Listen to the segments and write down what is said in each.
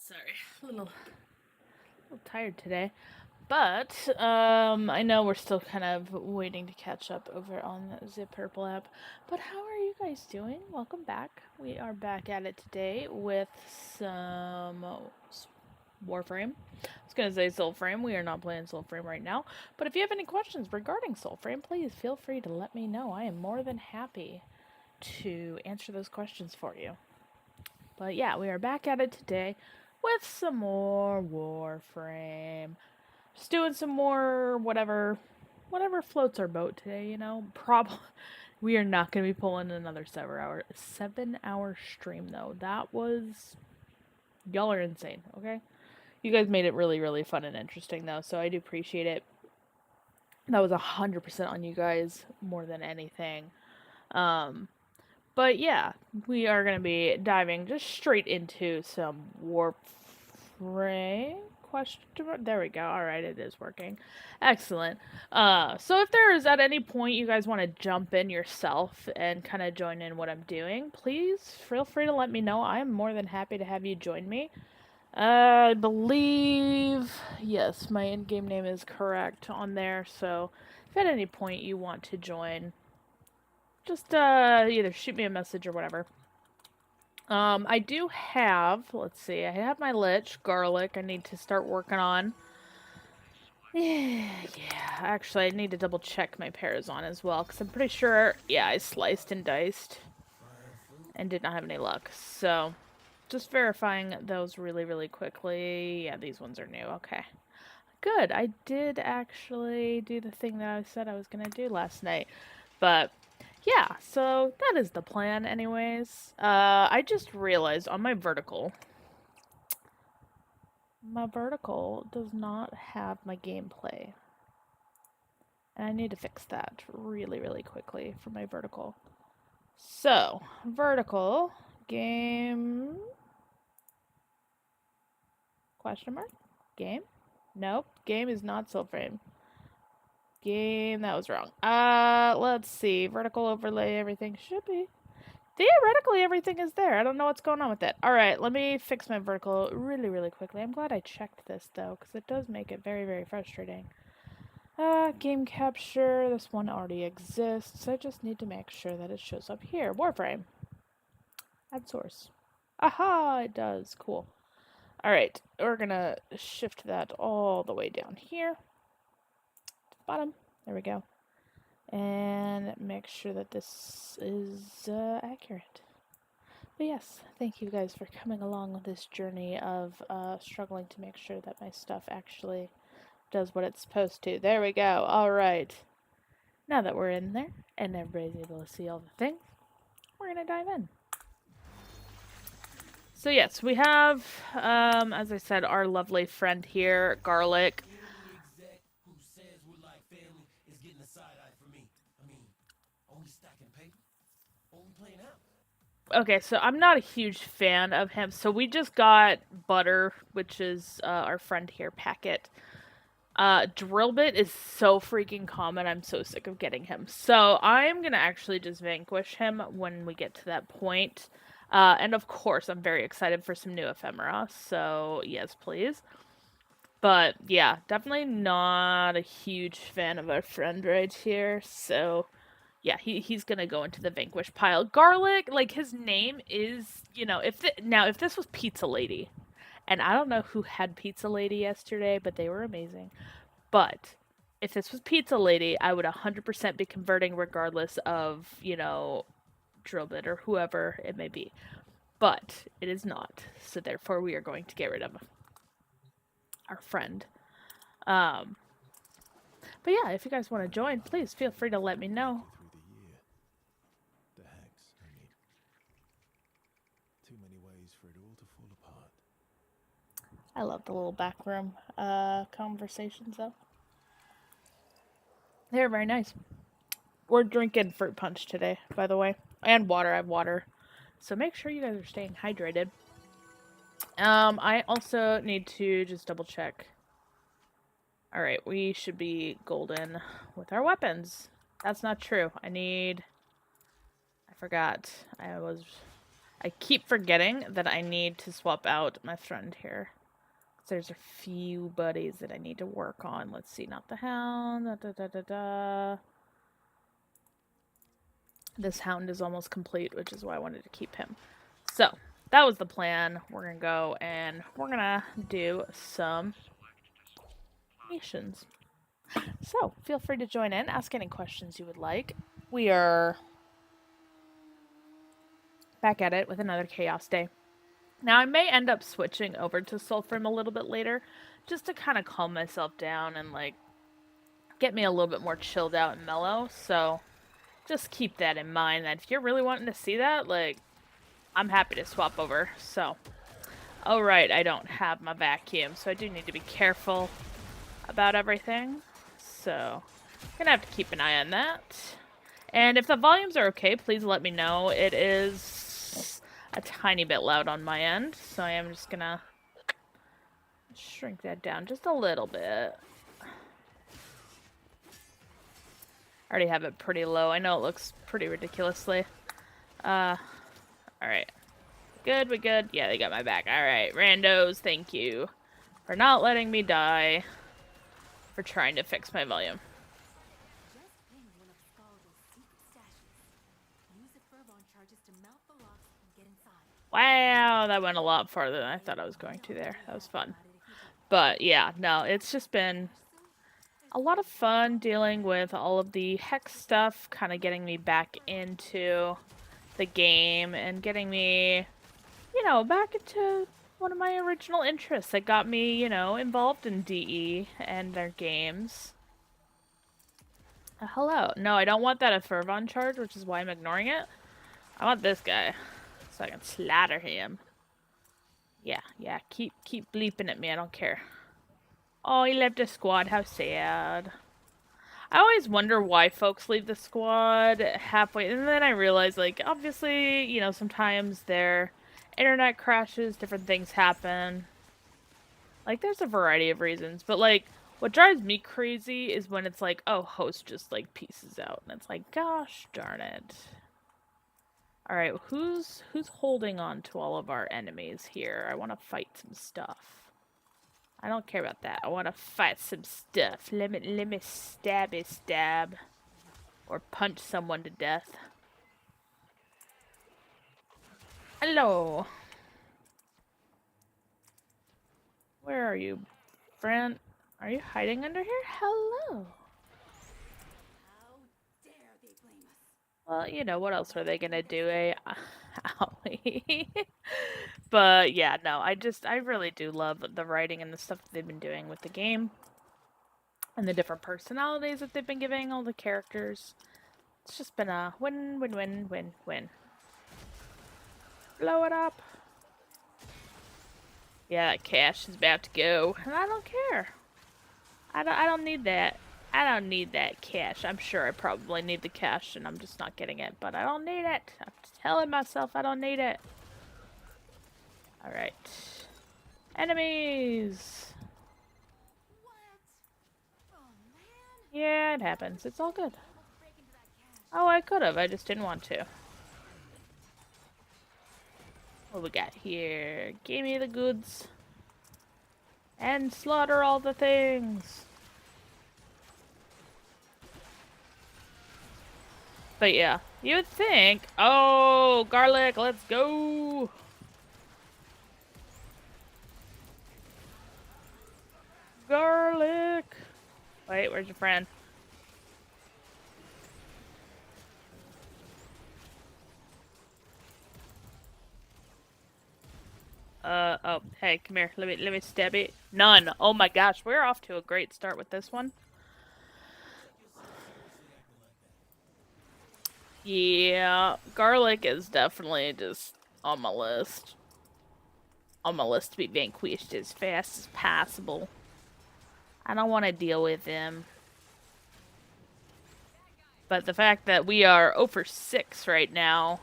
Sorry, a little tired today. But I know we're still kind of waiting to catch up over on the Zip Purple app. But how are you guys doing? Welcome back. We are back at it today with some Warframe. I was gonna say Soulframe. We are not playing Soulframe right now. But if you have any questions regarding Soulframe, please feel free to let me know. I am more than happy to answer those questions for you. But yeah, we are back at it today with some more Warframe. Just doing some more whatever floats our boat today, you know. We are not going to be pulling another 7-hour stream though. That was y'all are insane, okay? You guys made it really really fun and interesting though, so I do appreciate it. That was 100% on you guys more than anything. Um But yeah, we are going to be diving just straight into some Warframe question mark. There we go. All right, it is working. Excellent. So if there is at any point you guys want to jump in yourself and kind of join in what I'm doing, please feel free to let me know. I am more than happy to have you join me. I believe, yes, my in-game name is correct on there. So if at any point you want to join, just either shoot me a message or whatever. I do have, let's see, I have my lich, garlic, I need to start working on. Yeah, actually I need to double check my Parazon as well, because I'm pretty sure, yeah, I sliced and diced and did not have any luck. So, just verifying those really, really quickly. Yeah, these ones are new, okay. Good, I did actually do the thing that I said I was going to do last night. But yeah, so that is the plan anyways. I just realized on my vertical does not have my gameplay. And I need to fix that really, really quickly for my vertical. So, vertical, game, question mark, game? Nope, game is not Soulframe. Game, that was wrong. Let's see, vertical overlay, everything should be. Theoretically, everything is there. I don't know what's going on with it. Alright, let me fix my vertical really, really quickly. I'm glad I checked this, though, because it does make it very, very frustrating. Game capture. This one already exists. I just need to make sure that it shows up here. Warframe. Add source. Aha, it does. Cool. Alright, we're gonna shift that all the way down here. To the bottom. There we go. And make sure that this is accurate. But yes, thank you guys for coming along with this journey of struggling to make sure that my stuff actually does what it's supposed to. There we go. Alright. Now that we're in there and everybody's able to see all the things, we're going to dive in. So yes, we have, as I said, our lovely friend here, Garlic. Okay, so I'm not a huge fan of him. So we just got Butter, which is our friend here, Packet. Drillbit is so freaking common. I'm so sick of getting him. So I'm gonna actually just vanquish him when we get to that point. And of course, I'm very excited for some new ephemera. So yes, please. But yeah, definitely not a huge fan of our friend right here. So yeah, he's gonna go into the vanquish pile. Garlic, like his name is, you know, if this was Pizza Lady, and I don't know who had Pizza Lady yesterday, but they were amazing. But if this was Pizza Lady, I would 100% be converting regardless of, you know, Drillbit or whoever it may be. But it is not. So therefore we are going to get rid of our friend. Um but yeah, if you guys want to join, please feel free to let me know. Too many ways for it all to fall apart. I love the little back room conversations though. They're very nice. We're drinking fruit punch today, by the way. And water. I have water. So make sure you guys are staying hydrated. I also need to just double check. Alright, we should be golden with our weapons. That's not true. I forgot. I keep forgetting that I need to swap out my friend here. There's a few buddies that I need to work on. Let's see, not the hound. This hound is almost complete, which is why I wanted to keep him. So, that was the plan. We're gonna go and we're gonna do some missions. So, feel free to join in, ask any questions you would like. We are back at it with another Chaos Day. Now, I may end up switching over to Soulframe a little bit later, just to kind of calm myself down and, like, get me a little bit more chilled out and mellow, so just keep that in mind, that if you're really wanting to see that, like, I'm happy to swap over, so. Oh, right, I don't have my vacuum, so I do need to be careful about everything, so gonna have to keep an eye on that. And if the volumes are okay, please let me know. It is a tiny bit loud on my end, so I am just gonna shrink that down just a little bit. I already have it pretty low. I know it looks pretty ridiculously. Alright. Good, we good? Yeah, they got my back. Alright, randos, thank you for not letting me die, for trying to fix my volume. Wow, that went a lot farther than I thought I was going to there. That was fun. But yeah, no, it's just been a lot of fun dealing with all of the hex stuff, kind of getting me back into the game and getting me, you know, back into one of my original interests that got me, you know, involved in DE and their games. Hello. No, I don't want that Fervon charge, which is why I'm ignoring it. I want this guy, so I can slaughter him. Yeah, keep bleeping at me, I don't care. Oh, he left the squad, how sad. I always wonder why folks leave the squad halfway, and then I realize, like, obviously, you know, sometimes their internet crashes, different things happen. Like, there's a variety of reasons, but, like, what drives me crazy is when it's like, oh, host just, like, pieces out, and it's like, gosh darn it. Alright, who's holding on to all of our enemies here? I want to fight some stuff. I don't care about that. I want to fight some stuff. Let me stab. Or punch someone to death. Hello. Where are you, friend? Are you hiding under here? Hello. Well, you know, what else are they gonna do, eh? But yeah, no, I really do love the writing and the stuff that they've been doing with the game. And the different personalities that they've been giving all the characters. It's just been a win, win, win, win, win. Blow it up. Yeah, that cash is about to go, and I don't care. I don't need that. I don't need that cash. I'm sure I probably need the cash, and I'm just not getting it, but I don't need it. I'm telling myself I don't need it. Alright. Enemies! Yeah, it happens. It's all good. Oh, I could have. I just didn't want to. What we got here? Give me the goods. And slaughter all the things. But yeah, you would think... Oh, garlic, let's go! Garlic! Wait, where's your friend? Oh, hey, come here. Let me stab it. None. Oh my gosh, we're off to a great start with this one. Yeah, garlic is definitely just on my list. On my list to be vanquished as fast as possible. I don't want to deal with him. But the fact that we are 0 for 6 right now,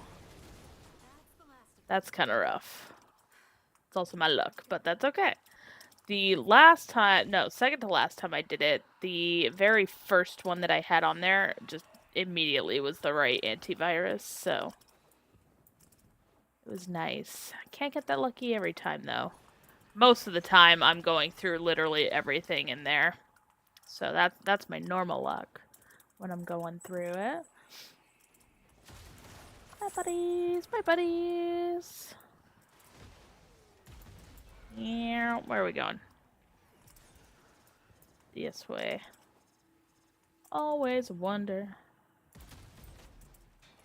that's kind of rough. It's also my luck, but that's okay. The last time, no, second to last time I did it, the very first one that I had on there just immediately was the right antivirus, so it It was nice. I can't get that lucky every time, though. Most of the time, I'm going through literally everything in there. So that's my normal luck when I'm going through it. Hi, buddies. Bye, buddies. Yeah, where are we going? This way. Always wonder.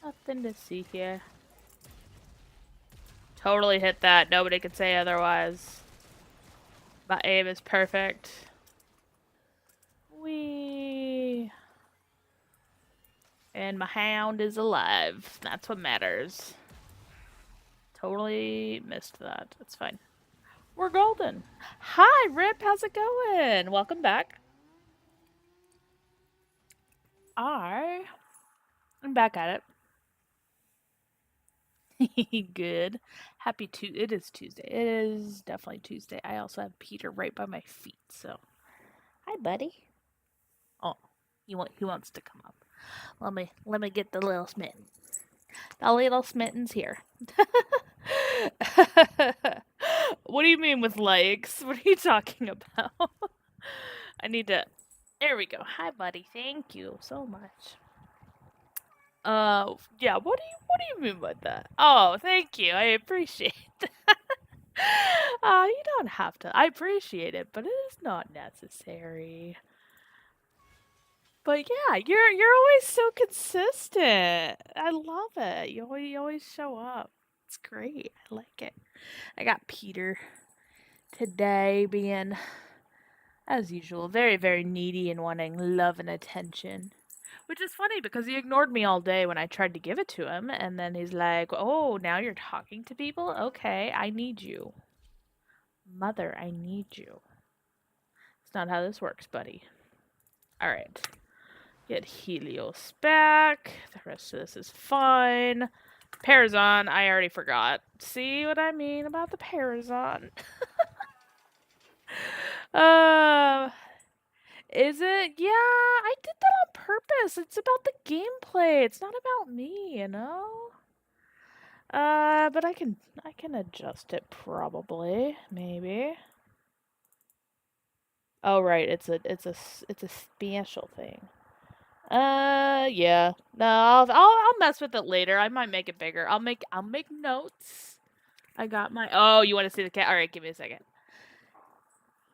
Nothing to see here. Totally hit that. Nobody could say otherwise. My aim is perfect. Whee! And my hound is alive. That's what matters. Totally missed that. It's fine. We're golden. Hi, Rip. How's it going? Welcome back. I'm back at it. Good. Happy Tuesday. It is Tuesday. It is definitely Tuesday. I also have Peter right by my feet, so. Hi, buddy. Oh, he wants to come up. Let me get the little smitten. The little smitten's here. What do you mean with likes? What are you talking about? I need to. There we go. Hi, buddy. Thank you so much. Yeah. What do you mean by that? Oh, thank you. I appreciate that. You don't have to. I appreciate it, but it is not necessary. But yeah, you're always so consistent. I love it. You always show up. It's great. I like it. I got Peter today being, as usual, very, very needy and wanting love and attention. Which is funny because he ignored me all day when I tried to give it to him, and then he's like, "Oh, now you're talking to people? Okay, I need you. Mother, I need you." It's not how this works, buddy. Alright. Get Helios back. The rest of this is fine. Parazon, I already forgot. See what I mean about the Parazon? Is it? Yeah, I did that on purpose. It's about the gameplay. It's not about me, you know? But I can adjust it probably, maybe. Oh right, it's a special thing. Yeah. No, I'll mess with it later. I might make it bigger. I'll make notes. I got my. Oh, you want to see the cat? All right, give me a second.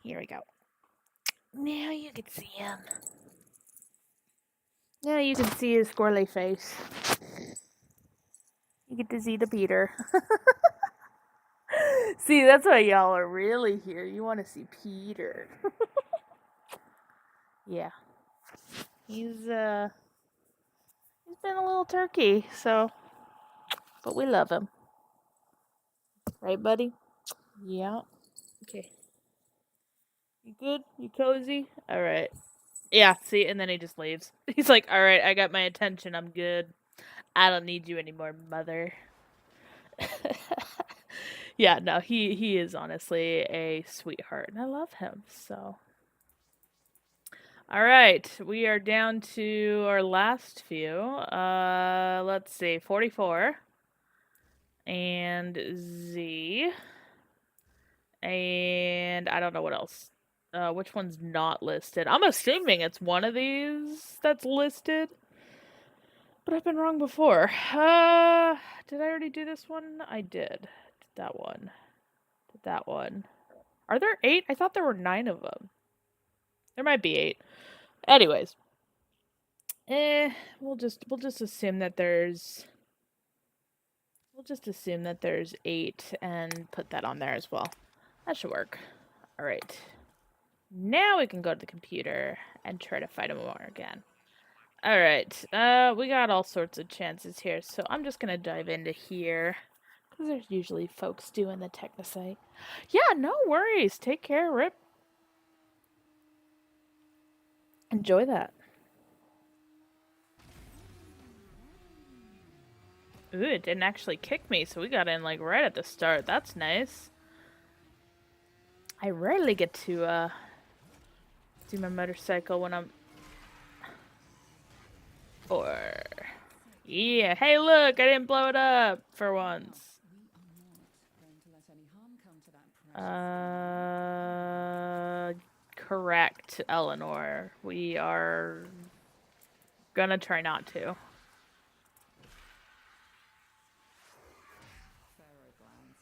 Here we go. Now you can see him. Now you can see his squirrely face. You get to see the Peter. See, that's why y'all are really here. You want to see Peter. Yeah. He's been a little turkey, so, but we love him. Right, buddy? Yeah. Okay. You good? You cozy? All right. Yeah, see, and then he just leaves. He's like, "All right, I got my attention. I'm good. I don't need you anymore, mother." Yeah, no, he is honestly a sweetheart, and I love him. So, all right, we are down to our last few. Let's see, 44 and Z, and I don't know what else. Which one's not listed? I'm assuming it's one of these that's listed. But I've been wrong before. Did I already do this one? I did. Did that one. Did that one. Are there 8? I thought there were 9 of them. There might be 8. Anyways. We'll just assume that there's 8 and put that on there as well. That should work. Alright. Now we can go to the computer and try to fight him more again. Alright, we got all sorts of chances here, so I'm just gonna dive into here. Because there's usually folks doing the Technosite. Yeah, no worries. Take care, Rip. Enjoy that. Ooh, it didn't actually kick me, so we got in, like, right at the start. That's nice. I rarely get to, do my motorcycle when I'm... Yeah, hey look, I didn't blow it up for once. Correct, Eleanor. We are gonna try not to. Pharaoh glands.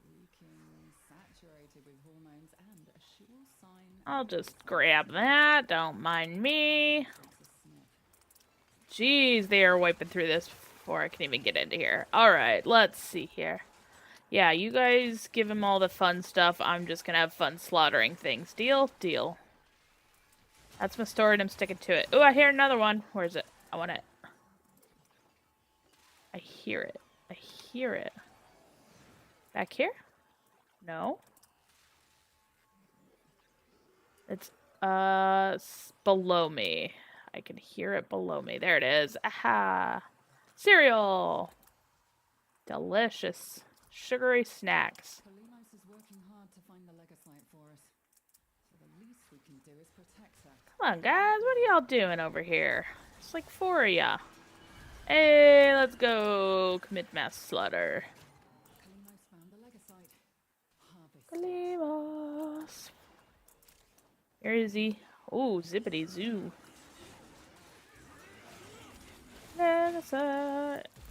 Leaking, saturated with hormones, and a sure sign. I'll just grab that. Don't mind me. Jeez, they are wiping through this before I can even get into here. Alright, let's see here. Yeah, you guys give him all the fun stuff. I'm just gonna have fun slaughtering things. Deal? Deal. That's my story and I'm sticking to it. Ooh, I hear another one. Where is it? I want it. I hear it. I hear it. Back here? No. It's, below me. I can hear it below me. There it is. Aha! Cereal! Delicious. Sugary snacks. Kalimos is working hard to find the Legasite for us. So the least we can do is protect her. Come on, guys. What are y'all doing over here? It's like 4 of ya. Hey, let's go commit mass slaughter. Kalimos found the Legasite. Harvest. Kalimos. Where is he? Oh, zippity zoo.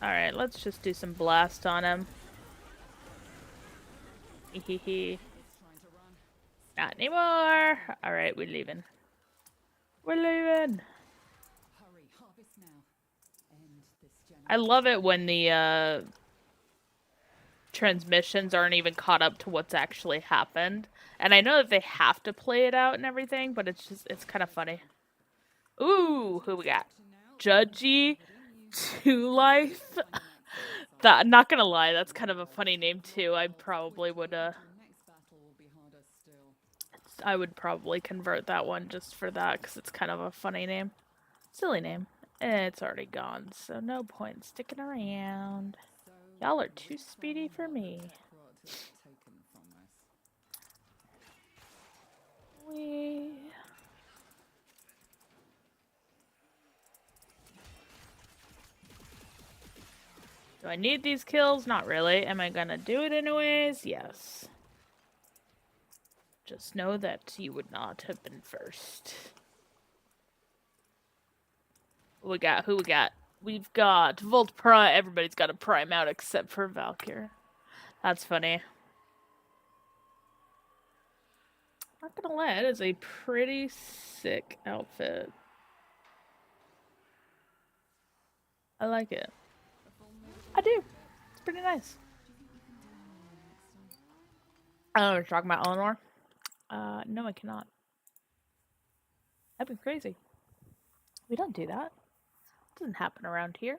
Alright, let's just do some blast on him. Hehehe. Not anymore. Alright, we're leaving. We're leaving. Hurry, harvest now. End this I love it when the transmissions aren't even caught up to what's actually happened. And I know that they have to play it out and everything, but it's kind of funny. Ooh, who we got? Judgy 2 Life. That, not gonna lie, that's kind of a funny name too. I probably would I would probably convert that one just for that, because it's kind of a funny name. Silly name. And it's already gone, so no point sticking around. Y'all are too speedy for me. Do I need these kills? Not really. Am I gonna do it anyways? Yes. Just know that you would not have been first. What we got? Who we got? We've got Volt Prime. Everybody's got a Prime out except for Valkyr. That's funny. Not gonna lie, it is a pretty sick outfit. I like it. I do. It's pretty nice. I don't know what you're talking about, Eleanor. No, I cannot. That'd be crazy. We don't do that. It doesn't happen around here.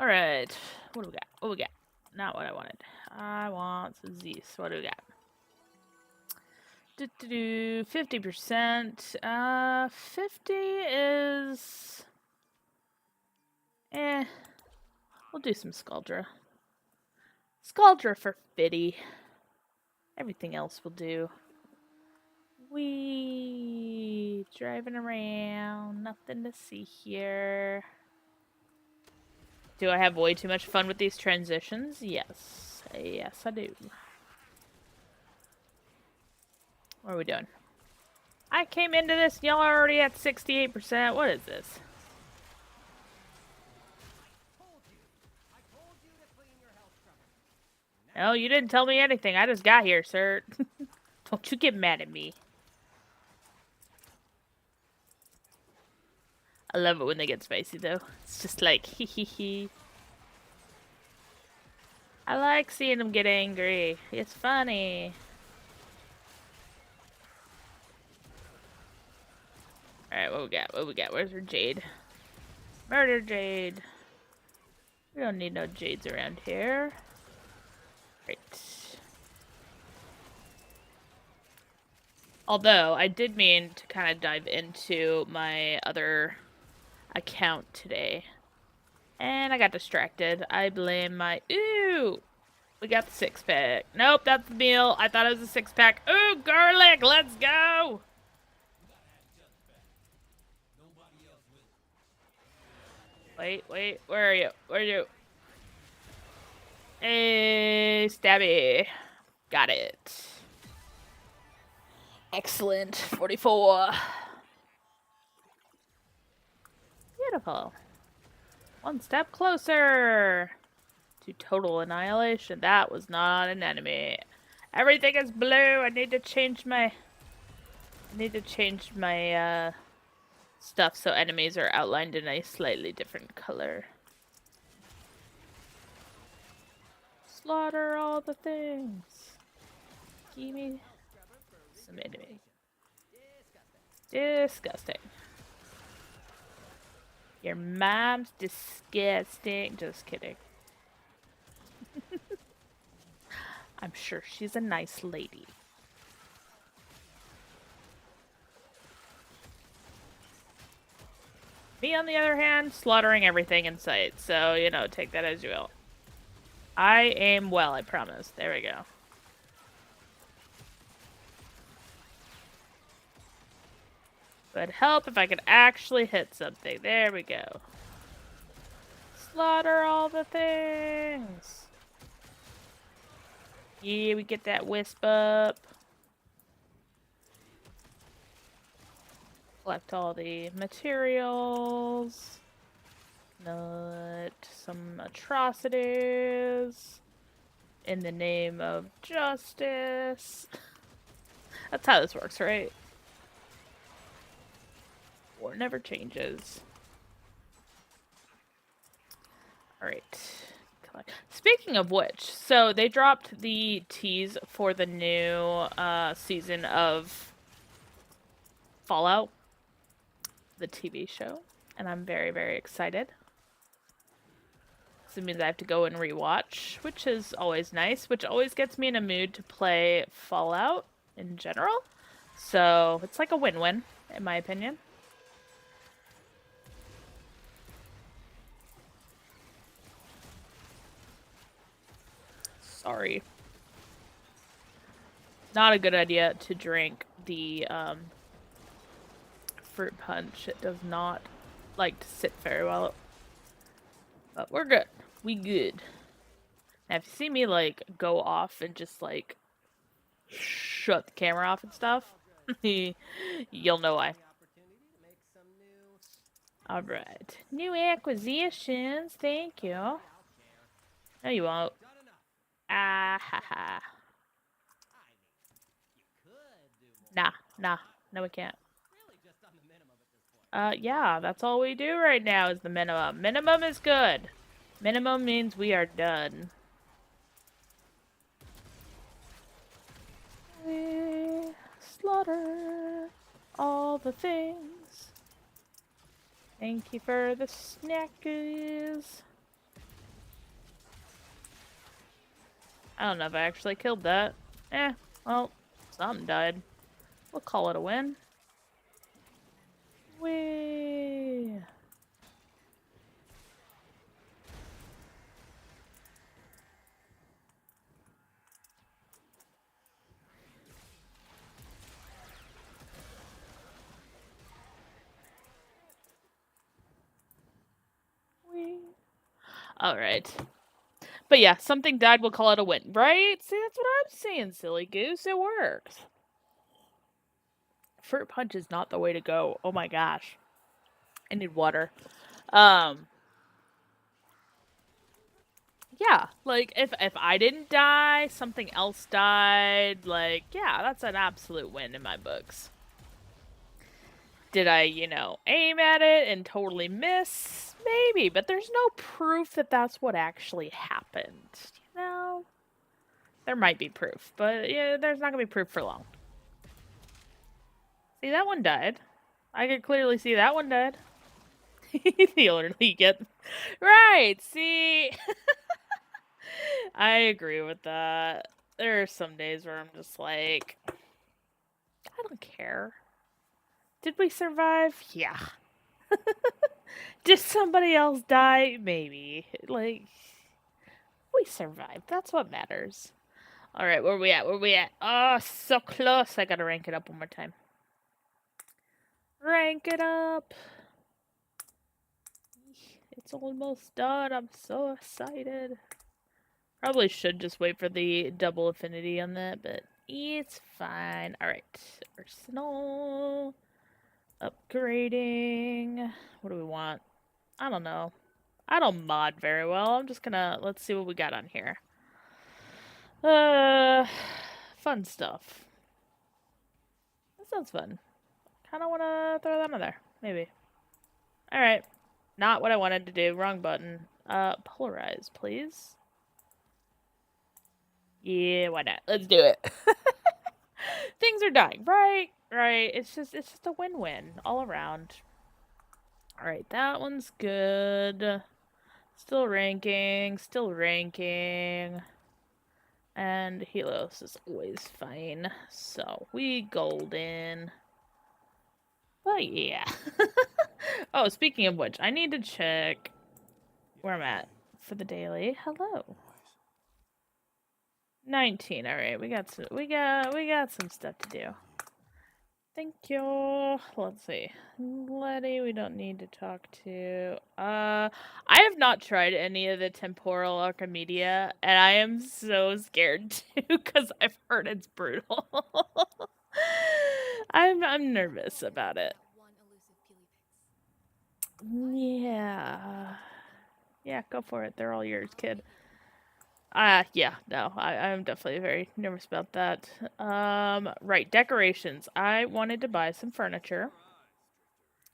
Alright. What do we got? What do we got? Not what I wanted. I want these. What do we got? 50%. 50 is... We'll do some Scaldra. Scaldra for Fitty. Everything else will do. We driving around. Nothing to see here. Do I have way too much fun with these transitions? Yes. Yes, I do. What are we doing? I came into this and y'all are already at 68%. What is this? No, you didn't tell me anything. I just got here, sir. Don't you get mad at me. I love it when they get spicy, though. It's just like, hee hee hee. I like seeing them get angry. It's funny. Alright, what we got? What we got? Where's her Jade? Murder Jade. We don't need no Jades around here. Great. Although, I did mean to kind of dive into my other account today. And I got distracted. I blame my... Ooh! We got the 6-pack. Nope, that's the meal. I thought it was a 6-pack. Ooh, garlic! Let's go! Wait, where are you? Where are you? Hey, stabby. Got it. Excellent. 44. Beautiful. One step closer to total annihilation. That was not an enemy. Everything is blue. I need to change my stuff so enemies are outlined in a slightly different color. Slaughter all the things. Give me some enemy. Disgusting. Your mom's disgusting. Just kidding. I'm sure she's a nice lady. Me, on the other hand, slaughtering everything in sight. So, you know, take that as you will. I aim well, I promise. There we go. Would help if I could actually hit something. There we go. Slaughter all the things. Yeah, we get that wisp up. Collect all the materials. Not some atrocities. In the name of justice. That's how this works, right? War never changes. Alright. Speaking of which, so they dropped the tease for the new season of Fallout, the TV show, and I'm very, very excited. So it means I have to go and rewatch, which is always nice, which always gets me in a mood to play Fallout in general. So it's like a win-win, in my opinion. Sorry. Not a good idea to drink the fruit punch. It does not like to sit very well. But we're good. We good. Now, if you see me, like, go off and just, like, shut the camera off and stuff, you'll know why. Alright. New acquisitions. Thank you. No, you won't. Ah, ha, ha. Nah. No, we can't. Yeah, that's all we do right now is the minimum. Minimum is good. Minimum means we are done. We slaughter all the things. Thank you for the snackies. I don't know if I actually killed that. Well, something died. We'll call it a win. Whee! Alright. But yeah, something died, we'll call it a win. Right? See, that's what I'm saying, silly goose. It works. Fruit punch is not the way to go. Oh my gosh. I need water. Yeah, like, if I didn't die, something else died, like, yeah, that's an absolute win in my books. Did I, aim at it and totally miss? Maybe, but there's no proof that that's what actually happened, There might be proof, but yeah, there's not gonna be proof for long. See, that one died. I could clearly see that one died. The older you get. Right, see? I agree with that. There are some days where I'm just like, I don't care. Did we survive? Yeah. Did somebody else die? Maybe. Like, we survived. That's what matters. Alright, where we at? Oh, so close. I gotta rank it up one more time. Rank it up. It's almost done. I'm so excited. Probably should just wait for the double affinity on that, but It's fine. Alright. Arsenal. Upgrading. What do we want? I don't know. I don't mod very well. I'm just gonna... Let's see what we got on here. Fun stuff. That sounds fun. Kinda wanna throw that on there. Maybe. Alright. Not what I wanted to do. Wrong button. Polarize, please. Yeah, why not? Let's do it. Things are dying. Right. It's just a win-win all around. Alright, that one's good. Still ranking. And Helios is always fine. So, we golden. But yeah. Oh, speaking of which, I need to check where I'm at for the daily. Hello. 19. All right, we got some stuff to do. Thank you. Let's see. Letty, we don't need to talk to. I have not tried any of the temporal Archimedia, and I am so scared too because I've heard it's brutal. I'm nervous about it. Yeah. Yeah, go for it. They're all yours, kid. Yeah, no, I'm definitely very nervous about that. Right, decorations. I wanted to buy some furniture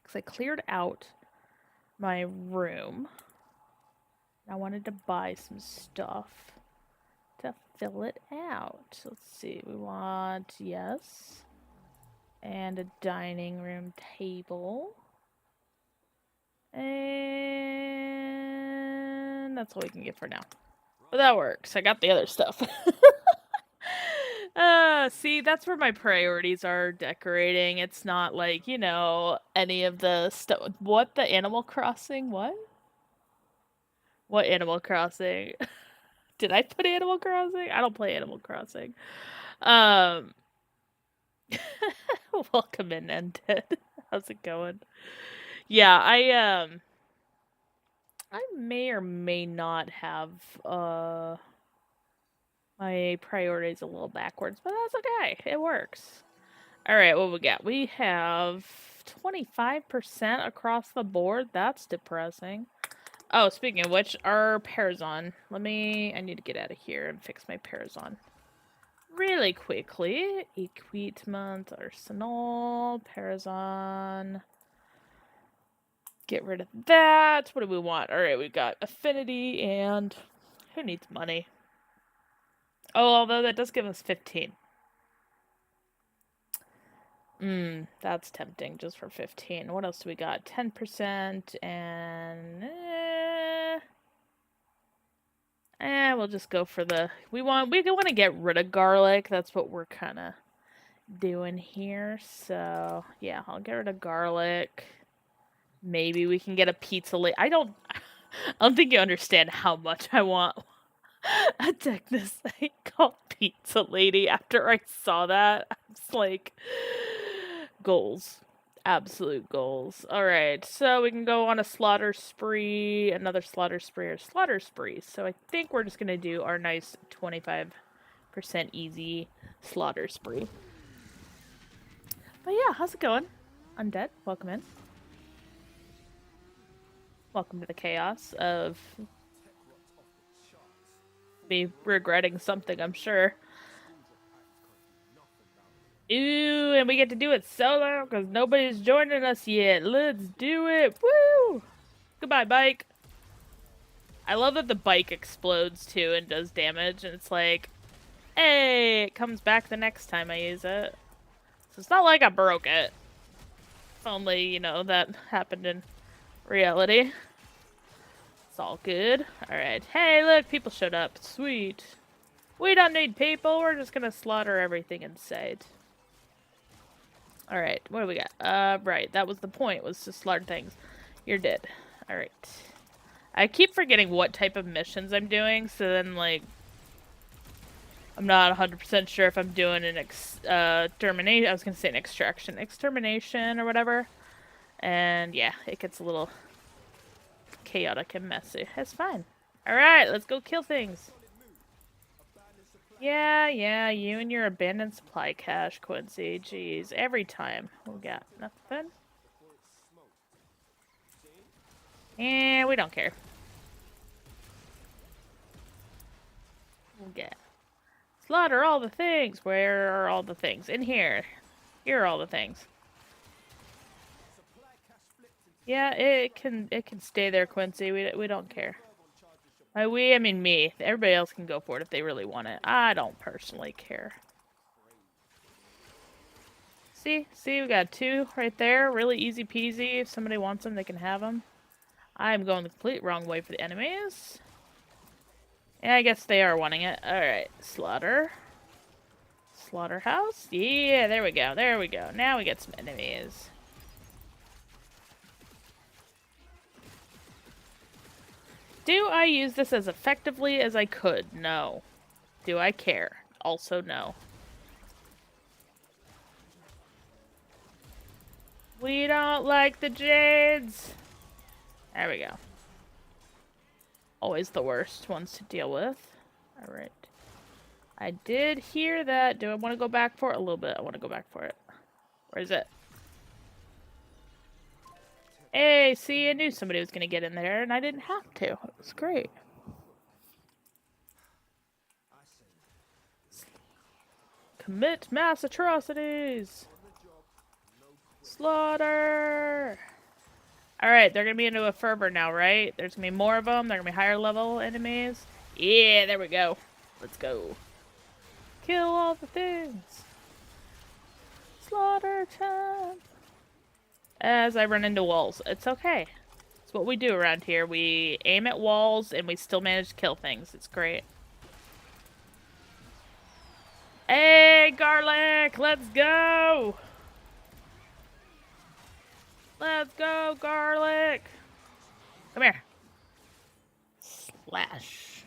because I cleared out my room. I wanted to buy some stuff to fill it out. Let's see, we want, yes, and a dining room table. And that's all we can get for now. But that works. I got the other stuff. See, that's where my priorities are decorating. It's not like, you know, any of the stuff. What, the Animal Crossing? What? What Animal Crossing? Did I put Animal Crossing? I don't play Animal Crossing. Welcome in, Undead. How's it going? Yeah, I may or may not have, my priorities a little backwards, but that's okay. It works. Alright, what we got? We have 25% across the board. That's depressing. Oh, speaking of which, our Parazon. I need to get out of here and fix my Parazon. Really quickly. Equipment, Arsenal, Parazon. Get rid of that. What do we want? Alright, we've got Affinity and... Who needs money? Oh, although that does give us 15. That's tempting just for 15. What else do we got? 10% and... we'll just go for the... We want to get rid of garlic. That's what we're kind of doing here. So, yeah, I'll get rid of garlic. Maybe we can get a pizza I don't think you understand how much I want a Techno site called Pizza Lady. After I saw that, I was like, goals. Absolute goals. Alright, so we can go on a slaughter spree, another slaughter spree, or slaughter spree. So I think we're just going to do our nice 25% easy slaughter spree. But yeah, how's it going? Undead, welcome in. Welcome to the chaos of me regretting something, I'm sure. Ooh, and we get to do it solo because nobody's joining us yet. Let's do it. Woo! Goodbye, bike. I love that the bike explodes too and does damage, and it's like, hey, it comes back the next time I use it. So it's not like I broke it. If only, you know, that happened in reality. It's all good. Alright. Hey, look, people showed up. Sweet. We don't need people. We're just gonna slaughter everything in sight. Alright, what do we got? Right, that was the point, was to slaughter things. You're dead. Alright. I keep forgetting what type of missions I'm doing, so then, like, I'm not 100% sure if I'm doing an extermination. I was gonna say an extermination or whatever. And yeah, it gets a little chaotic and messy. It's fine. Alright, let's go kill things. Yeah, you and your abandoned supply cache, Quincy. Jeez, every time. We got nothing. And we don't care. Okay. Slaughter all the things. Where are all the things? In here. Here are all the things. Yeah, it can stay there, Quincy. We don't care. I mean me. Everybody else can go for it if they really want it. I don't personally care. See, we got 2 right there. Really easy peasy. If somebody wants them, they can have them. I'm going the complete wrong way for the enemies. Yeah, I guess they are wanting it. Alright, slaughter. Slaughterhouse? Yeah, there we go. There we go. Now we get some enemies. Do I use this as effectively as I could? No. Do I care? Also no. We don't like the Jades. There we go. Always the worst ones to deal with. Alright. I did hear that. Do I want to go back for it? A little bit. I want to go back for it. Where is it? Hey, see, I knew somebody was going to get in there, and I didn't have to. It was great. Commit mass atrocities! Slaughter! Alright, they're going to be into a fervor now, right? There's going to be more of them. They're going to be higher level enemies. Yeah, there we go. Let's go. Kill all the things. Slaughter time. As I run into walls. It's okay. It's what we do around here. We aim at walls and we still manage to kill things. It's great. Hey, garlic! Let's go! Let's go, garlic! Come here. Slash.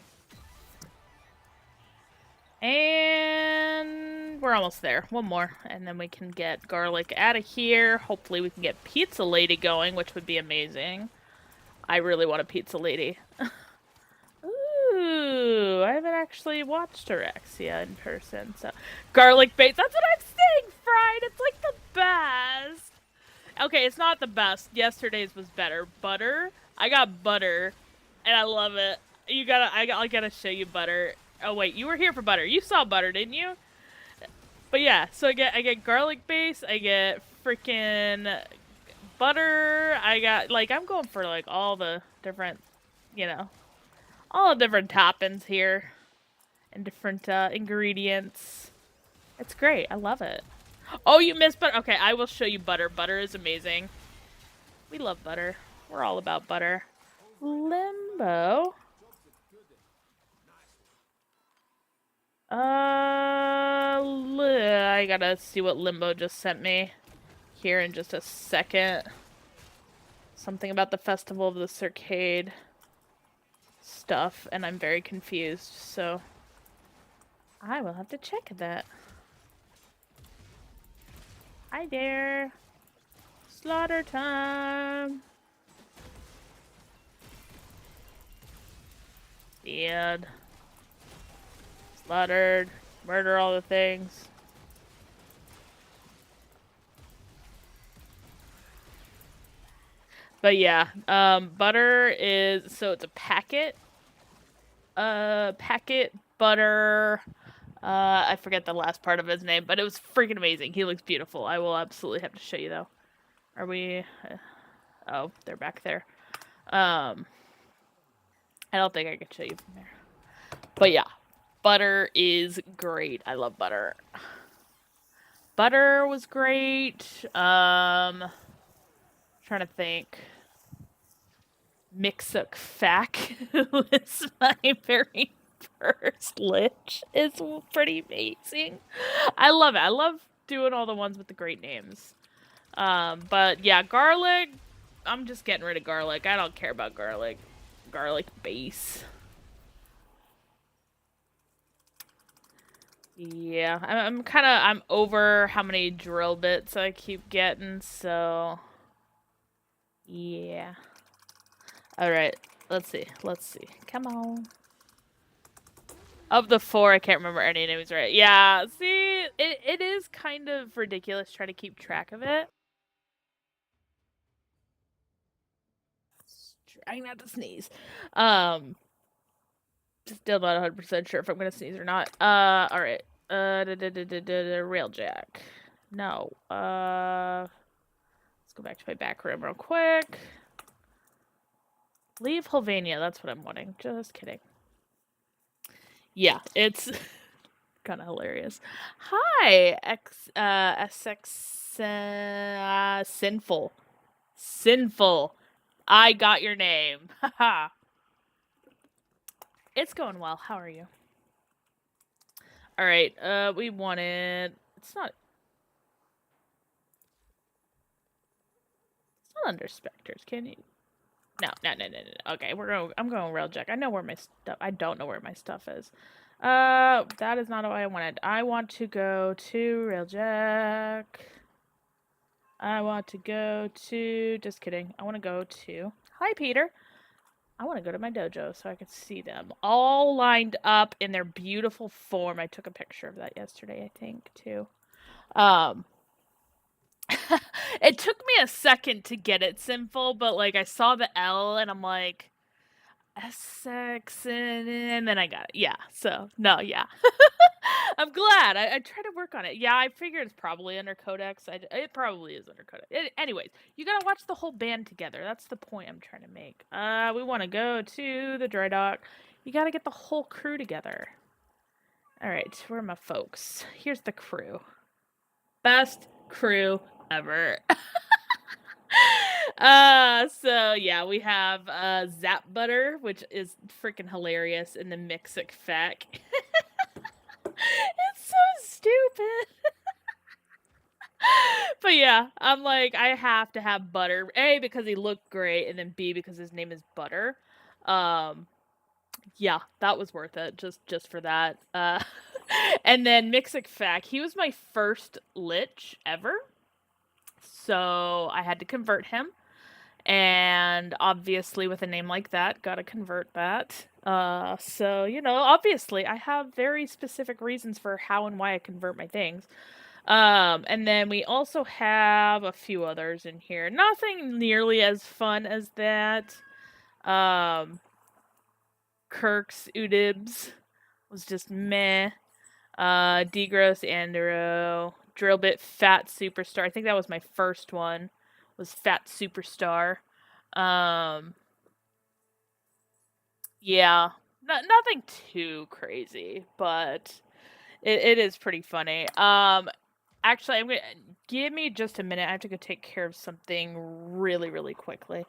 And we're almost there. One more. And then we can get garlic out of here. Hopefully we can get Pizza Lady going, which would be amazing. I really want a Pizza Lady. Ooh, I haven't actually watched Orexia in person, so... Garlic bait, that's what I'm saying, Fried! It's like the best! Okay, it's not the best. Yesterday's was better. Butter? I got butter, and I love it. I gotta show you butter. Oh wait, you were here for butter. You saw butter, didn't you? But yeah, so I get garlic base, I get freaking butter, I got, like, I'm going for, like, all the different, you know, all the different toppings here. And different, ingredients. It's great, I love it. Oh, you missed butter? Okay, I will show you butter. Butter is amazing. We love butter. We're all about butter. Limbo. I gotta see what Limbo just sent me here in just a second. Something about the Festival of the Circade stuff, and I'm very confused, so I will have to check that. Hi there. Slaughter time. Dead. Slaughtered. Murder all the things. But yeah, butter is, so it's a packet. Packet butter. I forget the last part of his name, but it was freaking amazing. He looks beautiful. I will absolutely have to show you, though. Are we... oh, they're back there. I don't think I can show you from there. But yeah, butter is great. I love butter. Butter was great. Trying to think. Mixuk Fack was my very first lich. It's pretty amazing. I love it. I love doing all the ones with the great names. But yeah, garlic. I'm just getting rid of garlic. I don't care about garlic. Garlic base. Yeah, I'm over how many drill bits I keep getting, so yeah. Alright, let's see. Come on. Of the 4, I can't remember any names right. Yeah, see, it is kind of ridiculous trying to keep track of it. Trying not to sneeze. Still not 100% sure if I'm gonna sneeze or not. Alright. Railjack. No. Let's go back to my back room real quick. Leave Hulvania, that's what I'm wanting. Just kidding. Yeah, it's kind of hilarious. Hi, Sinful. Sinful. I got your name. Haha. It's going well. How are you? Alright, we wanted... It's not under specters, can you? No. Okay, I'm going Railjack. I know where my stuff... I don't know where my stuff is. That is not what I wanted. I want to go to Railjack. I want to go to... Just kidding. I want to go to... Hi, Peter. I want to go to my dojo so I can see them all lined up in their beautiful form. I took a picture of that yesterday, I think, too. It took me a second to get it simple, but like I saw the L and I'm like Essex and then I got it. Yeah. So no, yeah. I'm glad. I tried to work on it. Yeah, I figured it's probably under Codex. It probably is under Codex. Anyways, you gotta watch the whole band together. That's the point I'm trying to make. We want to go to the dry dock. You gotta get the whole crew together. All right, where are my folks? Here's the crew. Best crew ever. So yeah, we have Zap Butter, which is freaking hilarious, and the Mixic Feck. It's so stupid. But yeah, I'm like, I have to have Butter. A, because he looked great, and then B, because his name is Butter. Yeah, that was worth it, just for that. And then Mixic Feck, he was my first Lich ever. So I had to convert him. And obviously, with a name like that, gotta convert that. So, you know, obviously, I have very specific reasons for how and why I convert my things. And then we also have a few others in here. Nothing nearly as fun as that. Kirk's Udibs was just meh. Degros Andero. Drillbit Fat Superstar. I think that was my first one. Was Fat Superstar. Yeah, nothing too crazy, but it is pretty funny. Actually, I'm gonna give me just a minute. I have to go take care of something really quickly.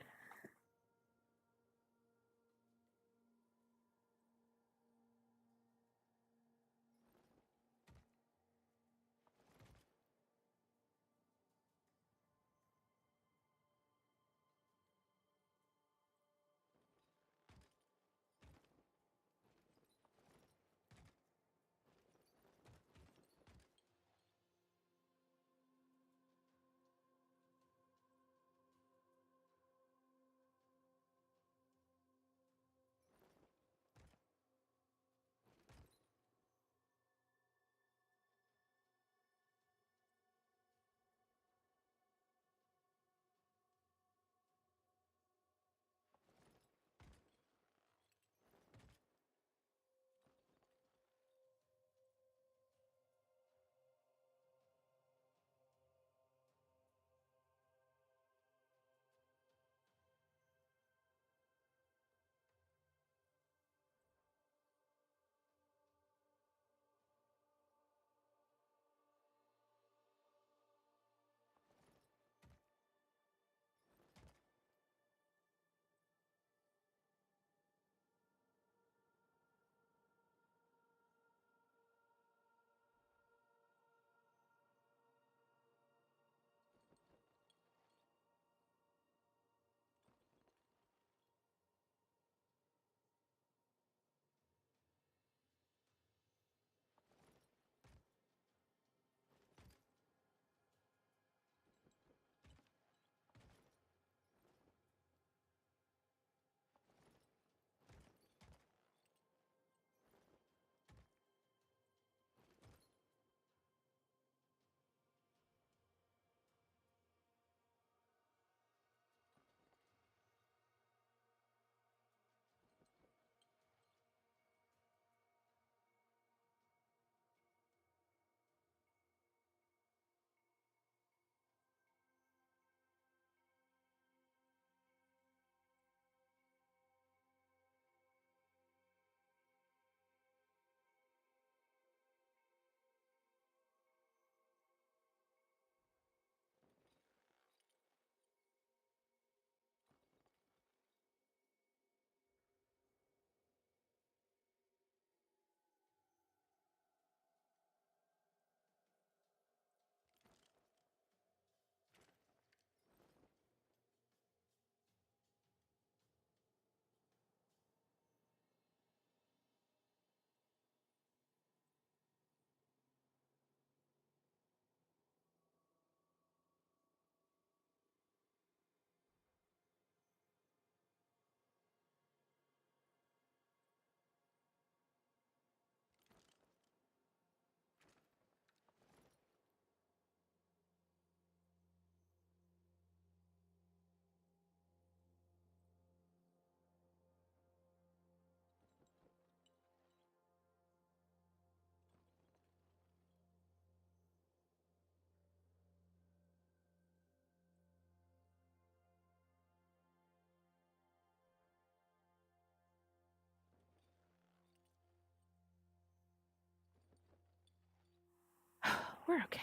We're okay.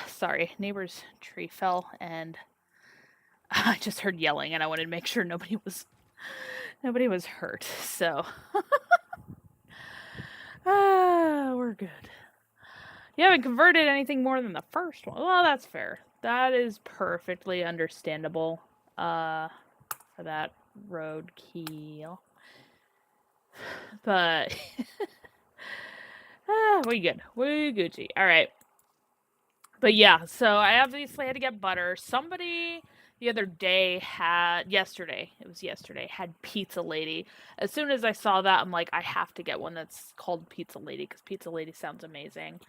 Sorry. Neighbor's tree fell, and I just heard yelling, and I wanted to make sure nobody was hurt. So, we're good. You haven't converted anything more than the first one. Well, that's fair. That is perfectly understandable. For that road keel. But we good. We Gucci. All right. But yeah, so I obviously had to get butter. Somebody the other day yesterday, had Pizza Lady. As soon as I saw that, I'm like, I have to get one that's called Pizza Lady because Pizza Lady sounds amazing.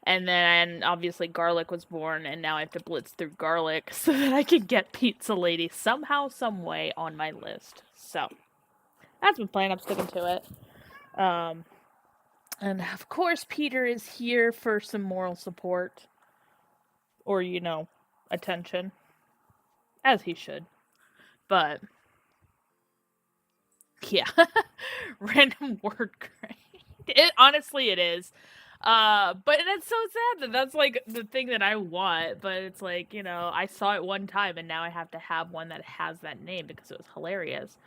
And then obviously garlic was born, and now I have to blitz through garlic so that I can get Pizza Lady somehow, some way on my list. So that's my plan. I'm sticking to it. And of course, Peter is here for some moral support. Or, attention. As he should. But, yeah. Random word grind. Honestly, it is. But it's so sad that's, like, the thing that I want. But it's like, I saw it one time, and now I have to have one that has that name because it was hilarious.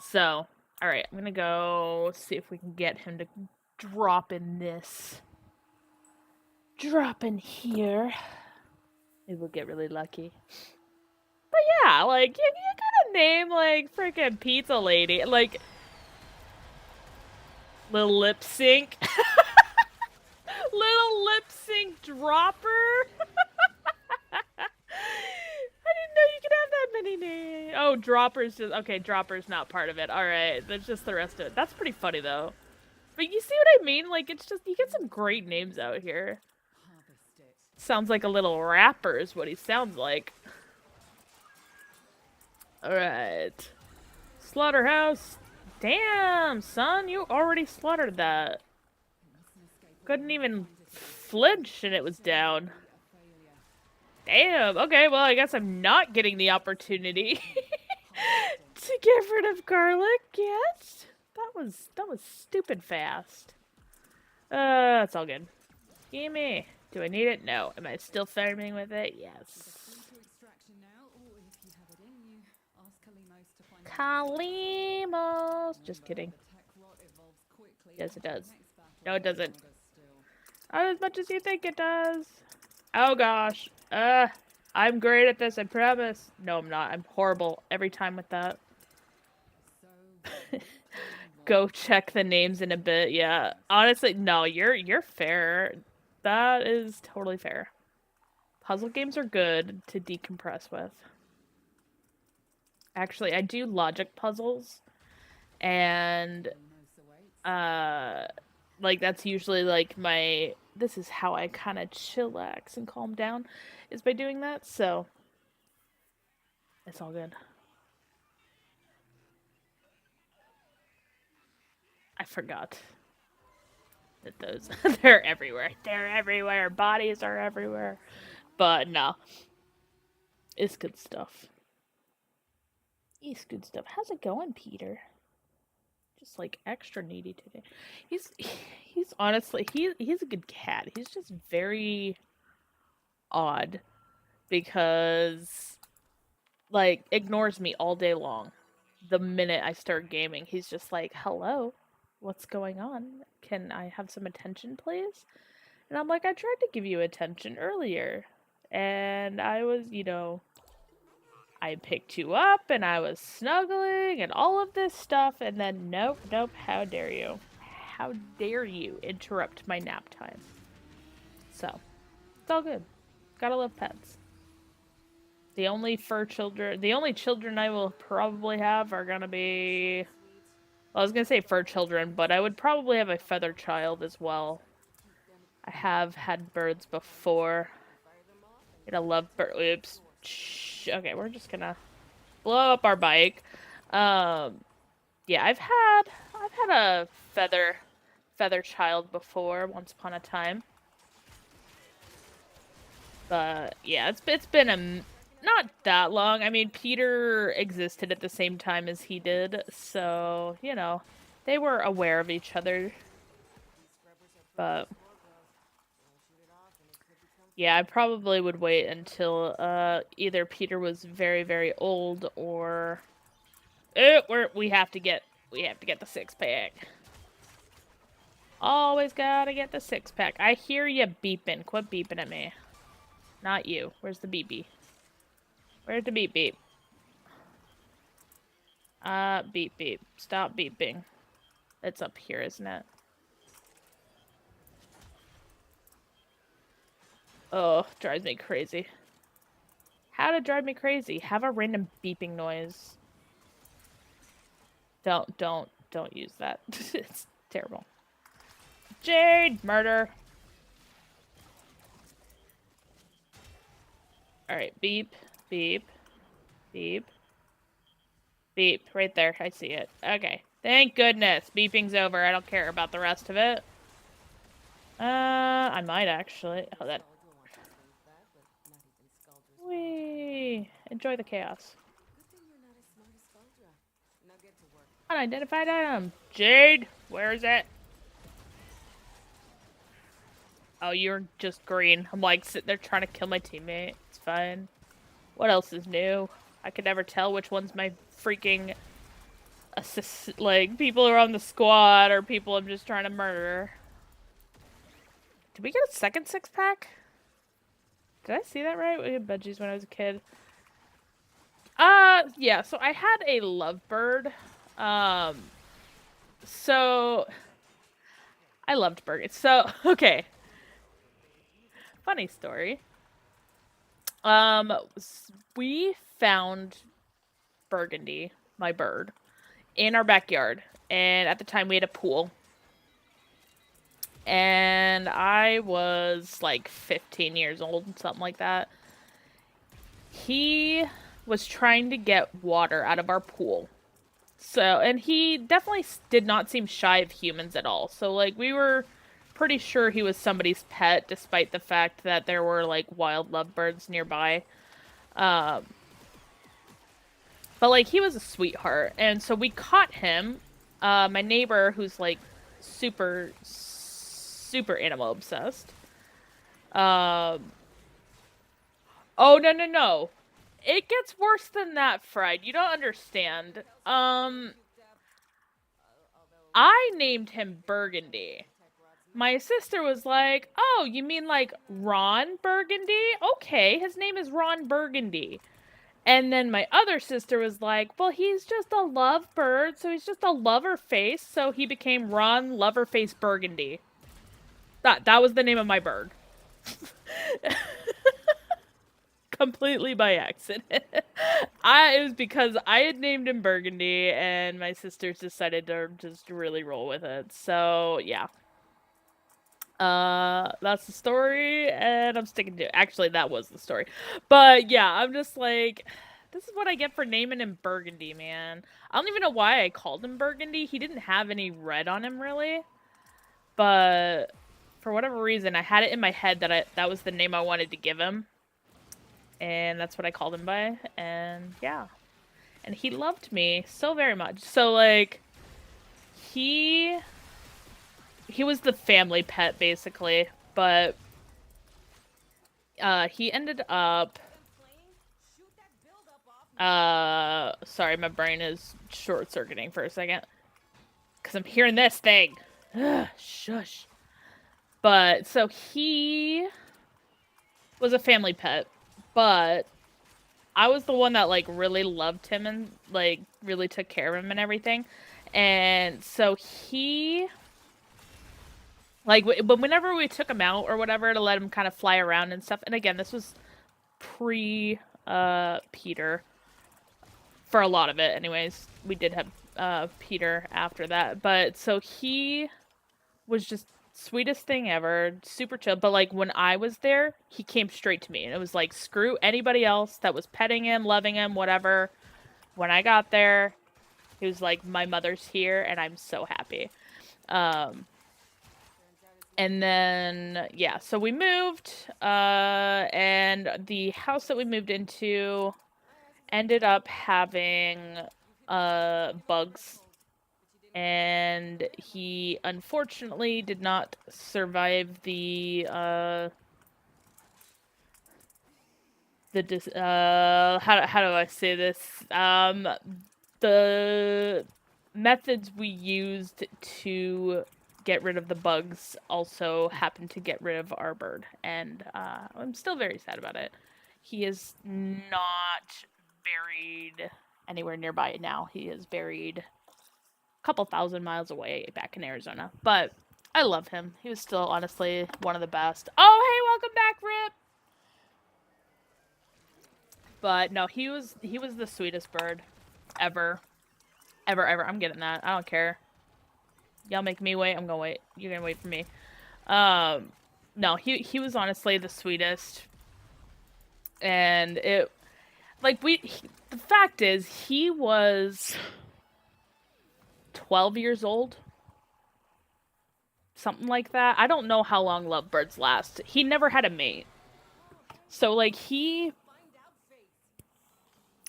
So, alright, I'm gonna go see if we can get him to drop in this. Drop in here. Maybe we'll get really lucky. But yeah, like, you gotta name, like, freaking Pizza Lady. Like, little lip sync. Little lip sync dropper. I didn't know you could have that many names. Oh, dropper's just, okay, dropper's not part of it. Alright, that's just the rest of it. That's pretty funny, though. But you see what I mean? Like, it's just, you get some great names out here. Sounds like a little rapper is what he sounds like. Alright. Slaughterhouse. Damn, son, you already slaughtered that. Couldn't even flinch and it was down. Damn, okay, well, I guess I'm not getting the opportunity to get rid of garlic yet. That was stupid fast. It's all good. Gimme. Do I need it? No. Am I still farming with it? Yes. Kalimos. Just kidding. Yes, it does. No, it doesn't. Not as much as you think it does. Oh, gosh. I'm great at this, I promise. No, I'm not. I'm horrible every time with that. Go check the names in a bit. Yeah. Honestly, no, you're fair. That is totally fair. Puzzle games are good to decompress with. Actually, I do logic puzzles. And like that's usually like this is how I kind of chillax and calm down is by doing that. So it's all good. I forgot that those they're everywhere. They're everywhere. Bodies are everywhere. But no. It's good stuff. It's good stuff. How's it going, Peter? Just like extra needy today. He's honestly he's a good cat. He's just very odd because like ignores me all day long. The minute I start gaming, he's just like, "Hello, what's going on? Can I have some attention, please?" And I'm like, "I tried to give you attention earlier, and I was, I picked you up and I was snuggling and all of this stuff, and then nope, how dare you? How dare you interrupt my nap time?" So, it's all good. Gotta love pets. The only children I will probably have are gonna be... Well, I was gonna say fur children, but I would probably have a feather child as well. I have had birds before. I love birds. Oops. Shh. Okay, we're just gonna blow up our bike. Yeah, I've had a feather child before once upon a time. But yeah, it's been not that long. I mean, Peter existed at the same time as he did, so, they were aware of each other. But Yeah, I probably would wait until either Peter was very, very old or we have to get the 6-pack. Always gotta get the 6-pack. I hear you beeping. Quit beeping at me. Not you. Where's the beep beep? Where's the beep beep? Beep beep. Stop beeping. It's up here, isn't it? Oh, drives me crazy. How to drive me crazy? Have a random beeping noise. Don't use that. It's terrible. Jade! Murder! Alright, beep, beep, beep, beep. Right there, I see it. Okay. Thank goodness. Beeping's over. I don't care about the rest of it. I might actually. Oh, that. Whee! Enjoy the chaos. Unidentified item. Jade! Where is it? Oh, you're just green. I'm like sitting there trying to kill my teammate. It's fine. What else is new? I could never tell which one's my freaking assist, like, people who are on the squad or people I'm just trying to murder. Did we get a second 6-pack? Did I see that right? We had budgies when I was a kid. Yeah, so I had a lovebird. So I loved burgers. So, okay. Funny story. We found Burgundy, my bird, in our backyard. And at the time we had a pool. And I was like 15 years old, something like that. He was trying to get water out of our pool. So, and he definitely did not seem shy of humans at all. So, like, we were pretty sure he was somebody's pet, despite the fact that there were, like, wild lovebirds nearby. But, like, he was a sweetheart. And so we caught him. My neighbor, who's, like, super animal obsessed. Oh, no. It gets worse than that, Fried. You don't understand. I named him Burgundy. My sister was like, oh, you mean like Ron Burgundy? Okay, his name is Ron Burgundy. And then my other sister was like, well, he's just a lovebird, so he's just a lover face, so he became Ron Loverface Burgundy. That was the name of my bird. Completely by accident. It was because I had named him Burgundy, and my sisters decided to just really roll with it. So, yeah. That's the story, and I'm sticking to it. Actually, that was the story. But, yeah, I'm just like, this is what I get for naming him Burgundy, man. I don't even know why I called him Burgundy. He didn't have any red on him, really. But, for whatever reason, I had it in my head that that was the name I wanted to give him. And that's what I called him by, and yeah. And he loved me so very much. So, like, he was the family pet, basically, but he ended up, sorry, my brain is short-circuiting for a second, because I'm hearing this thing. Ugh, shush. But, so he was a family pet, but I was the one that, like, really loved him and, like, really took care of him and everything. And so he, like, but whenever we took him out or whatever to let him kind of fly around and stuff, and again, this was Peter. For a lot of it, anyways. We did have Peter after that. But, so he was just sweetest thing ever, super chill. But, like, when I was there, he came straight to me, and it was like, screw anybody else that was petting him, loving him, whatever. When I got there, he was like, my mother's here, and I'm so happy. And then, yeah, so we moved, and the house that we moved into ended up having bugs. And he unfortunately did not survive the how do I say this? The methods we used to get rid of the bugs also happened to get rid of our bird, and I'm still very sad about it. He is not buried anywhere nearby now. He is buried a couple thousand miles away back in Arizona, but I love him. He was still honestly one of the best. Oh, hey, welcome back, Rip. But no, he was the sweetest bird ever. Ever. I'm getting that. I don't care. Y'all make me wait, I'm gonna wait. You're gonna wait for me. No, he was honestly the sweetest. And it like the fact is he was 12 years old. Something like that. I don't know how long lovebirds last. He never had a mate. So like he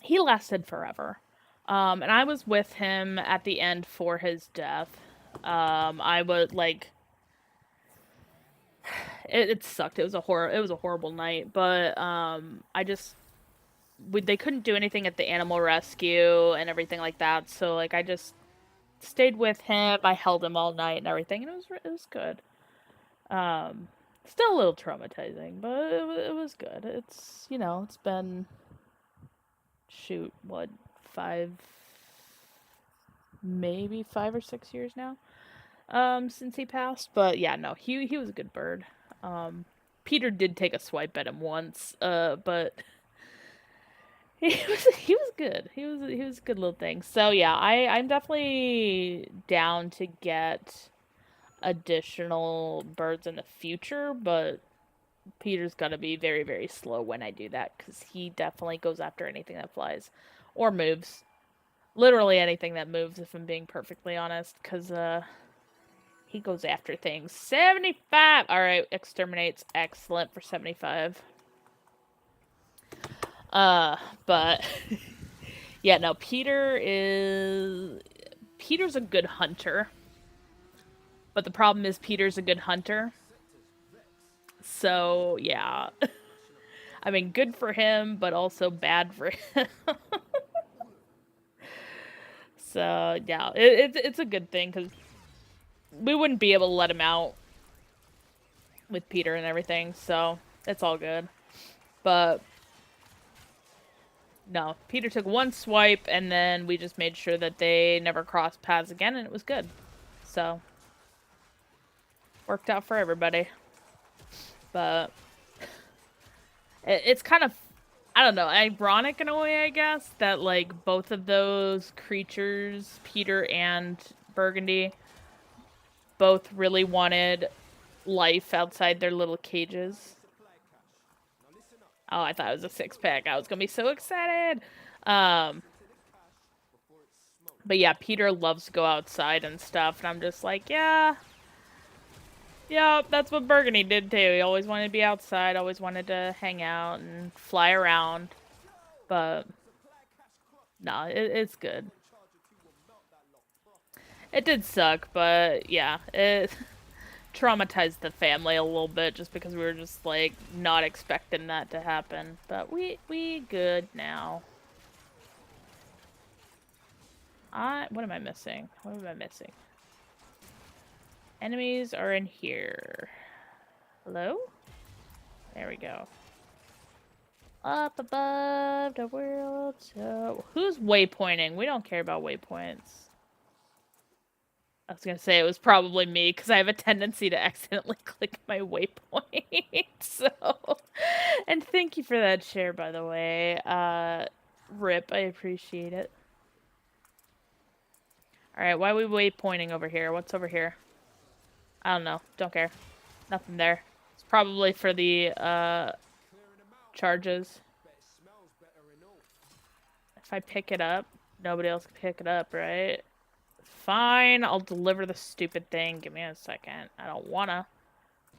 lasted forever. And I was with him at the end for his death. I would like it sucked. It was a horrible night, but they couldn't do anything at the animal rescue and everything like that. So like I just stayed with him. I held him all night and everything, and it was good. Still a little traumatizing, but it was good. It's, it's been what, maybe 5 or 6 years now, since he passed. But yeah, no, he was a good bird. Peter did take a swipe at him once, but he was good. He was a good little thing. So yeah, I'm definitely down to get additional birds in the future, but Peter's gonna be very, very slow when I do that, because he definitely goes after anything that flies or moves. Literally anything that moves, if I'm being perfectly honest, because he goes after things. 75! Alright, exterminates. Excellent for 75. But yeah, no, Peter's a good hunter. But the problem is Peter's a good hunter. So, yeah. I mean, good for him, but also bad for him. So, yeah, it's a good thing, because we wouldn't be able to let him out with Peter and everything, so it's all good. But no, Peter took one swipe, and then we just made sure that they never crossed paths again, and it was good. So, worked out for everybody. But it's kind of, I don't know, ironic in a way, I guess, that like both of those creatures, Peter and Burgundy, both really wanted life outside their little cages. Oh, I thought it was a 6-pack. I was gonna be so excited. But yeah, Peter loves to go outside and stuff, and I'm just like, yeah, that's what Burgundy did too. He always wanted to be outside, always wanted to hang out and fly around. But no, it's good. It did suck, but yeah, it traumatized the family a little bit, just because we were just like not expecting that to happen. But we good now. What am I missing? What am I missing? Enemies are in here. Hello? There we go. Up above the world. So who's waypointing? We don't care about waypoints. I was gonna say it was probably me, because I have a tendency to accidentally click my waypoint. So, and thank you for that share, by the way. Rip, I appreciate it. Alright, why are we waypointing over here? What's over here? I don't know. Don't care. Nothing there. It's probably for the, charges. If I pick it up, nobody else can pick it up, right? Fine, I'll deliver the stupid thing. Give me a second. I don't wanna,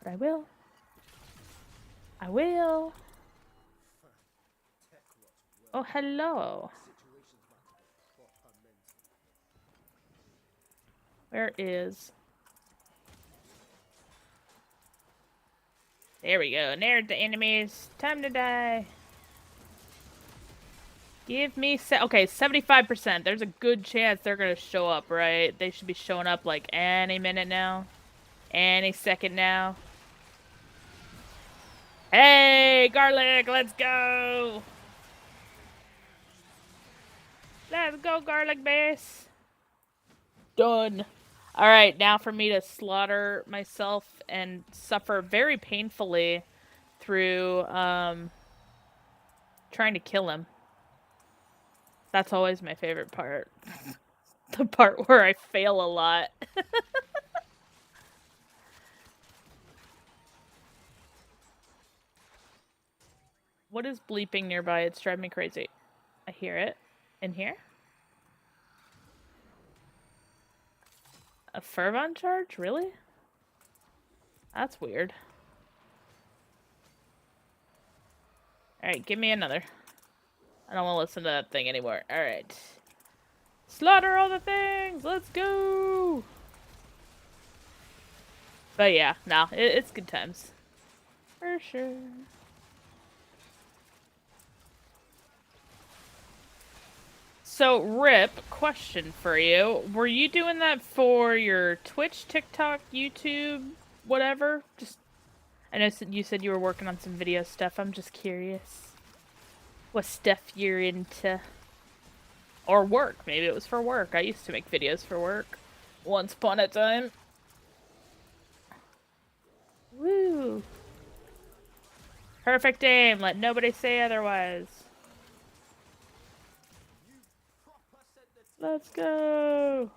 but I will. I will. Oh, hello. Where is... There we go. There's the enemies. Time to die. Give me okay, 75%. There's a good chance they're gonna show up, right? They should be showing up like any minute now. Any second now. Hey, garlic, let's go! Let's go, garlic base. Done. Alright, now for me to slaughter myself and suffer very painfully through, trying to kill him. That's always my favorite part. The part where I fail a lot. What is bleeping nearby? It's driving me crazy. I hear it. In here? A fervent charge? Really? That's weird. Alright, give me another. I don't want to listen to that thing anymore. Alright. Slaughter all the things! Let's go! But yeah, no, it's good times. For sure. So, Rip, question for you. Were you doing that for your Twitch, TikTok, YouTube, whatever? Just, I know you said you were working on some video stuff. I'm just curious. What stuff you're into? Or work. Maybe it was for work. I used to make videos for work. Once upon a time. Woo! Perfect aim. Let nobody say otherwise. Let's go!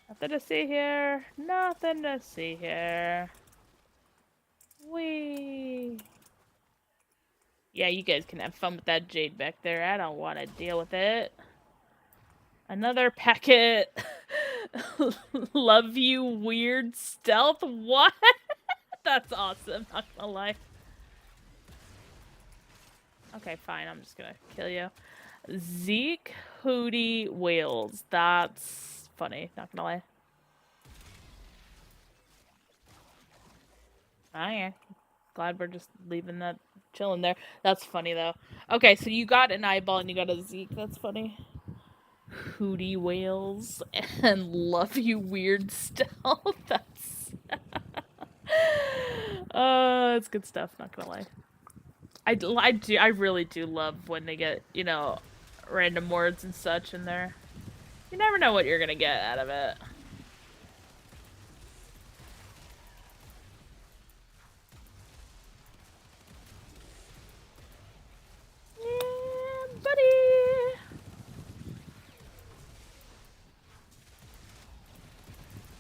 Nothing to see here. Nothing to see here. Whee! Yeah, you guys can have fun with that jade back there. I don't want to deal with it. Another packet. Love you, weird stealth. What? That's awesome. Not gonna lie. Okay, fine. I'm just gonna kill you. Zeke Hootie Whales. That's funny. Not gonna lie. Oh yeah. Glad we're just leaving that chilling there. That's funny though. Okay, so you got an eyeball and you got a Zeke. That's funny. Hootie Whales and love you, weird stealth. That's it's good stuff. Not gonna lie. I really do love when they get, you know, random words and such in there. You never know what you're gonna get out of it. Yeah, buddy!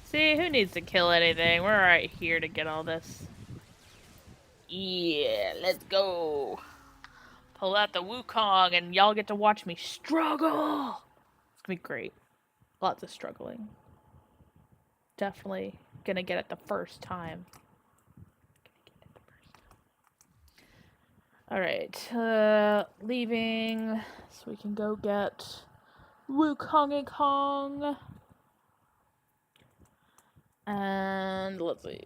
See, who needs to kill anything? We're right here to get all this. Yeah, let's go. Pull out the Wukong and y'all get to watch me struggle. It's gonna be great. Lots of struggling. Definitely gonna get it the first time. Alright, leaving so we can go get Wukong Kong. And let's see.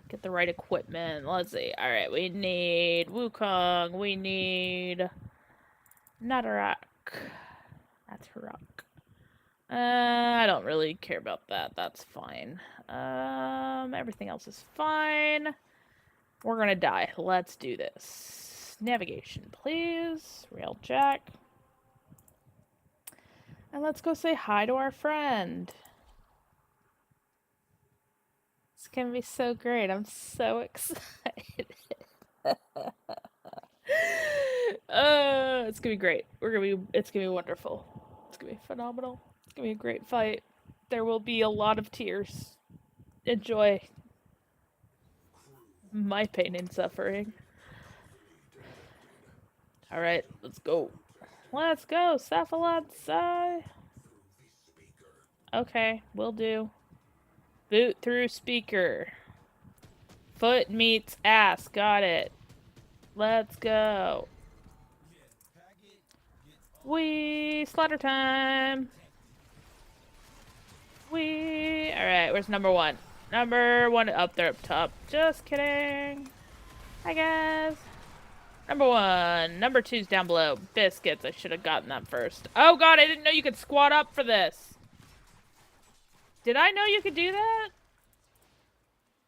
Get the right equipment. Let's see. Alright, we need Wukong. We need Nadarak. That's rock. I don't really care about that. That's fine. Everything else is fine. We're gonna die. Let's do this. Navigation, please. Railjack. And let's go say hi to our friend. It's gonna be so great. I'm so excited. It's gonna be great. It's gonna be wonderful. It's gonna be phenomenal. It's gonna be a great fight. There will be a lot of tears. Enjoy my pain and suffering. Alright, let's go. Let's go, Cephalon. Okay, will do. Boot through speaker. Foot meets ass. Got it. Let's go. Wee! Slaughter time! Wee! Alright, where's number one? Number one up there up top. Just kidding. Hi, guys. Number 1. Number 2's down below. Biscuits. I should have gotten that first. Oh god, I didn't know you could squat up for this. Did I know you could do that?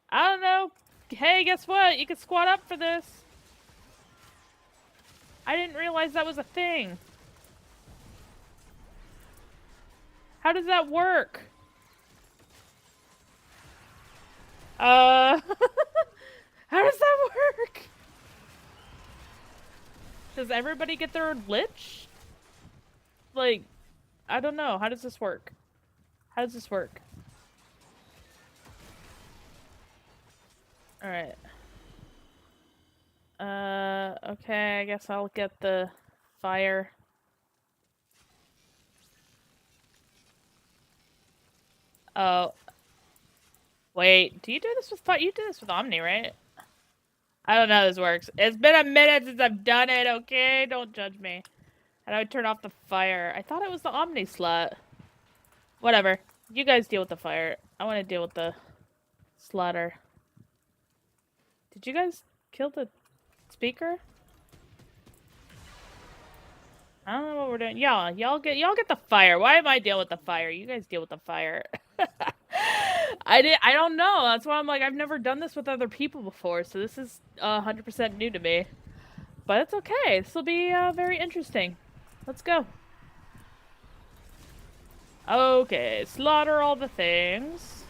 I don't know. Hey, guess what? You could squat up for this. I didn't realize that was a thing. How does that work? How does that work? Does everybody get their lich? Like, I don't know. How does this work? How does this work? Alright. Okay, I guess I'll get the fire. Oh. Wait, do you do this with fire? You do this with Omni, right? I don't know how this works. It's been a minute since I've done it, okay? Don't judge me. How do I turn off the fire? I thought it was the Omni slot. Whatever. You guys deal with the fire. I want to deal with the slaughter. Did you guys kill the speaker? I don't know what we're doing. Y'all get the fire. Why am I dealing with the fire? You guys deal with the fire. I don't know. That's why I'm like, I've never done this with other people before, so this is 100% new to me. But it's okay. This will be very interesting. Let's go. Okay, slaughter all the things.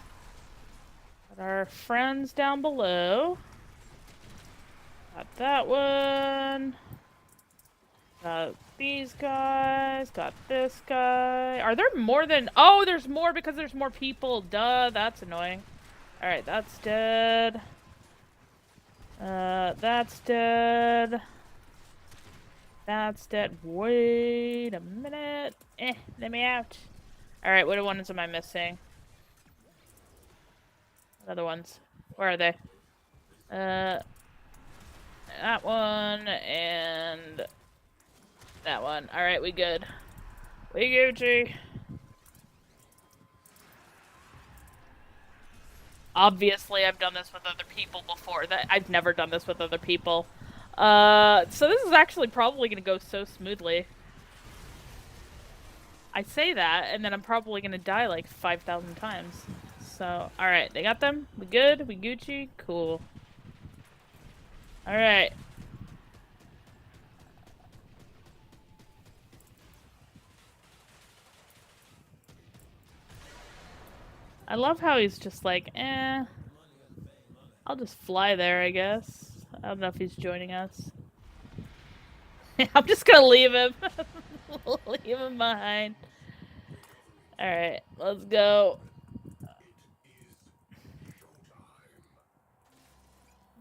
Got our friends down below. Got that one. Got these guys. Got this guy. Are there more than... Oh, there's more because there's more people. Duh, that's annoying. Alright, that's dead. That's dead. That's dead. Wait a minute. Let me out. Alright, what ones am I missing? What other ones? Where are they? That one and that one. Alright, we good. We Gucci. Obviously, I've done this with other people before. I've never done this with other people. So this is actually probably gonna go so smoothly. I say that, and then I'm probably gonna die like 5,000 times. So, alright, they got them? We good? We Gucci? Cool. Alright. I love how he's just like, I'll just fly there, I guess. I don't know if he's joining us. I'm just gonna leave him. Leave him behind. Alright, let's go.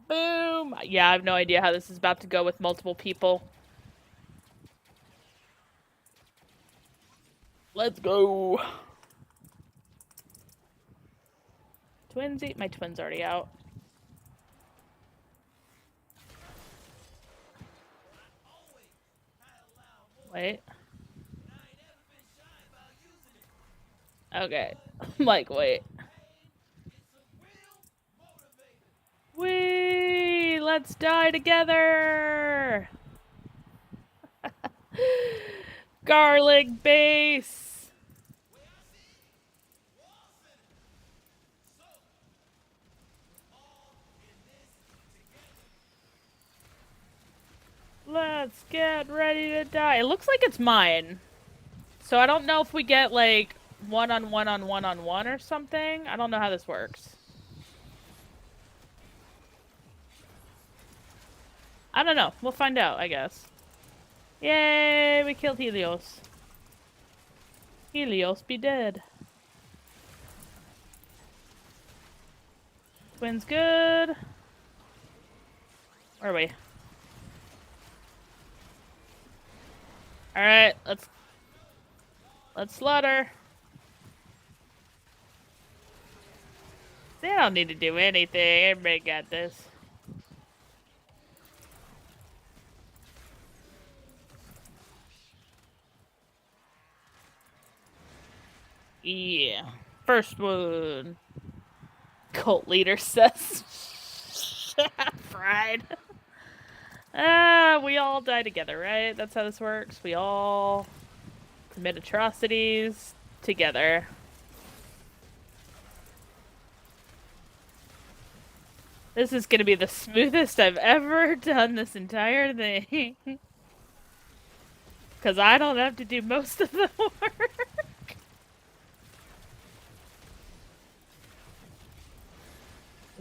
Boom! Yeah, I have no idea how this is about to go with multiple people. Let's go! Twinsy? My twin's already out. Wait. Okay. I'm like, wait. Whee! Let's die together! Garlic base! Let's get ready to die. It looks like it's mine. So I don't know if we get, like, one-on-one or something. I don't know how this works. I don't know. We'll find out, I guess. Yay! We killed Helios. Helios be dead. Twin's good. Where are we? Alright, let's slaughter. They don't need to do anything. Everybody got this. Yeah. First one. Cult leader says. Fried. We all die together, right? That's how this works. We all commit atrocities together. This is gonna be the smoothest I've ever done this entire thing. Because I don't have to do most of the work.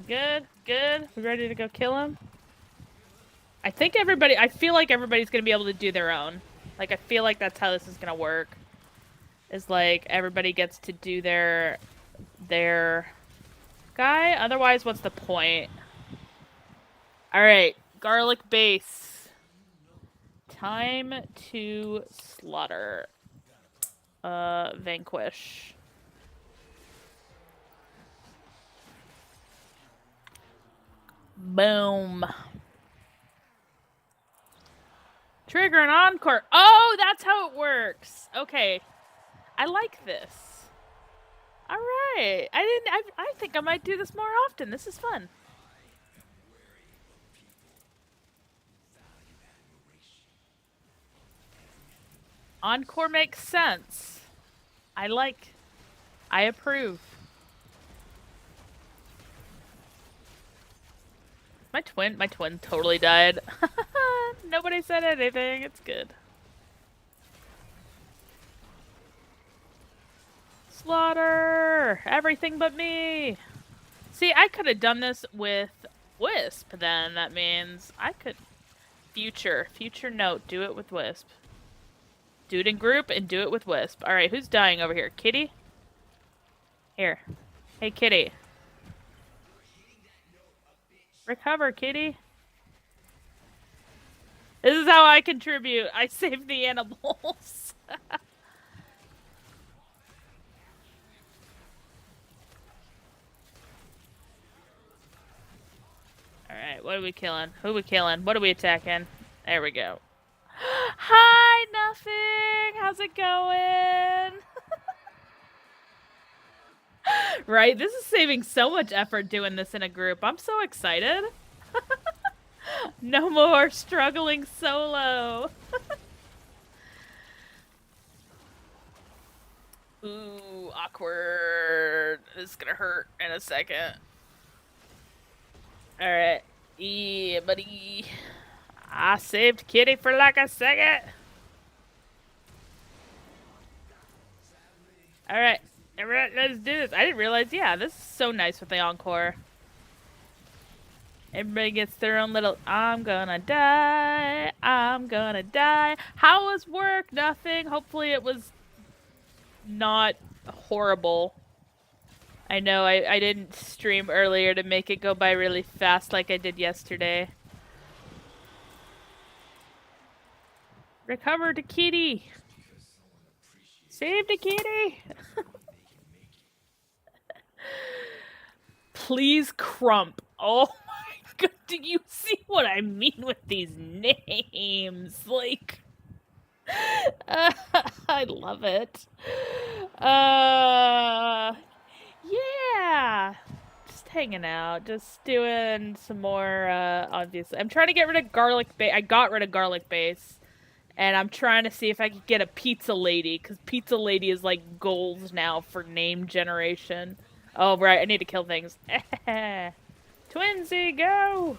Good, good. We ready to go kill him? I feel like everybody's gonna be able to do their own. Like, I feel like that's how this is gonna work. Is like, everybody gets to do their guy. Otherwise, what's the point? Alright, garlic base. Time to slaughter. Vanquish. Boom. Trigger an encore. Oh, that's how it works. Okay. I like this. Alright. I think I might do this more often. This is fun. Encore makes sense. I approve. My twin totally died. Nobody said anything. It's good. Slaughter! Everything but me! See, I could have done this with Wisp then. That means I could... Future note. Do it with Wisp. Do it in group and do it with Wisp. Alright, who's dying over here? Kitty? Here. Hey, Kitty. Recover, Kitty. This is how I contribute. I save the animals. Alright, what are we killing? Who are we killing? What are we attacking? There we go. Hi, nothing! How's it going? Right? This is saving so much effort doing this in a group. I'm so excited. No more struggling solo. Ooh, awkward. This is gonna hurt in a second. Alright. Yeah, buddy. I saved Kitty for like a second. Alright. Alright, let's do this. I didn't realize, yeah, this is so nice with the encore. Everybody gets their own little, I'm gonna die, I'm gonna die. How was work? Nothing. Hopefully it was not horrible. I know I didn't stream earlier to make it go by really fast like I did yesterday. Recover the kitty. Save the kitty. Please crump. Oh my god, do you see what I mean with these names? Like, I love it. Yeah. Just hanging out, just doing some more, obviously. I'm trying to get rid of garlic base. I got rid of garlic base. And I'm trying to see if I could get a pizza lady, because pizza lady is like goals now for name generation. Oh, right, I need to kill things. Twinsy, go!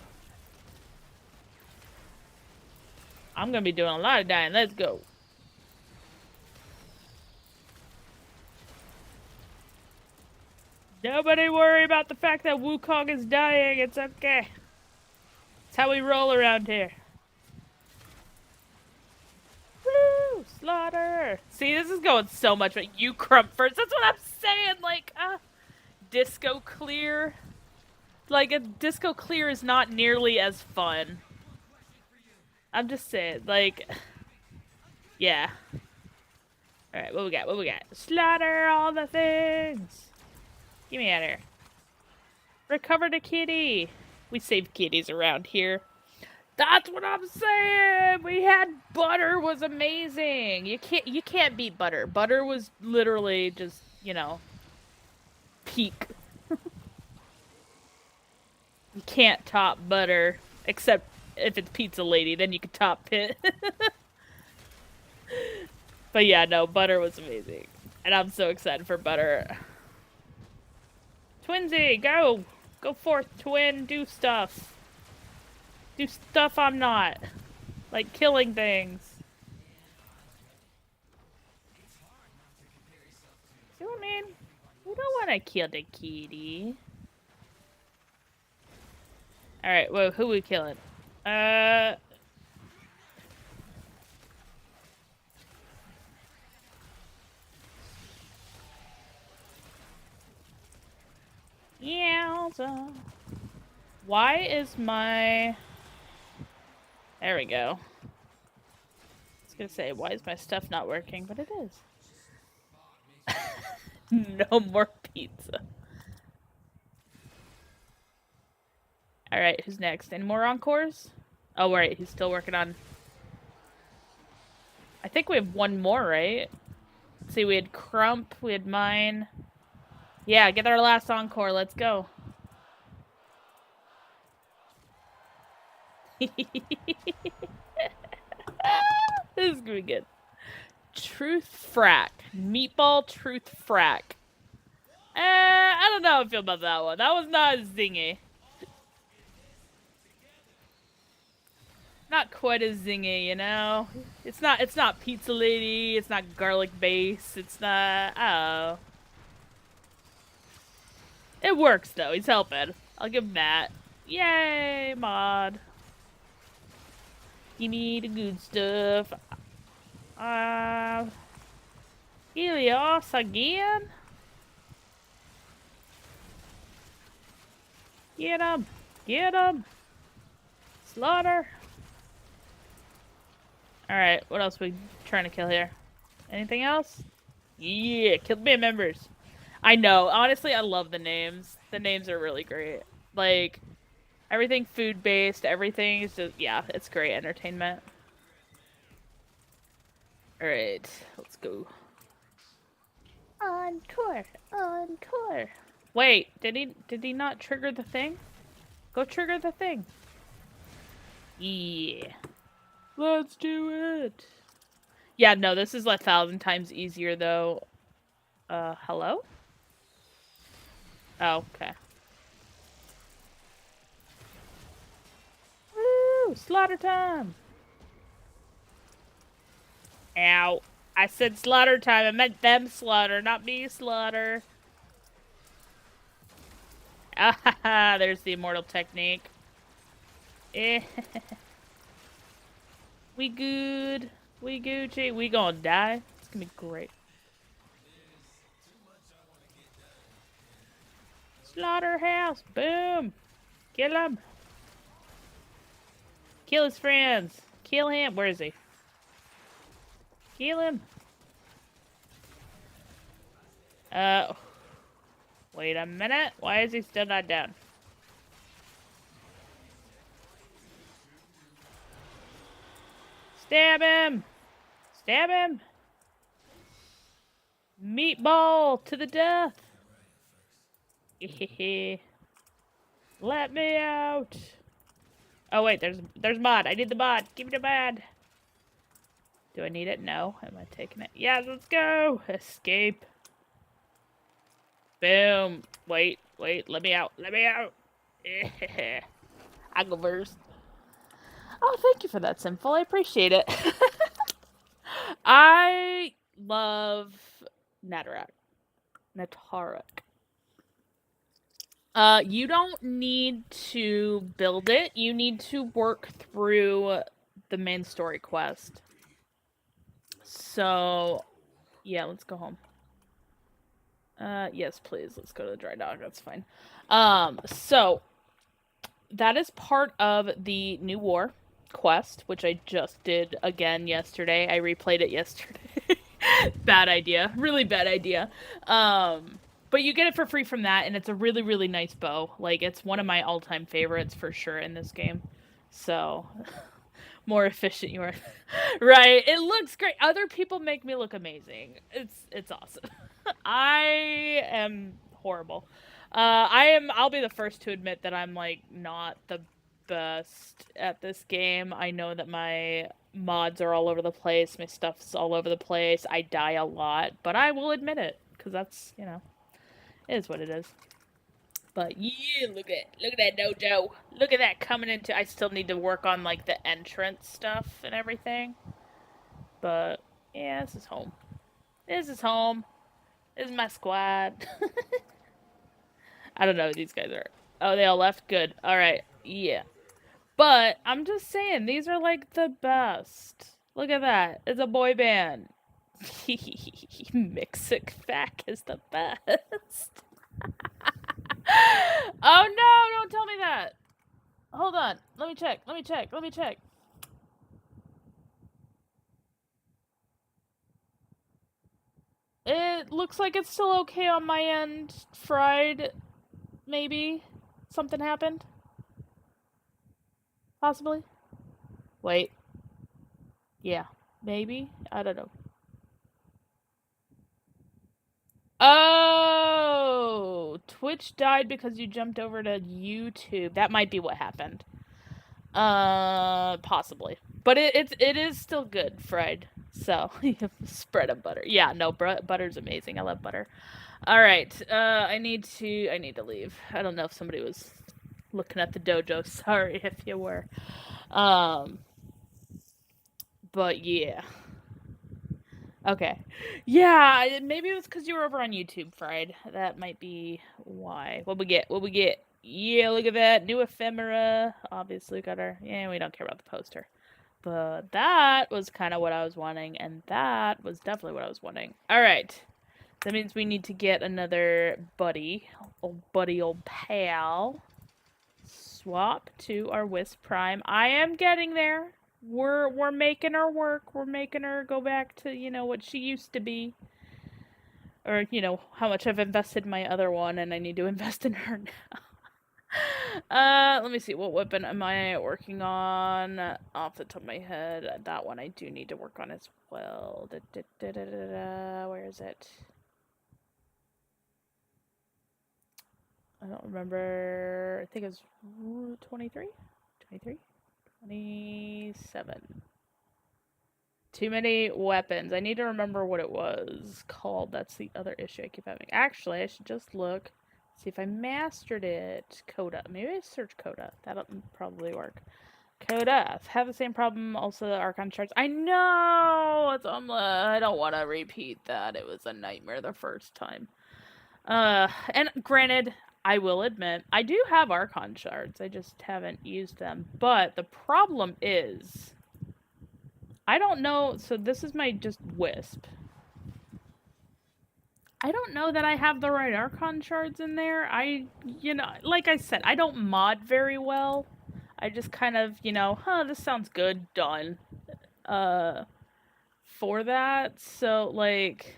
I'm gonna be doing a lot of dying. Let's go. Nobody worry about the fact that Wukong is dying. It's okay. It's how we roll around here. Woo! Slaughter! See, this is going so much, but you crump first. That's what I'm saying. Like, disco clear. Like, a disco clear is not nearly as fun. I'm just saying, like, yeah. Alright, what we got? What we got? Slaughter all the things! Get me out of here. Recover the kitty! We save kitties around here. That's what I'm saying! We had Butter was amazing! You can't beat Butter. Butter was literally just, you know, peak. You can't top Butter. Except if it's Pizza Lady, then you can top Pit. But yeah, no, Butter was amazing. And I'm so excited for Butter. Twinsy, go! Go forth, twin, do stuff. Do stuff I'm not. Like killing things. See what I mean? We don't want to kill the kitty. Alright, well, who we killing? Yowza. Why is my... There we go. I was gonna say, why is my stuff not working? But it is. No more pizza. Alright, who's next? Any more encores? Oh, right, he's still working on... I think we have one more, right? Let's see, we had Crump, we had mine. Yeah, get our last encore, let's go. This is gonna be good. Truth Frack. Meatball Truth Frack. I don't know how I feel about that one. That was not as zingy. Not quite as zingy, you know? It's not Pizza Lady, it's not Garlic Base, it's not... Oh. It works, though. He's helping. I'll give him that. Yay, mod. Give me the good stuff. Helios again? Get him! Get him! Slaughter! Alright, what else are we trying to kill here? Anything else? Yeah, kill the band members. I know. Honestly, I love the names. The names are really great. Like, everything food-based, everything is just, yeah, it's great entertainment. Alright, let's go. Encore! Encore! Wait, did he not trigger the thing? Go trigger the thing. Yeah. Let's do it! Yeah, no, this is 1,000 times easier, though. Hello? Oh, okay. Woo! Slaughter time! Ow. I said slaughter time. I meant them slaughter, not me slaughter. Ah, there's the immortal technique. Eh. We good. We Gucci. We gonna die. It's gonna be great. Slaughterhouse. Boom. Kill him. Kill his friends. Kill him. Where is he? Kill him. Wait a minute. Why is he still not down? Stab him! Stab him! Meatball to the death! Let me out! Oh wait, there's mod. I need the mod. Give me the mod. Do I need it? No. Am I taking it? Yeah, let's go! Escape. Boom. Wait. Let me out. Let me out. I'll go first. Oh, thank you for that, Sinful. I appreciate it. I love Natarak. You don't need to build it. You need to work through the main story quest. So, yeah, let's go home. Yes, please. Let's go to the dry dock. That's fine. So, that is part of the New War quest, which I just did again yesterday. I replayed it yesterday. Bad idea. Really bad idea. But you get it for free from that, and it's a really, really nice bow. Like, it's one of my all-time favorites for sure in this game. So, more efficient you are. Right. It looks great. Other people make me look amazing. It's awesome. I am horrible. I'll be the first to admit that I'm, like, not the best at this game. I know that my mods are all over the place, my stuff's all over the place, I die a lot, but I will admit it, because that's, you know, it is what it is. But yeah, look at that dojo. Look at that coming into. I still need to work on like the entrance stuff and everything. But yeah, this is home. This is home. This is my squad. I don't know who these guys are. Oh, they all left? Good. Alright. Yeah. But I'm just saying, these are like the best. Look at that. It's a boy band. Mixic Fac is the best. Oh no, don't tell me that. Hold on. Let me check. It looks like it's still okay on my end. Fried. Maybe. Something happened. Possibly. Wait. Yeah. Maybe. I don't know. Oh! Twitch died because you jumped over to YouTube. That might be what happened. Possibly. But it is still good, fried. So, spread of butter. Yeah, no, butter's amazing. I love butter. Alright, I need to leave. I don't know if somebody was looking at the dojo. Sorry if you were. But yeah. Okay. Yeah, maybe it was because you were over on YouTube, Fried. That might be why. What we get? Yeah, look at that. New ephemera. Obviously got our... Yeah, we don't care about the poster. But that was kind of what I was wanting, and that was definitely what I was wanting. Alright. That means we need to get another buddy. Old pal. Swap to our Wisp Prime. I am getting there. We're making her work. We're making her go back to, you know, what she used to be. Or, you know, how much I've invested in my other one, and I need to invest in her now. Let me see. What weapon am I working on? Off the top of my head, that one I do need to work on as well. Where is it? I don't remember. I think it was 23? 23? 27. Too many weapons. I need to remember what it was called. That's the other issue I keep having. Actually, I should just look. See if I mastered it. Coda. Maybe I search Coda. That'll probably work. Coda. Have the same problem. Also, the Archon charts. I know! It's I don't want to repeat that. It was a nightmare the first time. And granted, I will admit, I do have Archon shards. I just haven't used them. But the problem is... I don't know... So this is my just Wisp. I don't know that I have the right Archon shards in there. You know, like I said, I don't mod very well. I just kind of, you know, this sounds good, done. For that, so, like...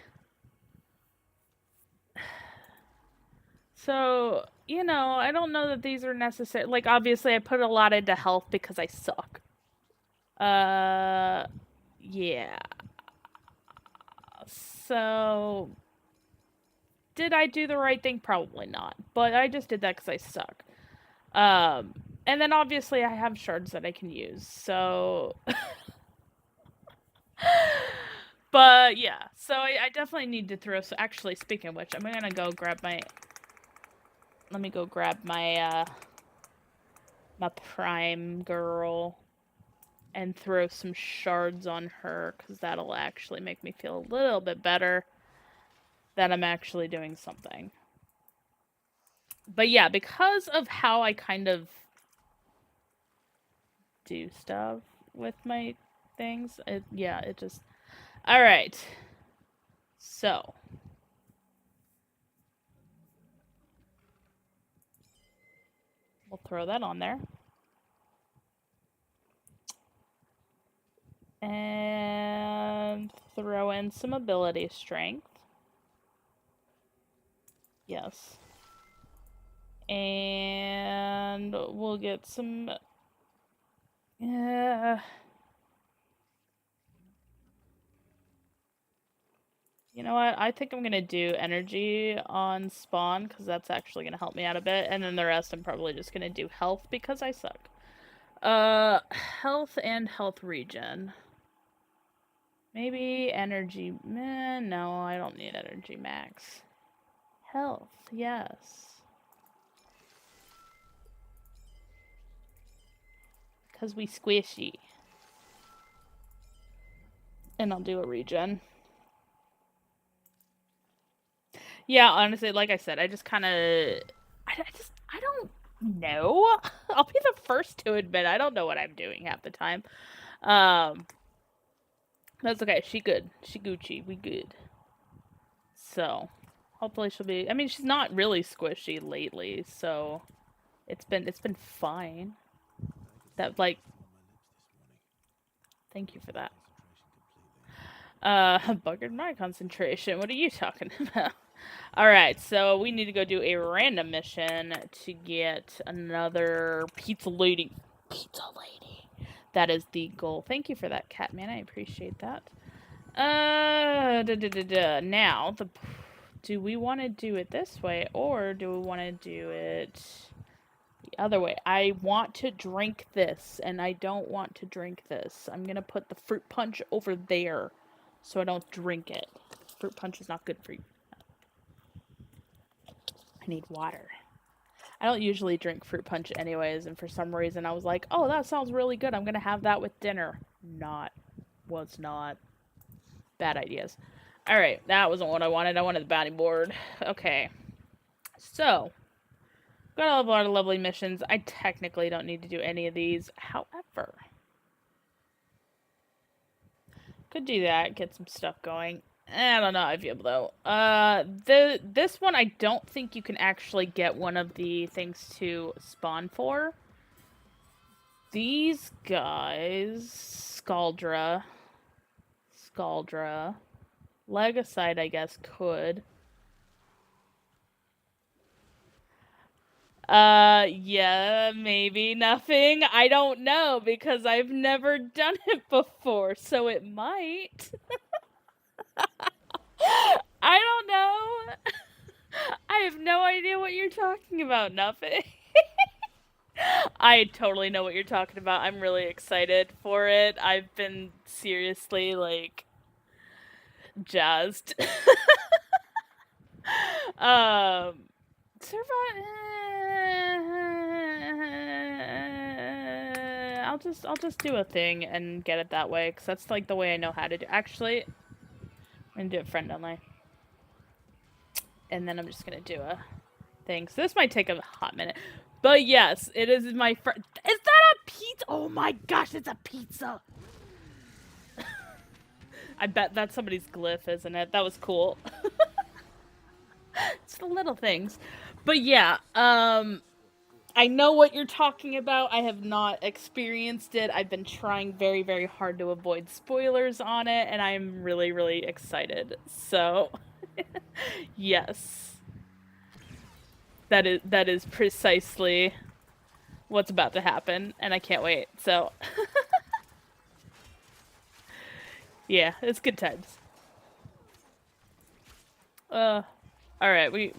So, you know, I don't know that these are necessary. Like, obviously, I put a lot into health because I suck. Yeah. So... Did I do the right thing? Probably not. But I just did that because I suck. And then obviously I have shards that I can use, so... But yeah, so I definitely need to throw... So actually, speaking of which, I'm gonna go grab my... Let me go grab my, my Prime girl and throw some shards on her, because that'll actually make me feel a little bit better that I'm actually doing something. But yeah, because of how I kind of do stuff with my things, it just... Alright. So. We'll throw that on there. And throw in some ability strength. Yes. And we'll get some... You know what? I think I'm going to do energy on spawn, because that's actually going to help me out a bit. And then the rest I'm probably just going to do health, because I suck. Health and health regen. Maybe energy. No, I don't need energy max. Health, yes. Because we squishy. And I'll do a regen. Yeah, honestly, like I said, I just kind of... I don't know. I'll be the first to admit I don't know what I'm doing half the time. That's okay. She good. She Gucci. We good. So, hopefully she'll be... I mean, she's not really squishy lately, so... It's been fine. That, like... Thank you for that. Buggered my concentration. What are you talking about? Alright, so we need to go do a random mission to get another pizza lady. Pizza lady. That is the goal. Thank you for that, Catman. I appreciate that. Now, do we want to do it this way, or do we want to do it the other way? I want to drink this, and I don't want to drink this. I'm gonna put the fruit punch over there, so I don't drink it. Fruit punch is not good for you. I need water. I don't usually drink fruit punch anyways, and for some reason I was like, oh, that sounds really good. I'm gonna have that with dinner. Was not. Bad ideas. Alright, that wasn't what I wanted. I wanted the bounty board. Okay. So, got a lot of lovely missions. I technically don't need to do any of these. However, could do that. Get some stuff going. I don't know how I feel though. This one I don't think you can actually get one of the things to spawn for. These guys, Scaldra, Legicide, I guess, could. Yeah, maybe nothing. I don't know because I've never done it before, so it might. I don't know. I have no idea what you're talking about, nothing. I totally know what you're talking about. I'm really excited for it. I've been seriously, like, jazzed. I'll just do a thing and get it that way, because that's, like, the way I know how to do. Actually, I'm gonna do it friend only. And then I'm just gonna do a thing. So this might take a hot minute. But yes, it is my friend. Is that a pizza? Oh my gosh, it's a pizza! I bet that's somebody's glyph, isn't it? That was cool. It's the little things. But yeah, I know what you're talking about. I have not experienced it. I've been trying very, very hard to avoid spoilers on it, and I'm really, really excited. So, yes. That is precisely what's about to happen, and I can't wait. So, yeah, it's good times. All right,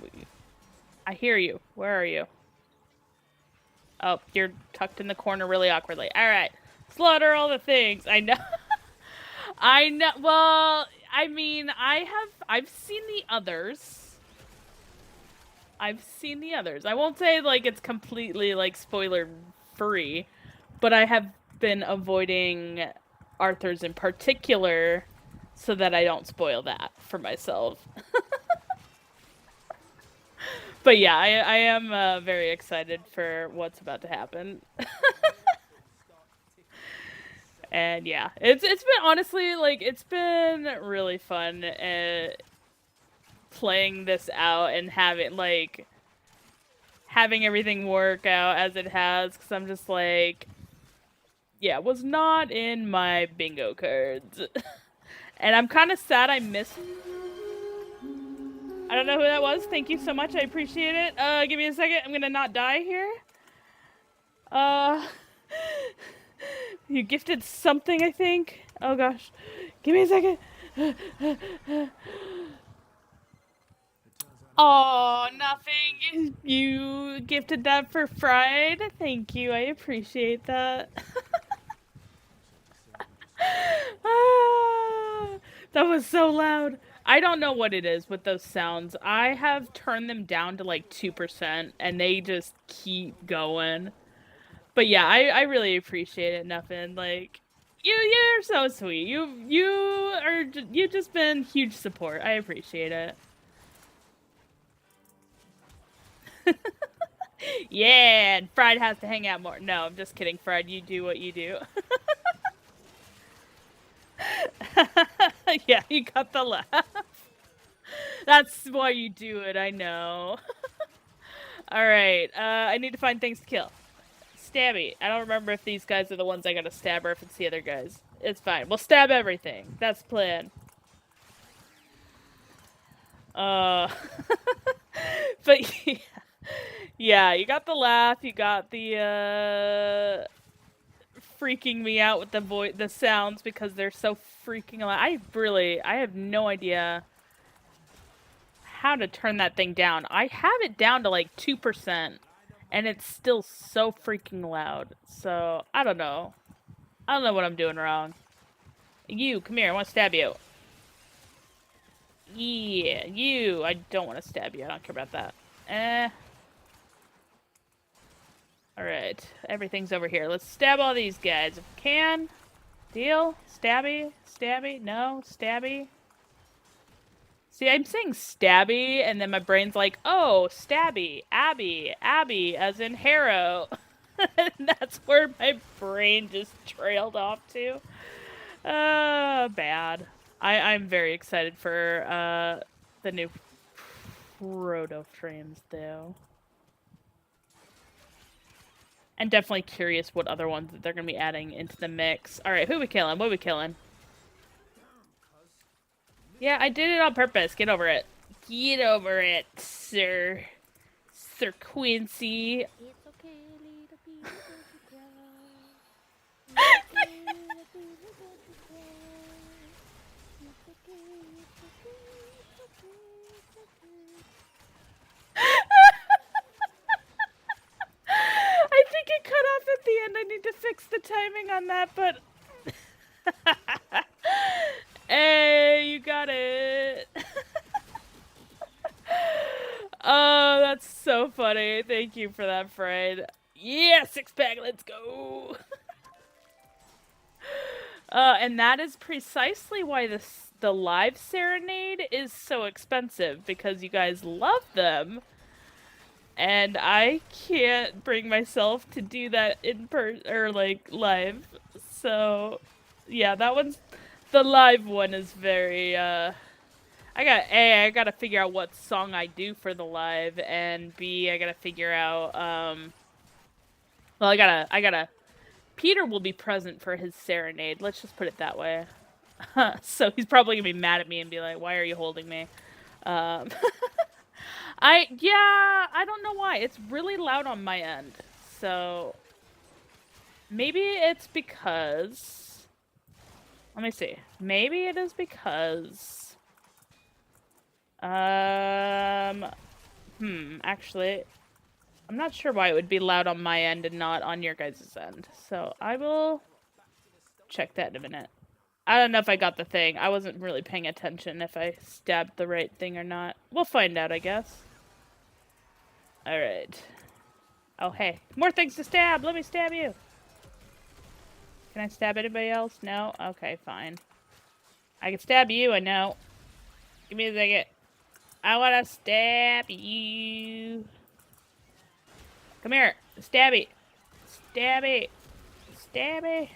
I hear you. Where are you? Oh, you're tucked in the corner really awkwardly. All right, slaughter all the things. I know. I know. Well, I mean, I've seen the others. I won't say, like, it's completely, like, spoiler-free, but I have been avoiding Arthur's in particular so that I don't spoil that for myself. But yeah, I am very excited for what's about to happen. And yeah, it's been, honestly, like, it's been really fun playing this out and having everything work out as it has, because I'm just like, yeah, it was not in my bingo cards. And I'm kind of sad I missed... I don't know who that was. Thank you so much. I appreciate it. Give me a second. I'm gonna not die here. You gifted something, I think. Oh gosh. Give me a second. Oh, nothing. You gifted that for Fried. Thank you. I appreciate that. Ah, that was so loud. I don't know what it is with those sounds. I have turned them down to like 2% and they just keep going. But yeah, I really appreciate it, Nuffin. Like you're so sweet. You've just been huge support. I appreciate it. Yeah, and Fried has to hang out more. No, I'm just kidding, Fried. You do what you do. Yeah, you got the laugh. That's why you do it, I know. Alright, I need to find things to kill. Stabby. I don't remember if these guys are the ones I gotta stab or if it's the other guys. It's fine. We'll stab everything. That's the plan. But yeah. Yeah, you got the laugh, you got the, freaking me out with the sounds because they're so freaking loud. I have no idea how to turn that thing down. I have it down to like 2%, and it's still so freaking loud. So, I don't know. I don't know what I'm doing wrong. You, come here, I want to stab you. Yeah, you. I don't want to stab you. I don't care about that. Alright, everything's over here. Let's stab all these guys if we can. Deal? Stabby? Stabby? No? Stabby? See, I'm saying stabby, and then my brain's like, oh, stabby, Abby, as in Harrow. And that's where my brain just trailed off to. Bad. I'm very excited for, the new proto frames, though. And definitely curious what other ones that they're going to be adding into the mix. Alright, who we killing? What we killing? Yeah, I did it on purpose. Get over it. Get over it, sir. Sir Quincy. It's okay, little baby, don't you cry. It's okay, little baby, don't you cry. It's okay, it's okay, it's okay, it's okay. I think it cut off at the end. I need to fix the timing on that, but... Hey, you got it. Oh, that's so funny. Thank you for that, Fred. Yeah, 6-pack, let's go. And that is precisely why the live serenade is so expensive, because you guys love them. And I can't bring myself to do that live. So, yeah, that one's... The live one is very, I gotta figure out what song I do for the live, and B, I gotta figure out, well, I gotta... Peter will be present for his serenade, let's just put it that way. So he's probably gonna be mad at me and be like, why are you holding me? I don't know why. It's really loud on my end. So maybe it's because, let me see. Maybe it is because, actually, I'm not sure why it would be loud on my end and not on your guys' end. So I will check that in a minute. I don't know if I got the thing. I wasn't really paying attention if I stabbed the right thing or not. We'll find out, I guess. Alright. Oh, hey. More things to stab! Let me stab you! Can I stab anybody else? No? Okay, fine. I can stab you, I know. Give me a second. I wanna stab you. Come here. Stabby. Stabby. Stabby.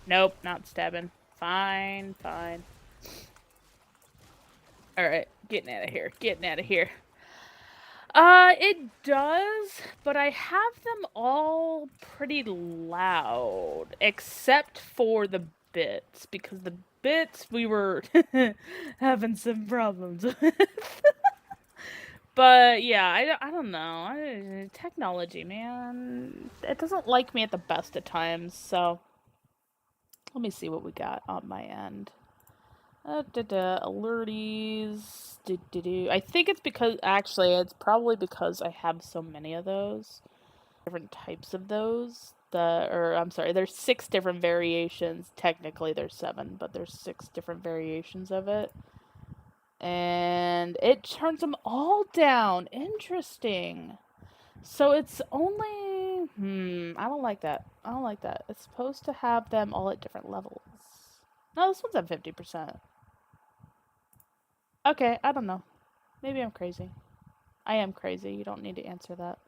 Nope, not stabbing. Fine, fine. Alright, getting out of here. Getting out of here. It does, but I have them all pretty loud, except for the bits, because the bits we were having some problems with. But yeah, I don't know. Technology, man, it doesn't like me at the best of times, so let me see what we got on my end. Alerties. I think it's because, actually, it's probably because I have so many of those. Different types of those. I'm sorry, there's 6 different variations. Technically there's 7, but there's 6 different variations of it. And it turns them all down. Interesting. So it's only... I don't like that. I don't like that. It's supposed to have them all at different levels. No, this one's at 50%. Okay, I don't know. Maybe I'm crazy. I am crazy. You don't need to answer that.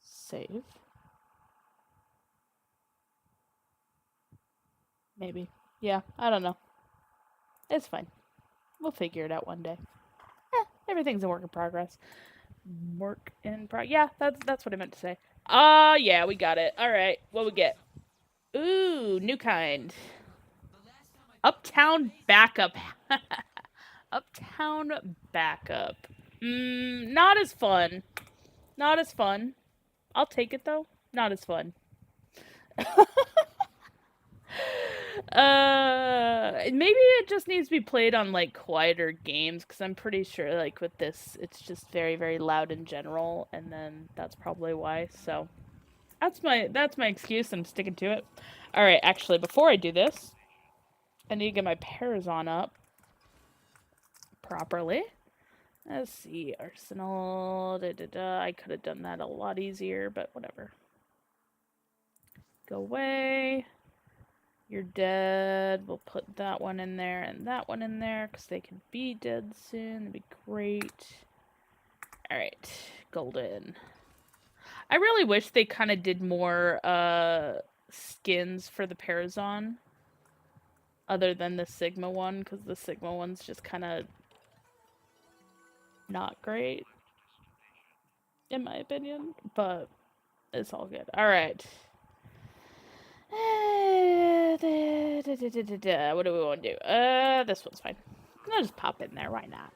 Save. Maybe. Yeah, I don't know. It's fine. We'll figure it out one day. Everything's a work in progress. Yeah, that's what I meant to say. Yeah, we got it. Alright, what we get? Ooh, new kind. Uptown backup. Uptown backup. Not as fun. Not as fun. I'll take it though. Not as fun. Maybe it just needs to be played on like quieter games, because I'm pretty sure like with this it's just very, very loud in general, and then that's probably why. So that's my excuse. I'm sticking to it. All right, actually, before I do this, I need to get my Parazon up properly. Let's see, Arsenal. I could have done that a lot easier, but whatever. Go away. You're dead. We'll put that one in there and that one in there, because they can be dead soon. That'd be great. Alright, golden. I really wish they kind of did more skins for the Parazon, other than the Sigma one, because the Sigma one's just kind of not great, in my opinion, but it's all good. Alright. What do we want to do? This one's fine. I'll just pop in there. Why not?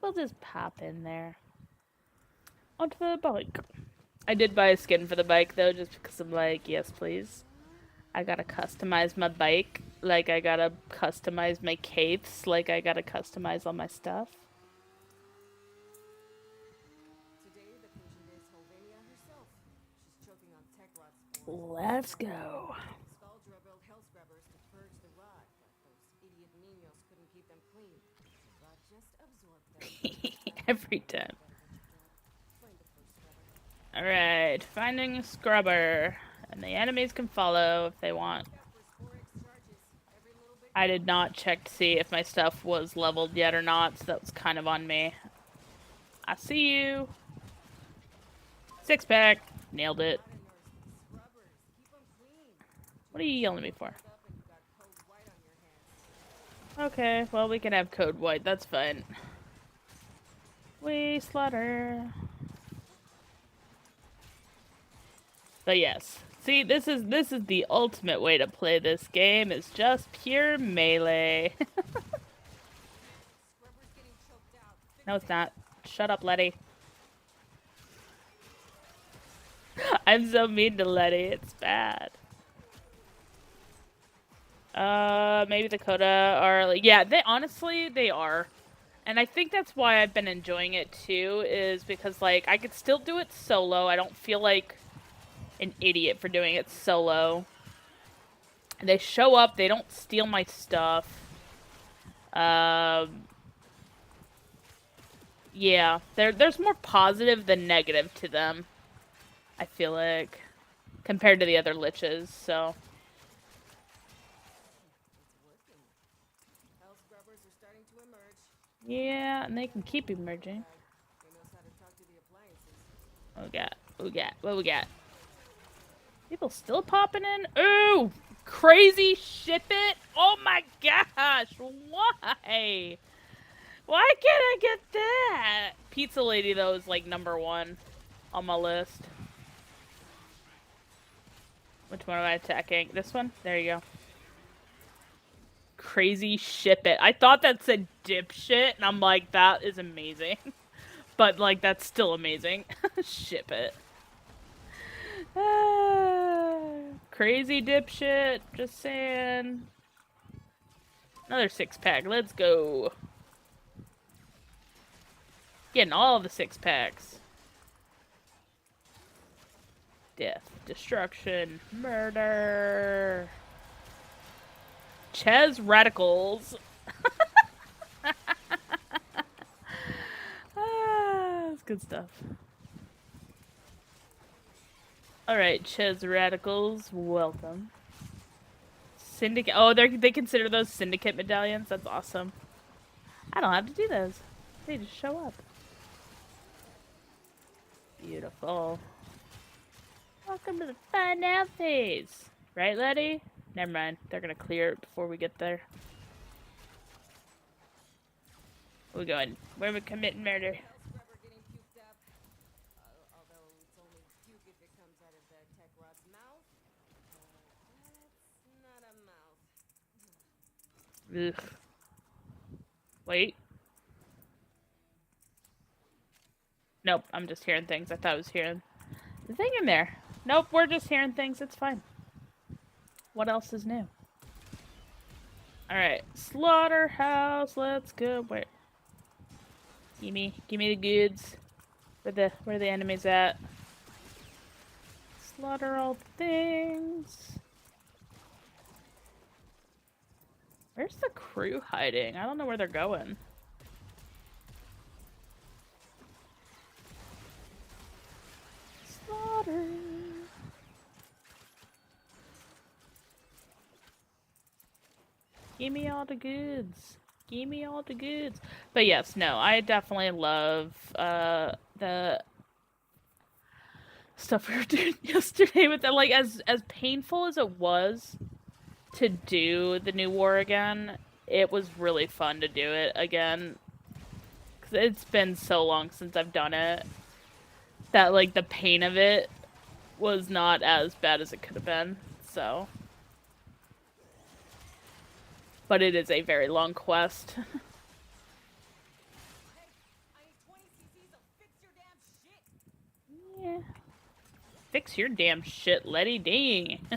We'll just pop in there. Onto the bike. I did buy a skin for the bike though, just because I'm like, yes, please. I gotta customize my bike. Like I gotta customize my capes. Like I gotta customize all my stuff. Let's go. Every time. Alright, finding a scrubber. And the enemies can follow if they want. I did not check to see if my stuff was leveled yet or not, so that was kind of on me. I see you. 6-pack. Nailed it. What are you yelling at me for? Okay, well, we can have code white. That's fine. We slaughter. But yes. See, this is the ultimate way to play this game. It's just pure melee. No, it's not. Shut up, Letty. I'm so mean to Letty. It's bad. Maybe the Coda are like, yeah, they are. And I think that's why I've been enjoying it too, is because like I could still do it solo. I don't feel like an idiot for doing it solo. And they show up, they don't steal my stuff. Yeah, there's more positive than negative to them, I feel like, compared to the other liches, so. Yeah, and they can keep emerging. What we got? What we got? What we got? People still popping in? Ooh! Crazy ship it? Oh my gosh! Why? Why can't I get that? Pizza Lady, though, is like #1 on my list. Which one am I attacking? This one? There you go. Crazy ship it. I thought that said dipshit, and I'm like, that is amazing. But, like, that's still amazing. Ship it. crazy dipshit. Just saying. Another 6-pack. Let's go. Getting all the 6-packs. Death, destruction, murder. Ches radicals. That's good stuff. Alright, Ches radicals, welcome. Syndicate. Oh, they consider those syndicate medallions? That's awesome. I don't have to do those. They just show up. Beautiful. Welcome to the find out phase. Right, Letty? Never mind. They're gonna clear it before we get there. We're going. Where we committing murder. Scrubber getting puked up. Although it's only puke if it comes out of the tech rod's mouth. That's not a mouth. Ugh. Wait. Nope, I'm just hearing things. I thought I was hearing the thing in there. Nope, we're just hearing things. It's fine. What else is new? Alright, slaughterhouse. Let's go. Where? Give me the goods. Where the enemies at? Slaughter all the things. Where's the crew hiding? I don't know where they're going. Slaughter. Give me all the goods. Give me all the goods. But yes, no, I definitely love the stuff we were doing yesterday with that. Like, as painful as it was to do the new war again, it was really fun to do it again. 'Cause it's been so long since I've done it that, like, the pain of it was not as bad as it could have been, so. But it is a very long quest. Hey, I need 20 cc's of fix your damn shit. Yeah. Fix your damn shit, Letty. Dang.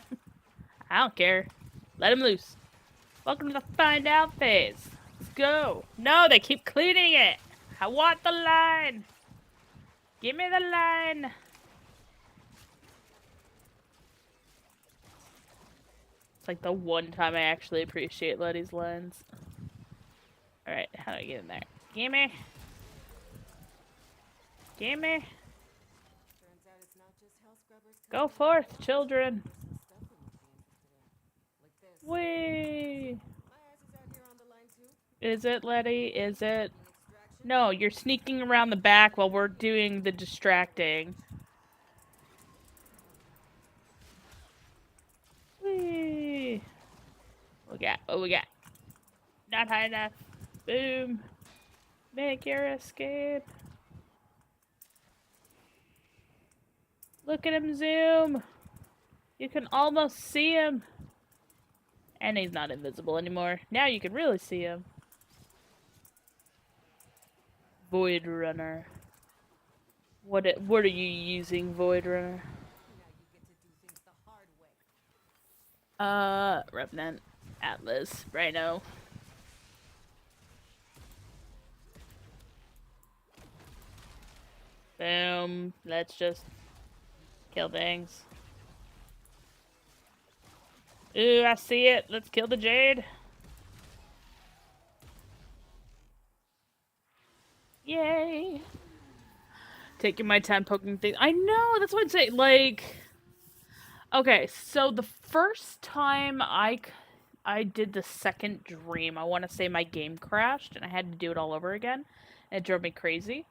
I don't care. Let him loose. Welcome to the find out phase. Let's go. No, they keep cleaning it. I want the line. Give me the line. It's like the one time I actually appreciate Letty's lines. Alright, how do I get in there? Gimme. Gimme. Turns out it's not just hell scrubbers. Go forth, children. Stuff we must be interested in. Like this. Whee! My ass is out here on the line too. Is it, Letty? Is it? An extraction. No, you're sneaking around the back while we're doing the distracting. Whee! What we got? What we got? Not high enough. Boom. Make your escape. Look at him zoom. You can almost see him. And he's not invisible anymore. Now you can really see him. Void Runner. What are you using, Void Runner? Now you get to do things the hard way. Revenant, Atlas, Rhino. Boom. Let's just kill things. Ooh, I see it. Let's kill the Jade. Yay. Taking my time poking things. I know, that's what I'd say. Like, okay, so the first time I did the second dream, I want to say my game crashed and I had to do it all over again. And it drove me crazy.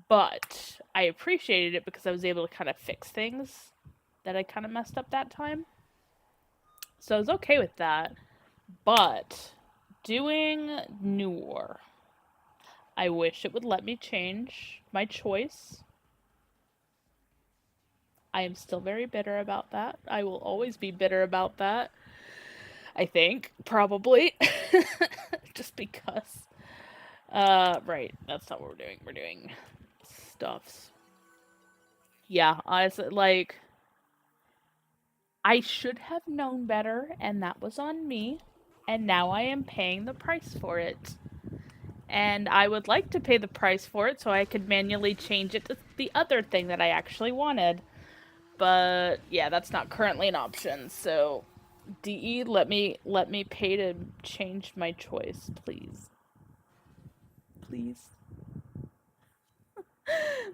But I appreciated it because I was able to kind of fix things that I kind of messed up that time. So I was okay with that. But doing New War, I wish it would let me change my choice. I am still very bitter about that. I will always be bitter about that. I think, probably. Just because. Right, that's not what we're doing. We're doing stuffs. Yeah, honestly, like, I should have known better, and that was on me. And now I am paying the price for it. And I would like to pay the price for it so I could manually change it to the other thing that I actually wanted. But yeah, that's not currently an option. So DE, let me pay to change my choice, please. Please.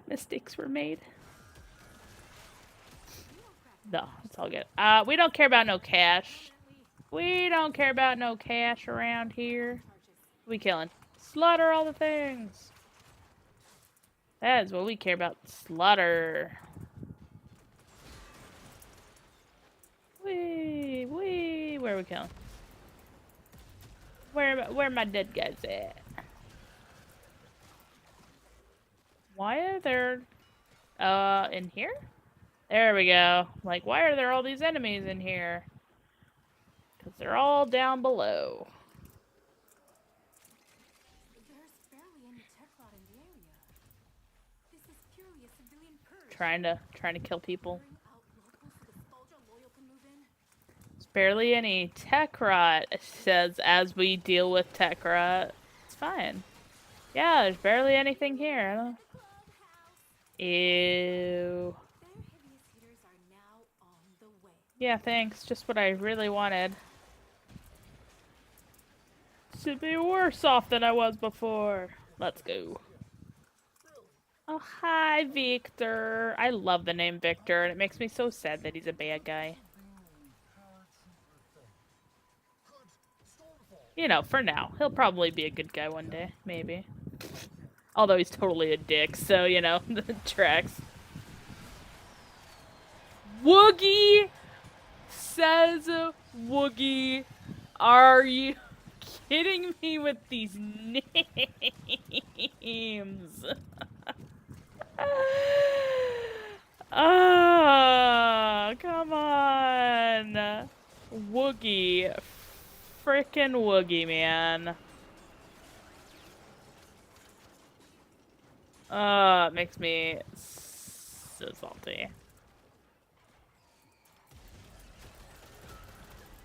Mistakes were made. No, it's all good. We don't care about no cash. We don't care about no cash around here. We killing. Slaughter all the things. That is what we care about. Slaughter. Wee, wee. Where are we killing? Where my dead guys at? Why are there in here? There we go. Like, why are there all these enemies in here? Because they're all down below. There's barely any Techrot in the area. This is purely a civilian purge. Trying to kill people. Clearing out locals so the Stalja loyal can move in. There's barely any tech rot, it says, as we deal with tech rot. It's fine. Yeah, there's barely anything here. I don't... Ew. Their heaviest hitters are now on the way. Yeah, thanks. Just what I really wanted. To be worse off than I was before. Let's go. Oh, hi, Victor. I love the name Victor, and it makes me so sad that he's a bad guy. You know, for now. He'll probably be a good guy one day. Maybe. Although he's totally a dick, so, you know, the tracks. Woogie! Says Woogie. Are you kidding me with these names? Oh, come on. Woogie. Frickin' Woogie, man. It makes me so salty.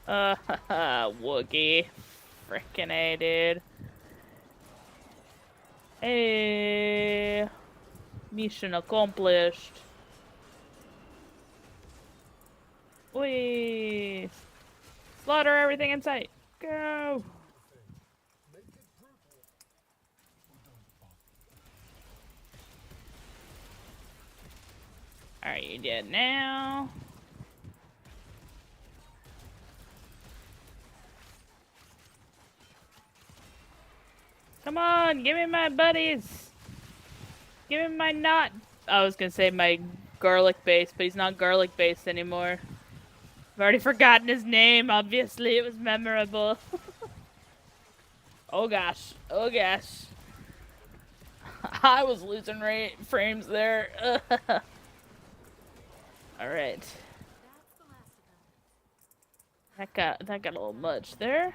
Woogie. Frickin' A, dude. Hey. Mission accomplished. Whee! Slaughter everything in sight. Go! Alright, you dead now. Come on, give me my buddies. Give me my not. I was gonna say my garlic base, but he's not garlic based anymore. I've already forgotten his name, obviously. It was memorable. Oh gosh. Oh gosh. I was losing frames there. Alright. That got a little much there.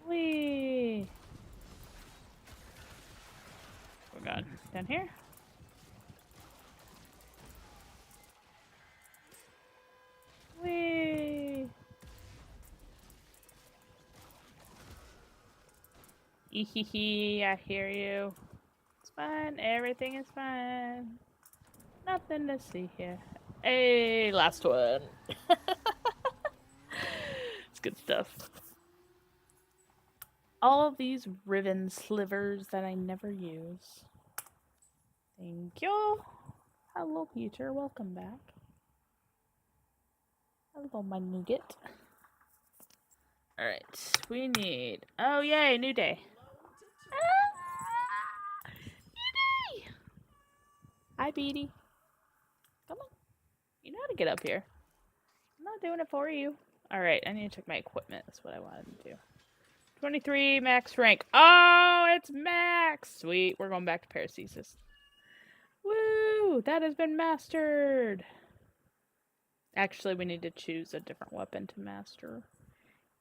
Whee! We're going down here. Whee! Ehehe, I hear you. It's fine, everything is fine. Nothing to see here. Hey, last one. It's good stuff. All of these ribbon slivers that I never use. Thank you. Hello, Peter. Welcome back. Hello, my nougat. Alright, we need... Oh, yay, new day. Ah! New day! Hi, Beatty. Come on. You know how to get up here. I'm not doing it for you. Alright, I need to check my equipment. That's what I wanted to do. 23, max rank. Oh, it's max! Sweet, we're going back to Paracesis. Woo! That has been mastered! Actually, we need to choose a different weapon to master.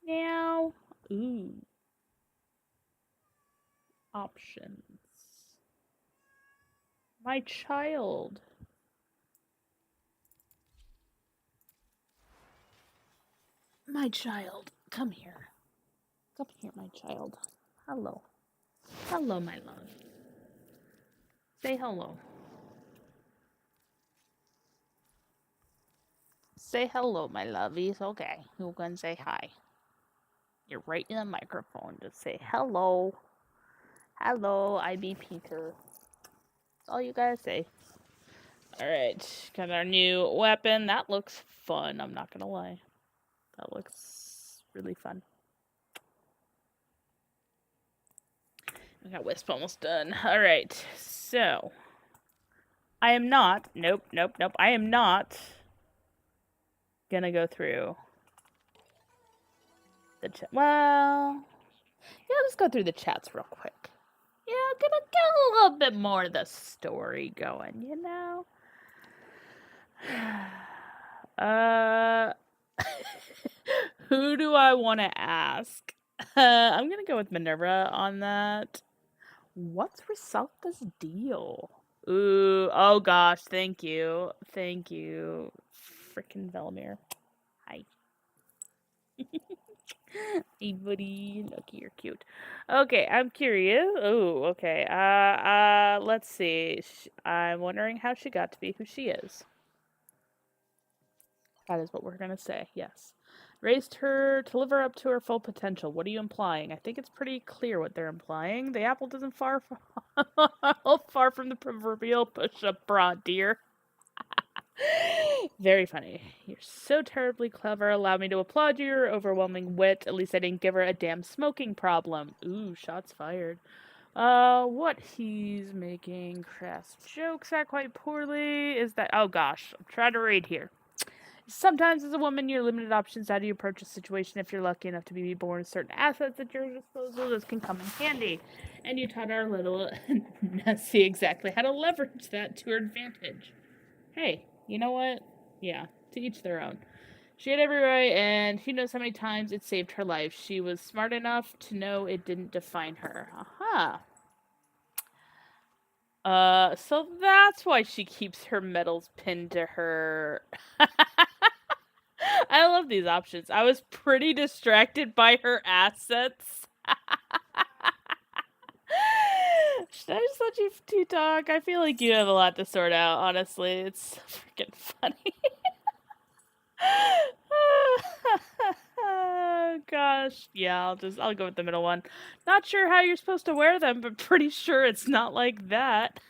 Now, ooh. Options. My child. My child, come here. Come here, my child. Hello. Hello, my love. Say hello. Say hello, my lovies. Okay, you can say hi. You're right in the microphone. Just say hello. Hello, I be Peter. That's all you gotta say. Alright, got our new weapon. That looks fun, I'm not gonna lie. That looks really fun. I got Wisp almost done. Alright, so. I am not. Nope. I am not gonna go through the chat. Well, yeah, let's go through the chats real quick. Yeah, gonna get a little bit more of the story going, you know? Who do I want to ask? I'm gonna go with Minerva on that. What's Risalka's deal? Ooh, oh gosh, thank you. Thank you. Frickin' Velmir. Hi. Hey, buddy. Look, you're cute. Okay, I'm curious. Oh, okay. Let's see. I'm wondering how she got to be who she is. That is what we're gonna say. Yes. Raised her to live her up to her full potential. What are you implying? I think it's pretty clear what they're implying. The apple doesn't far from the proverbial push-up bra, dear. Very funny. You're so terribly clever. Allow me to applaud your overwhelming wit. At least I didn't give her a damn smoking problem. Ooh, shots fired. What he's making crass jokes at quite poorly is that... Oh gosh, I'm trying to read here. Sometimes as a woman, you're limited options. How do you approach a situation if you're lucky enough to be born with certain assets at your disposal? This can come in handy. And you taught our little Nessie exactly how to leverage that to her advantage. Hey, you know what? Yeah, to each their own. She had every right, and who knows how many times it saved her life. She was smart enough to know it didn't define her. Aha. So that's why she keeps her medals pinned to her. I love these options. I was pretty distracted by her assets. Should I just let you talk? I feel like you have a lot to sort out, honestly. It's so freaking funny. Oh, gosh. Yeah, I'll go with the middle one. Not sure how you're supposed to wear them, but pretty sure it's not like that.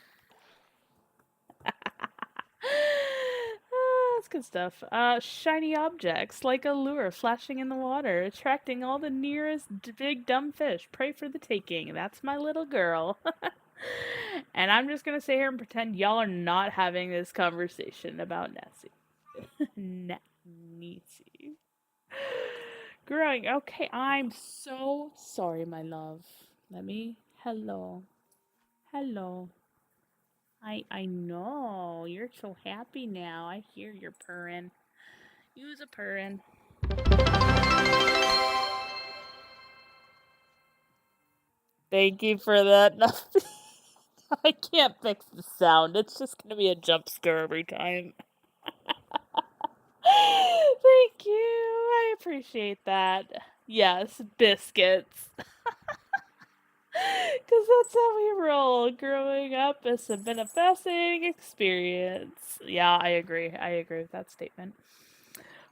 That's good stuff. Shiny objects, like a lure flashing in the water, attracting all the nearest big dumb fish. Pray for the taking. That's my little girl. And I'm just gonna sit here and pretend y'all are not having this conversation about Nessie. Nessie. Growing. Okay, I'm so sorry, my love. Hello. Hello. I know. You're so happy now. I hear you're purring. You's a purring. Thank you for that. I can't fix the sound. It's just gonna be a jump scare every time. Thank you. I appreciate that. Yes, biscuits. Because that's how we roll. Growing up has been a fascinating experience. Yeah, I agree. I agree with that statement.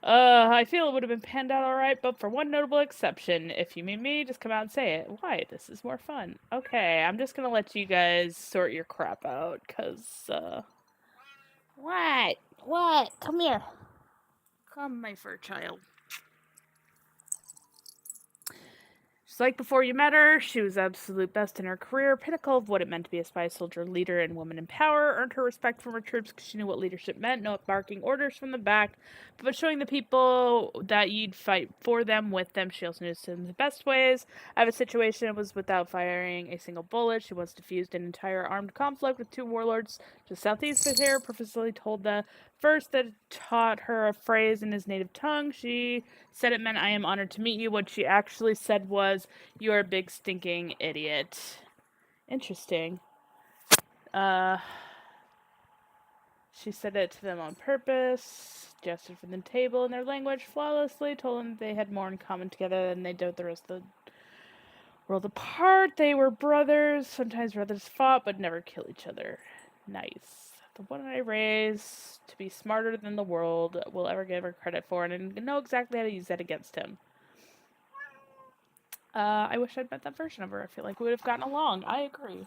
I feel it would have been panned out alright, but for one notable exception. If you mean me, just come out and say it. Why? This is more fun. Okay, I'm just gonna let you guys sort your crap out, because, What? What? Come here. Come, my fur child. Just like before you met her, she was absolute best in her career, pinnacle of what it meant to be a spy soldier, leader, and woman in power. Earned her respect from her troops because she knew what leadership meant, not barking orders from the back, but showing the people that you'd fight for them, with them. She also knew in the best ways. I have a situation that was without firing a single bullet. She once defused an entire armed conflict with two warlords just southeast of here. Professionally told the first that taught her a phrase in his native tongue. She said it meant, "I am honored to meet you." What she actually said was, "You're a big stinking idiot." Interesting. She said it to them on purpose, gestured for the table in their language flawlessly, told them they had more in common together than they did with the rest of the world apart. They were brothers. Sometimes brothers fought, but never kill each other. Nice. The one I raised to be smarter than the world will ever give her credit for, and know exactly how to use that against him. I wish I'd met that version of her. I feel like we would have gotten along. I agree.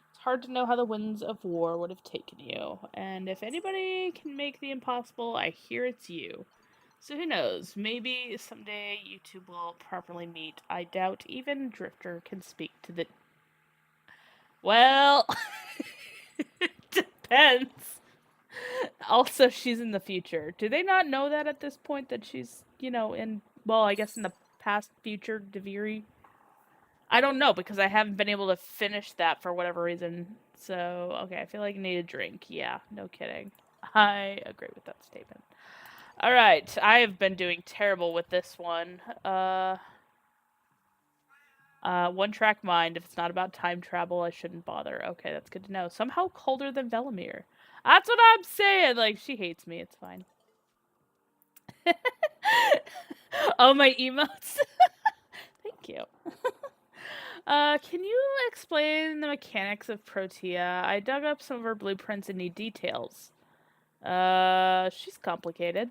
It's hard to know how the winds of war would have taken you, and if anybody can make the impossible, I hear it's you. So who knows? Maybe someday you two will properly meet. I doubt even Drifter can speak to the... Well, depends. Also, she's in the future. Do they not know that at this point that she's, in... Well, I guess in the past future Deviri? I don't know, because I haven't been able to finish that for whatever reason. So, okay, I feel like I need a drink. Yeah, no kidding. I agree with that statement. Alright, I have been doing terrible with this one. One track mind. If it's not about time travel, I shouldn't bother. Okay, that's good to know. Somehow colder than Velimir. That's what I'm saying! Like, she hates me. It's fine. Oh, my emotes. Thank you. Can you explain the mechanics of Protea? I dug up some of her blueprints and need details. She's complicated.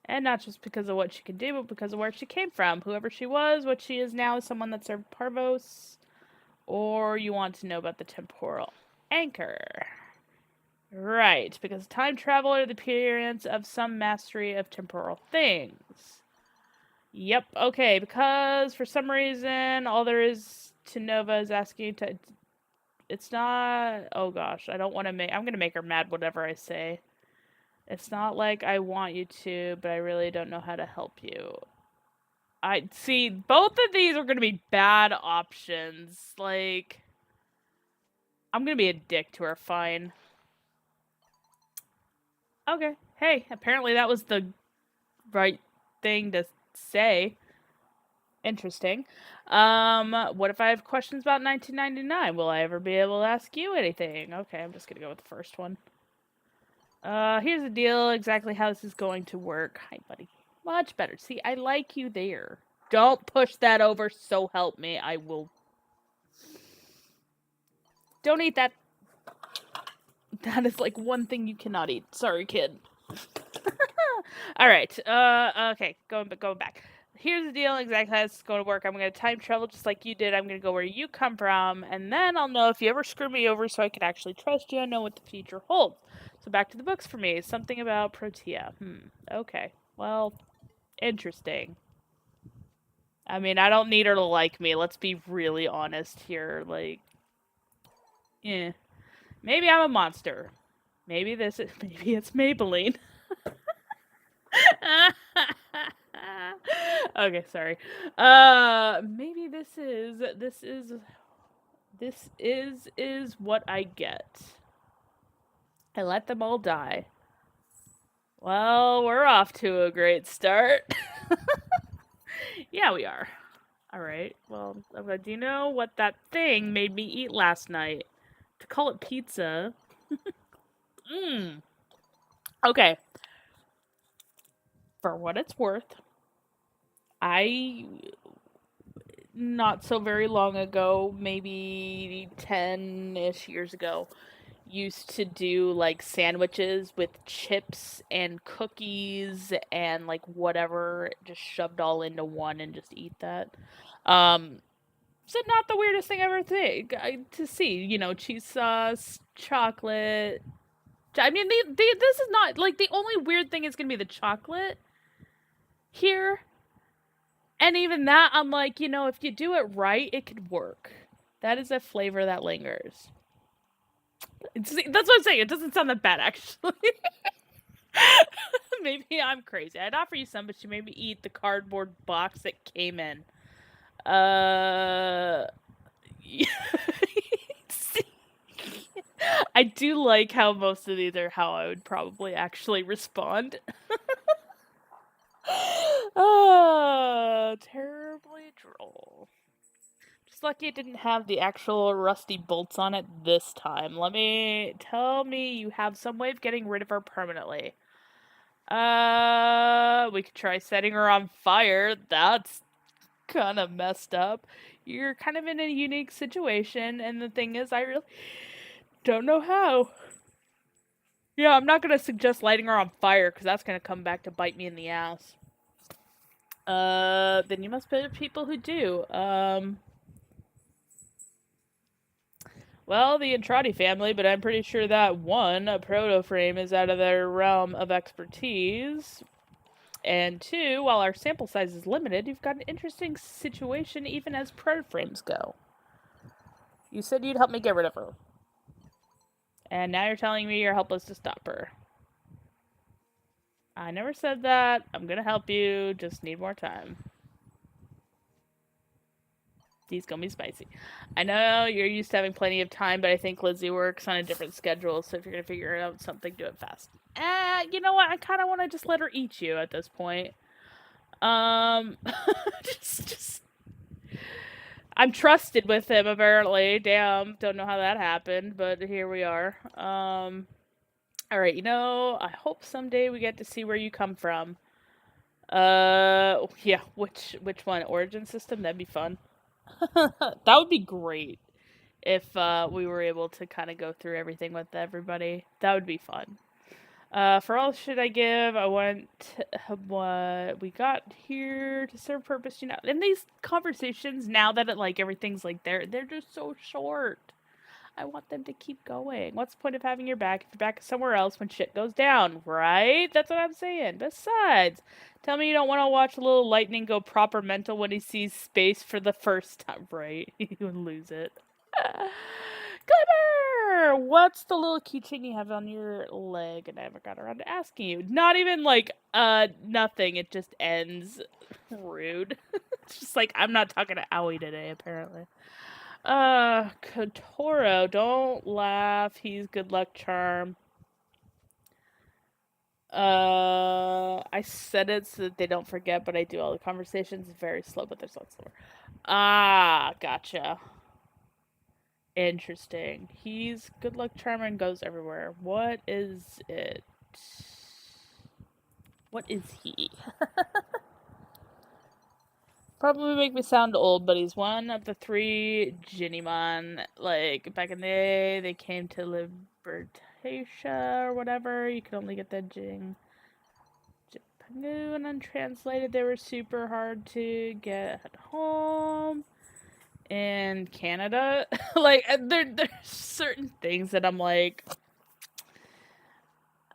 And not just because of what she can do, but because of where she came from. Whoever she was, what she is now, is someone that served Parvos. Or you want to know about the temporal anchor. Right, because time travel or the appearance of some mastery of temporal things. Yep, okay, because for some reason, all there is to Nova is asking to... It's not... Oh gosh, I don't want to make... I'm going to make her mad whatever I say. It's not like I want you to, but I really don't know how to help you. I see, both of these are going to be bad options. Like, I'm going to be a dick to her, fine. Okay, hey, apparently that was the right thing to say. Interesting. What if I have questions about 1999? Will I ever be able to ask you anything? Okay, I'm just going to go with the first one. Here's the deal, exactly how this is going to work. Hi, buddy. Much better. See, I like you there. Don't push that over, so help me. I will... Don't eat that. That is like one thing you cannot eat. Sorry, kid. Alright, okay, going back. Here's the deal, exactly how this is going to work. I'm going to time travel just like you did. I'm going to go where you come from, and then I'll know if you ever screw me over so I can actually trust you and know what the future holds. So back to the books for me. Something about Protea. Okay. Well, interesting. I mean, I don't need her to like me. Let's be really honest here. Like, maybe I'm a monster. Maybe it's Maybelline. Okay, sorry. Maybe this is what I get. I let them all die. Well, we're off to a great start. Yeah, we are. Alright, well, do you know what that thing made me eat last night? To call it pizza. Okay. For what it's worth, I, not so very long ago, maybe 10-ish years ago, used to do like sandwiches with chips and cookies and like whatever, just shoved all into one and just eat that. So not the weirdest thing I ever to see, cheese sauce, chocolate. I mean, this is not like the only weird thing is gonna be the chocolate here. And even that, I'm like, if you do it right, it could work. That is a flavor that lingers. That's what I'm saying. It doesn't sound that bad, actually. Maybe I'm crazy. I'd offer you some, but you made me eat the cardboard box that came in. I do like how most of these are how I would probably actually respond. Terribly droll. Just lucky it didn't have the actual rusty bolts on it this time. Tell me you have some way of getting rid of her permanently. We could try setting her on fire. That's kind of messed up. You're kind of in a unique situation, and the thing is, I really don't know how. Yeah, I'm not gonna suggest lighting her on fire, because that's gonna come back to bite me in the ass. Then you must be people who do. Well, the Entrati family, but I'm pretty sure that one, a proto-frame, is out of their realm of expertise. And two, while our sample size is limited, you've got an interesting situation even as proto-frames go. You said you'd help me get rid of her. And now you're telling me you're helpless to stop her. I never said that. I'm gonna help you, just need more time. These gonna be spicy. I know you're used to having plenty of time, but I think Lizzie works on a different schedule, so if you're gonna figure out something, do it fast. You know what? I kind of want to just let her eat you at this point. just... I'm trusted with him, apparently. Damn, don't know how that happened, but here we are. Alright, I hope someday we get to see where you come from. Yeah, which one? Origin system? That'd be fun. That would be great if we were able to kind of go through everything with everybody. That would be fun. For all shit I give, I want what we got here to serve purpose. In these conversations, now that everything's they're just so short. I want them to keep going. What's the point of having your back if your back is somewhere else when shit goes down, right? That's what I'm saying. Besides, tell me you don't want to watch a little lightning go proper mental when he sees space for the first time, right? He would lose it. Glimmer! What's the little keychain you have on your leg? And I never got around to asking you. Not even nothing. It just ends. Rude. It's just I'm not talking to Owie today, apparently. Kotoro, don't laugh. He's good luck charm. I said it so that they don't forget, but I do all the conversations very slow, but they're so slower. Ah, gotcha. Interesting. He's good luck charm and goes everywhere. What is it? What is he? Probably make me sound old, but he's one of the 3 Jinnymon. Back in the day, they came to Libertatia or whatever. You could only get the Jing. Japanese and untranslated. They were super hard to get at home. In Canada. There's certain things that I'm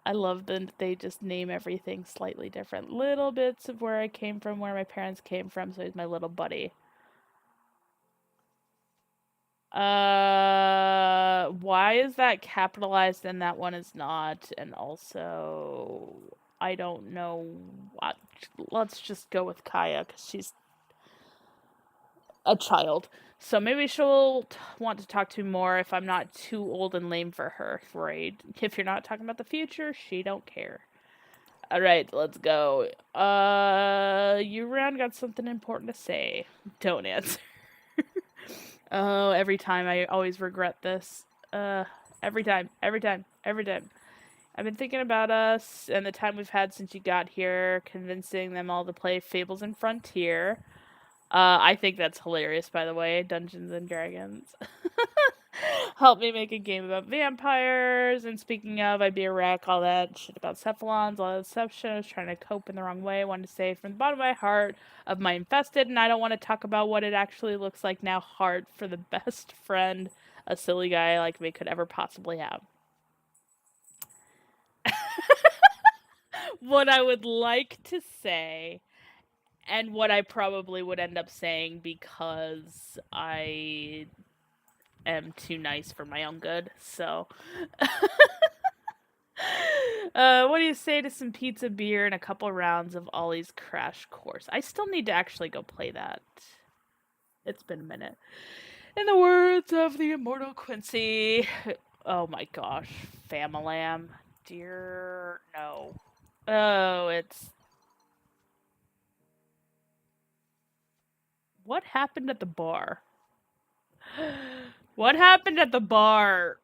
I love that they just name everything slightly different. Little bits of where I came from, where my parents came from, so he's my little buddy. Why is that capitalized and that one is not? And also, I don't know what. Let's just go with Kaya, because she's a child. So maybe she'll want to talk to me more if I'm not too old and lame for her, right? If you're not talking about the future, she don't care. Alright, let's go. You round got something important to say. Don't answer. Oh, every time I always regret this. Every time. I've been thinking about us and the time we've had since you got here, convincing them all to play Fables and Frontier. I think that's hilarious, by the way. Dungeons and Dragons. Help me make a game about vampires. And speaking of, I'd be a wreck, all that shit about cephalons, all that stuff. I was trying to cope in the wrong way. I wanted to say from the bottom of my heart of my infested, and I don't want to talk about what it actually looks like now. Heart for the best friend a silly guy like me could ever possibly have. What I would like to say, and what I probably would end up saying because I am too nice for my own good, so. What do you say to some pizza, beer, and a couple rounds of Ollie's Crash Course? I still need to actually go play that. It's been a minute. In the words of the immortal Quincy, oh my gosh, Famalam, dear no. Oh, it's... What happened at the bar? What happened at the bar?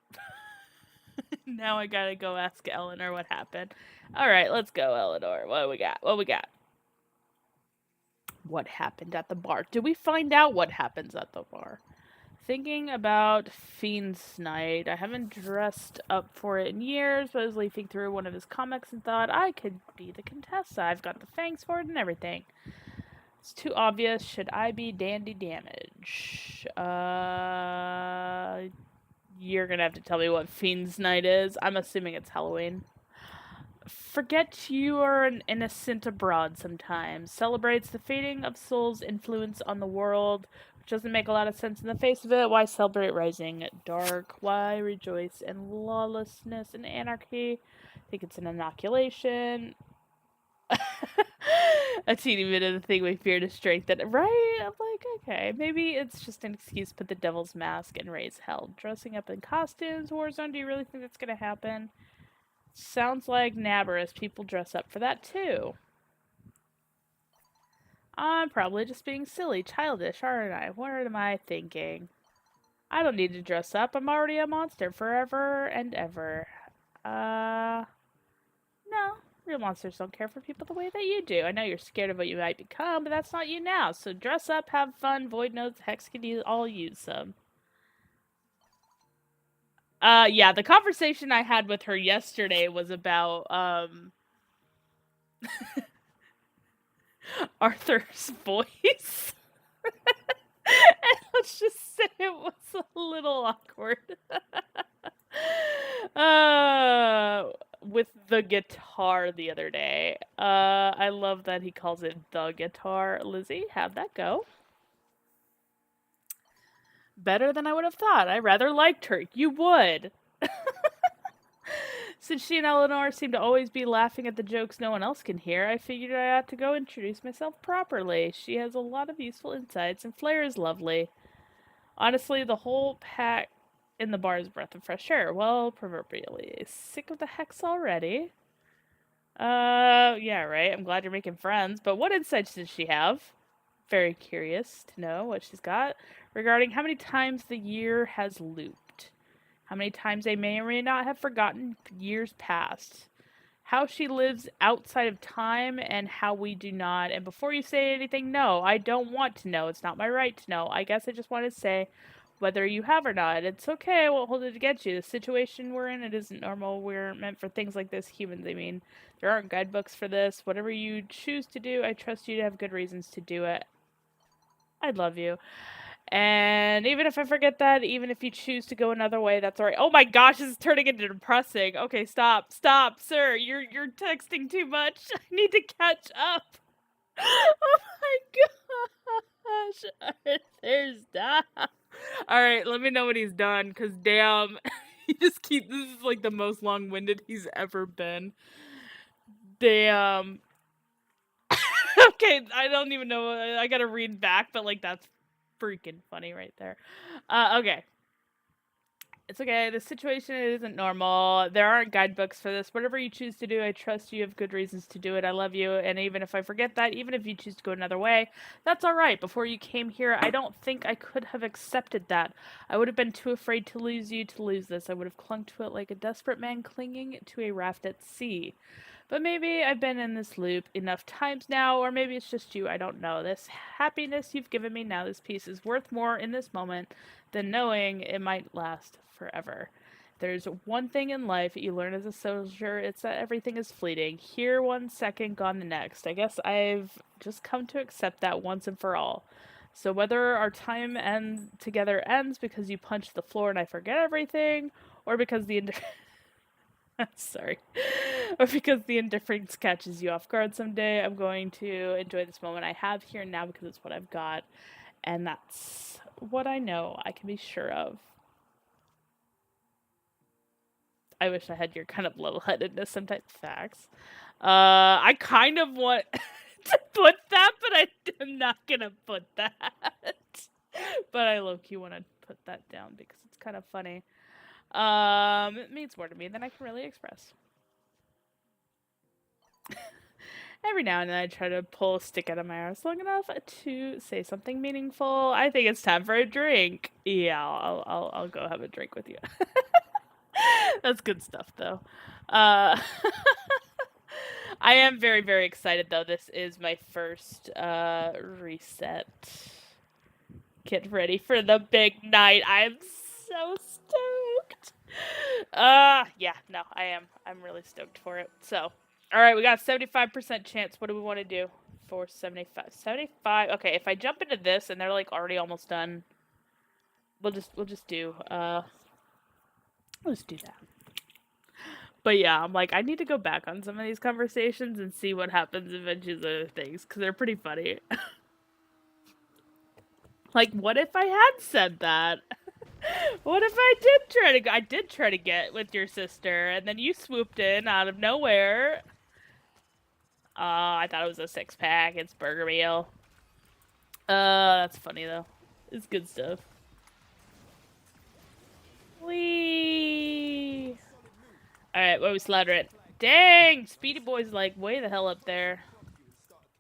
Now I gotta go ask Eleanor what happened. Alright, let's go, Eleanor. What do we got? What we got? What happened at the bar? Did we find out what happens at the bar? Thinking about Fiend's Night. I haven't dressed up for it in years, but I was leafing through one of his comics and thought I could be the Contessa. I've got the fangs for it and everything. It's too obvious. Should I be Dandy Damage? You're gonna have to tell me what Fiend's Night is. I'm assuming it's Halloween. Forget you are an innocent abroad sometimes. Celebrates the fading of soul's influence on the world, which doesn't make a lot of sense in the face of it. Why celebrate rising dark? Why rejoice in lawlessness and anarchy? I think it's an inoculation. A teeny bit of the thing we fear to strengthen. Right? I'm like, okay, maybe it's just an excuse to put the devil's mask and raise hell. Dressing up in costumes, Warzone, do you really think that's gonna happen? Sounds like Nabarus. People dress up for that too. I'm probably just being silly, childish, aren't I? What am I thinking? I don't need to dress up. I'm already a monster forever and ever. No. Real monsters don't care for people the way that you do. I know you're scared of what you might become, but that's not you now. So dress up, have fun, void notes, hex can all use them. Yeah, the conversation I had with her yesterday was about, Arthur's voice. And let's just say it was a little awkward. With the guitar the other day. I love that he calls it the guitar. Lizzie, how'd that go? Better than I would have thought. I rather liked her. You would. Since she and Eleanor seem to always be laughing at the jokes no one else can hear, I figured I ought to go introduce myself properly. She has a lot of useful insights, and Flair is lovely. Honestly, the whole pack in the bar is a breath of fresh air. Well, proverbially. Sick of the hex already? Yeah, right. I'm glad you're making friends, but what insights did she have? Very curious to know what she's got regarding how many times the year has looped. How many times they may or may not have forgotten years past. How she lives outside of time and how we do not. And before you say anything, no, I don't want to know. It's not my right to know. I guess I just want to say whether you have or not. It's okay, I won't hold it against you. The situation we're in, it isn't normal. We're meant for things like this, humans, I mean. There aren't guidebooks for this. Whatever you choose to do, I trust you to have good reasons to do it. I love you. And even if I forget that, even if you choose to go another way, that's alright. Oh my gosh, this is turning into depressing. Okay, stop, sir. You're texting too much. I need to catch up. Oh my gosh, Arthur, stop. Alright, let me know when he's done, cause damn, this is like the most long-winded he's ever been. Damn. Okay, I don't even know, I gotta read back, but like that's freaking funny right there. Okay. It's okay. The situation isn't normal. There aren't guidebooks for this. Whatever you choose to do, I trust you have good reasons to do it. I love you. And even if I forget that, even if you choose to go another way, that's all right. Before you came here, I don't think I could have accepted that. I would have been too afraid to lose you to lose this. I would have clung to it like a desperate man clinging to a raft at sea. But maybe I've been in this loop enough times now, or maybe it's just you, I don't know. This happiness you've given me now, this peace, is worth more in this moment than knowing it might last forever. There's one thing in life you learn as a soldier, it's that everything is fleeting. Here 1 second, gone the next. I guess I've just come to accept that once and for all. So whether our time together ends because you punch the floor and I forget everything, or because the sorry. Or because the indifference catches you off guard someday, I'm going to enjoy this moment I have here and now because it's what I've got. And that's what I know I can be sure of. I wish I had your kind of level-headedness sometimes. Facts. I kind of want to put that, but I'm not gonna put that. But I low-key want to put that down because it's kind of funny. It means more to me than I can really express. Every now and then I try to pull a stick out of my ass long enough to say something meaningful. I think it's time for a drink. Yeah, I'll go have a drink with you. That's good stuff, though. Uh, I am very, very excited, though. This is my first reset. Get ready for the big night. I'm so stoked. Yeah, no, I am. I'm really stoked for it. So, all right, we got a 75% chance. What do we want to do for 75? 75. Okay, if I jump into this and they're like already almost done, we'll just do let's do that. But yeah, I'm like, I need to go back on some of these conversations and see what happens if I choose other things, because they're pretty funny. Like, what if I had said that? What if I did try to get with your sister, and then you swooped in out of nowhere? I thought it was a 6-pack. It's burger meal. That's funny, though. It's good stuff. Whee! Alright, where we slaughtering? Dang! Speedy Boy's like way the hell up there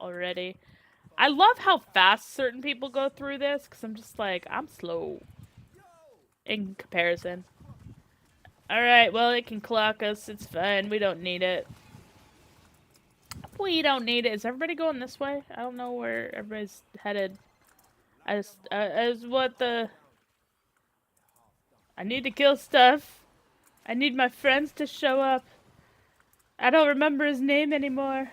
already. I love how fast certain people go through this, because I'm just like, I'm slow in comparison. Alright, well, it can clock us. It's fine. We don't need it. We don't need it. Is everybody going this way? I don't know where everybody's headed. As what the... I need to kill stuff. I need my friends to show up. I don't remember his name anymore.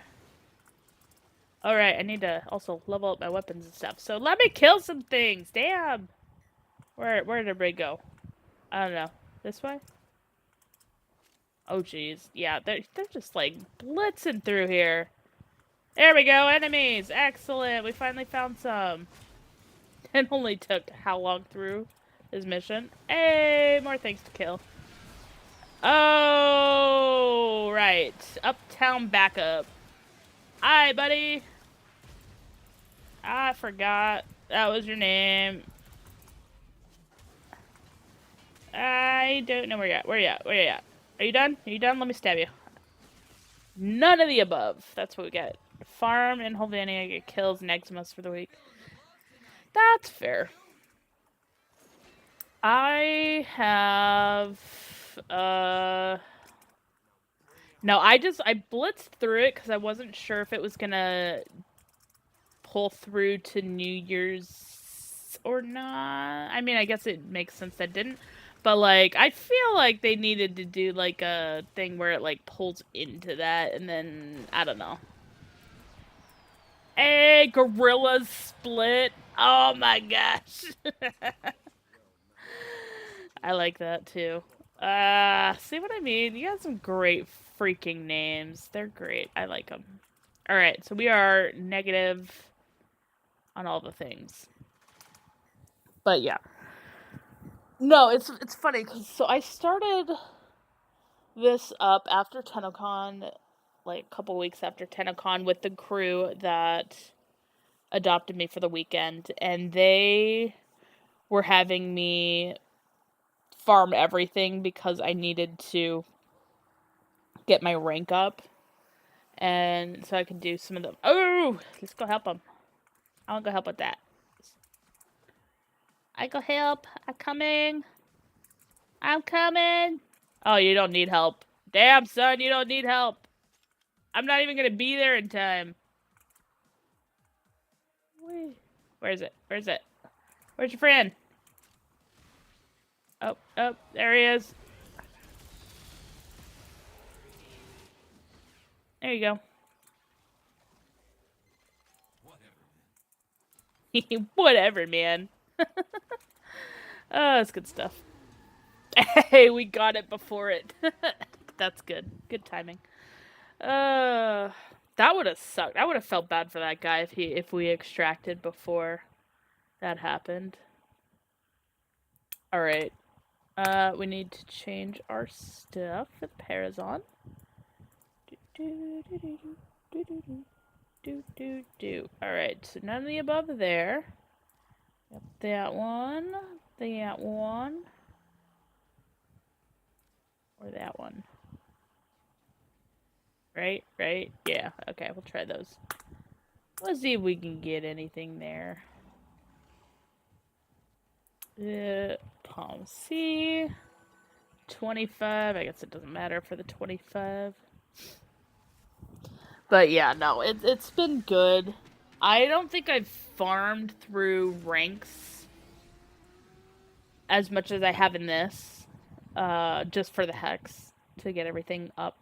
Alright, I need to also level up my weapons and stuff. So let me kill some things. Damn. Where did everybody go? I don't know. This way? Oh, jeez. Yeah, they're just, like, blitzing through here. There we go. Enemies. Excellent. We finally found some. It only took how long through his mission? Hey, more things to kill. Oh, right. Uptown backup. Hi, buddy. I forgot. That was your name. I don't know where you're at. Where you at? Where you at? Are you done? Are you done? Let me stab you. None of the above. That's what we get. Farm in Holvania get kills Neximus for the week. That's fair. I have... No, I blitzed through it because I wasn't sure if it was gonna pull through to New Year's or not. I mean, I guess it makes sense that didn't. But, like, I feel like they needed to do, like, a thing where it, like, pulls into that, and then, I don't know. Hey, gorillas split. Oh my gosh. I like that, too. See what I mean? You got some great freaking names. They're great. I like them. Alright, so we are negative on all the things. But, yeah. No, it's funny, because so I started this up after TennoCon, like a couple weeks after TennoCon, with the crew that adopted me for the weekend, and they were having me farm everything because I needed to get my rank up, and so I could do some of the... Oh! Let's go help them. I want to go help with that. I go help. I'm coming. I'm coming. Oh, you don't need help. Damn, son, you don't need help. I'm not even gonna be there in time. Where is it? Where is it? Where's your friend? Oh, there he is. There you go. Whatever, man. Oh, that's good stuff. Hey, we got it before it. That's good. Good timing. That would have sucked. I would have felt bad for that guy if we extracted before that happened. Alright. We need to change our stuff for the Parazon. Alright, so none of the above there. Got that one. That one. Or that one. Right? Yeah, okay, we'll try those. Let's see if we can get anything there. Palm C. 25. I guess it doesn't matter for the 25. But yeah, no, it's been good. I don't think I've farmed through ranks as much as I have in this. Just for the hex to get everything up.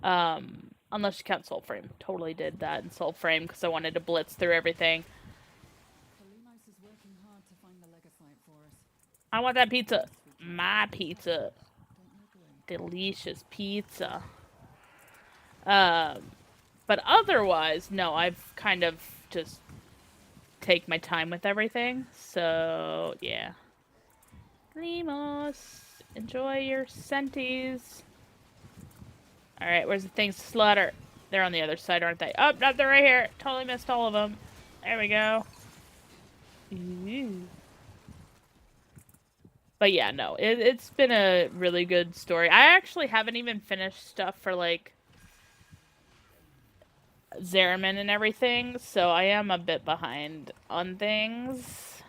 Unless you count Soulframe. Totally did that in Soulframe because I wanted to blitz through everything. Kalimos is working hard to find the legasite for us. I want that pizza. My pizza. Don't look away. Delicious pizza. But otherwise, no, I've kind of just take my time with everything. So, yeah. Limos, enjoy your centis. Alright, where's the things to slaughter? They're on the other side, aren't they? Oh, no, they're right here. Totally missed all of them. There we go. Ooh. But yeah, no, it's been a really good story. I actually haven't even finished stuff for, like, Zeraman and everything, so I am a bit behind on things.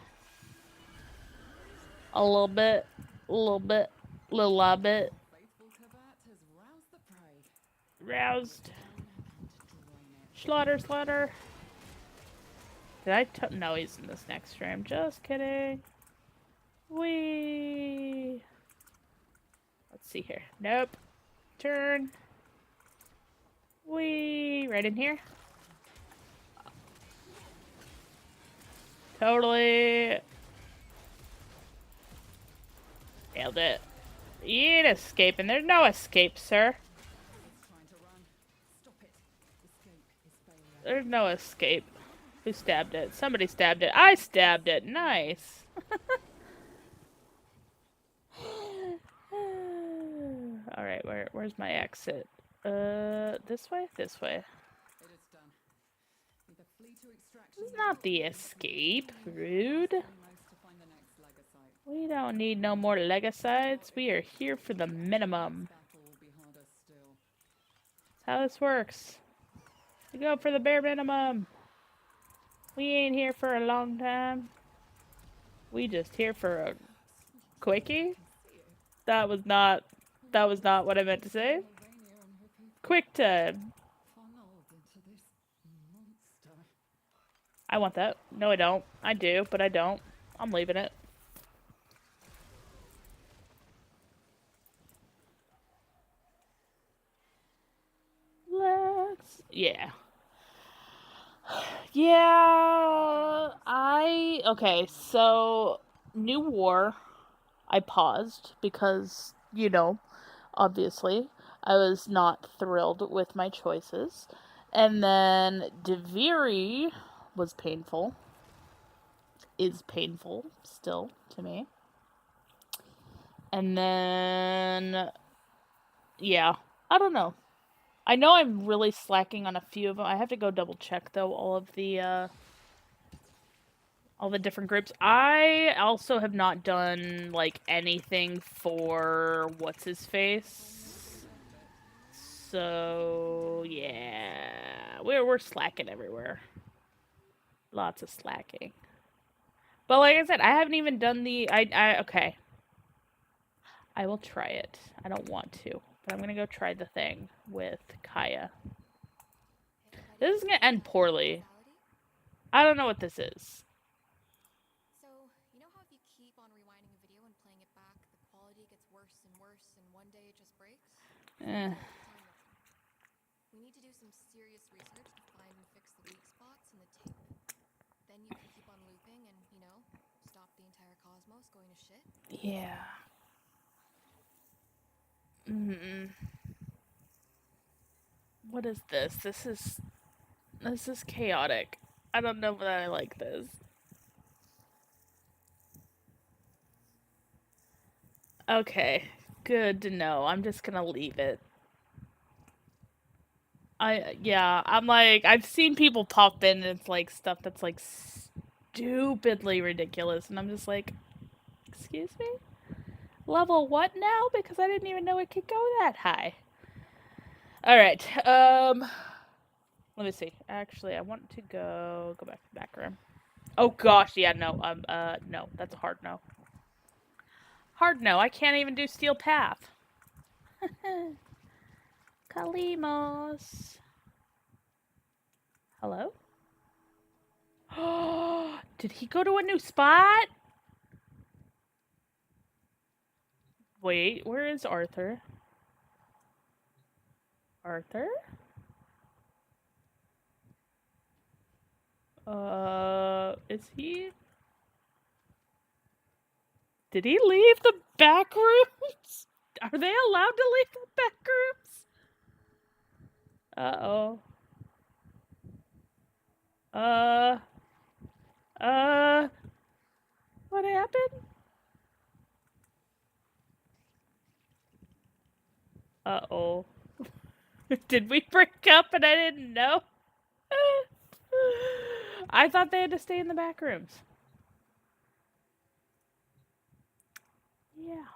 A little bit. Little bit. Faithful Kavat has roused the prey. Roused. Down and Slaughter. Did I no, he's in this next stream. Just kidding. Whee! Let's see here. Nope. Turn. Whee! Right in here. Totally. Nailed it. You ain't escaping. There's no escape, sir. It's trying to run. Stop it. Escape is failure. There's no escape. Who stabbed it? Somebody stabbed it. I stabbed it. Nice. Alright, where's my exit? This way? This way. It is done. Either flee to extraction. This is not the escape. Rude. Kalimos to find the next legasite. We don't need no more legasites. We are here for the minimum. Battle will be harder still. That's how this works. We go for the bare minimum. We ain't here for a long time. We just here for a quickie. That was not what I meant to say. Sylvania and her people Quick time. funneled into this monster. I want that. No, I don't. I do, but I don't. I'm leaving it. Yeah. Yeah. Okay, so New War, I paused because, obviously, I was not thrilled with my choices. And then Deviri was painful. Is painful still to me. And then, yeah, I don't know. I know I'm really slacking on a few of them. I have to go double check though all the different groups. I also have not done like anything for what's his face. So yeah, we're slacking everywhere. Lots of slacking. But like I said, I haven't even done the okay. I will try it. I don't want to, but I'm gonna go try the thing with Kaya. This is gonna end poorly. I don't know what this is. So, you know how if you keep on rewinding a video and playing it back, the quality gets worse and worse, and one day it just breaks? We need to do some serious research to find and fix the weak spots in the tape. Then you can keep on looping and, stop the entire cosmos going to shit. Yeah. What is this? This is chaotic. I don't know that I like this. Okay, good to know. I'm just gonna leave it. I'm like, I've seen people pop in and it's like stuff that's like stupidly ridiculous, and I'm just like, excuse me? Level what now? Because I didn't even know it could go that high. All right. Let me see. Actually, I want to go back to the back room. Oh gosh, yeah, no. No, that's a hard no. Hard no. I can't even do steel path. Kalimos. Hello? Did he go to a new spot? Wait, where is Arthur? Arthur? Is he? Did he leave the back rooms? Are they allowed to leave the back rooms? Uh-oh. What happened? Uh-oh. Did we break up and I didn't know? I thought they had to stay in the back rooms. Yeah.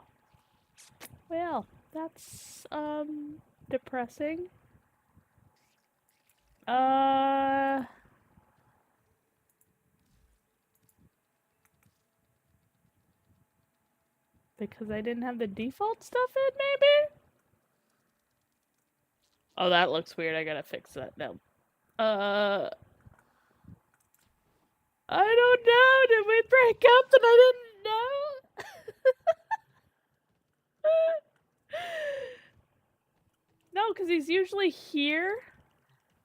Well, that's, depressing. Because I didn't have the default stuff in, maybe? Oh, that looks weird. I gotta fix that now. I don't know. Did we break up and I didn't know? No, because he's usually here,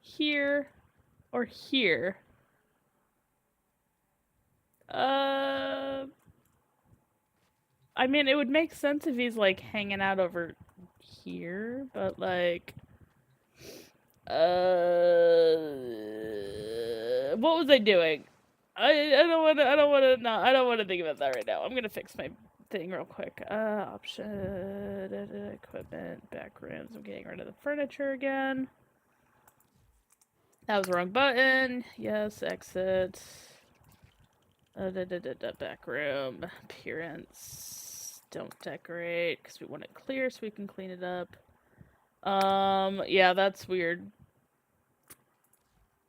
here, or here. I mean, it would make sense if he's, like, hanging out over here, but, like... What was I doing? I don't want to think about that right now. I'm gonna fix my thing real quick. Option, equipment, back rooms. I'm getting rid of the furniture again. That was the wrong button. Yes, exit. Back room. Appearance. Don't decorate, because we want it clear so we can clean it up. Yeah, that's weird.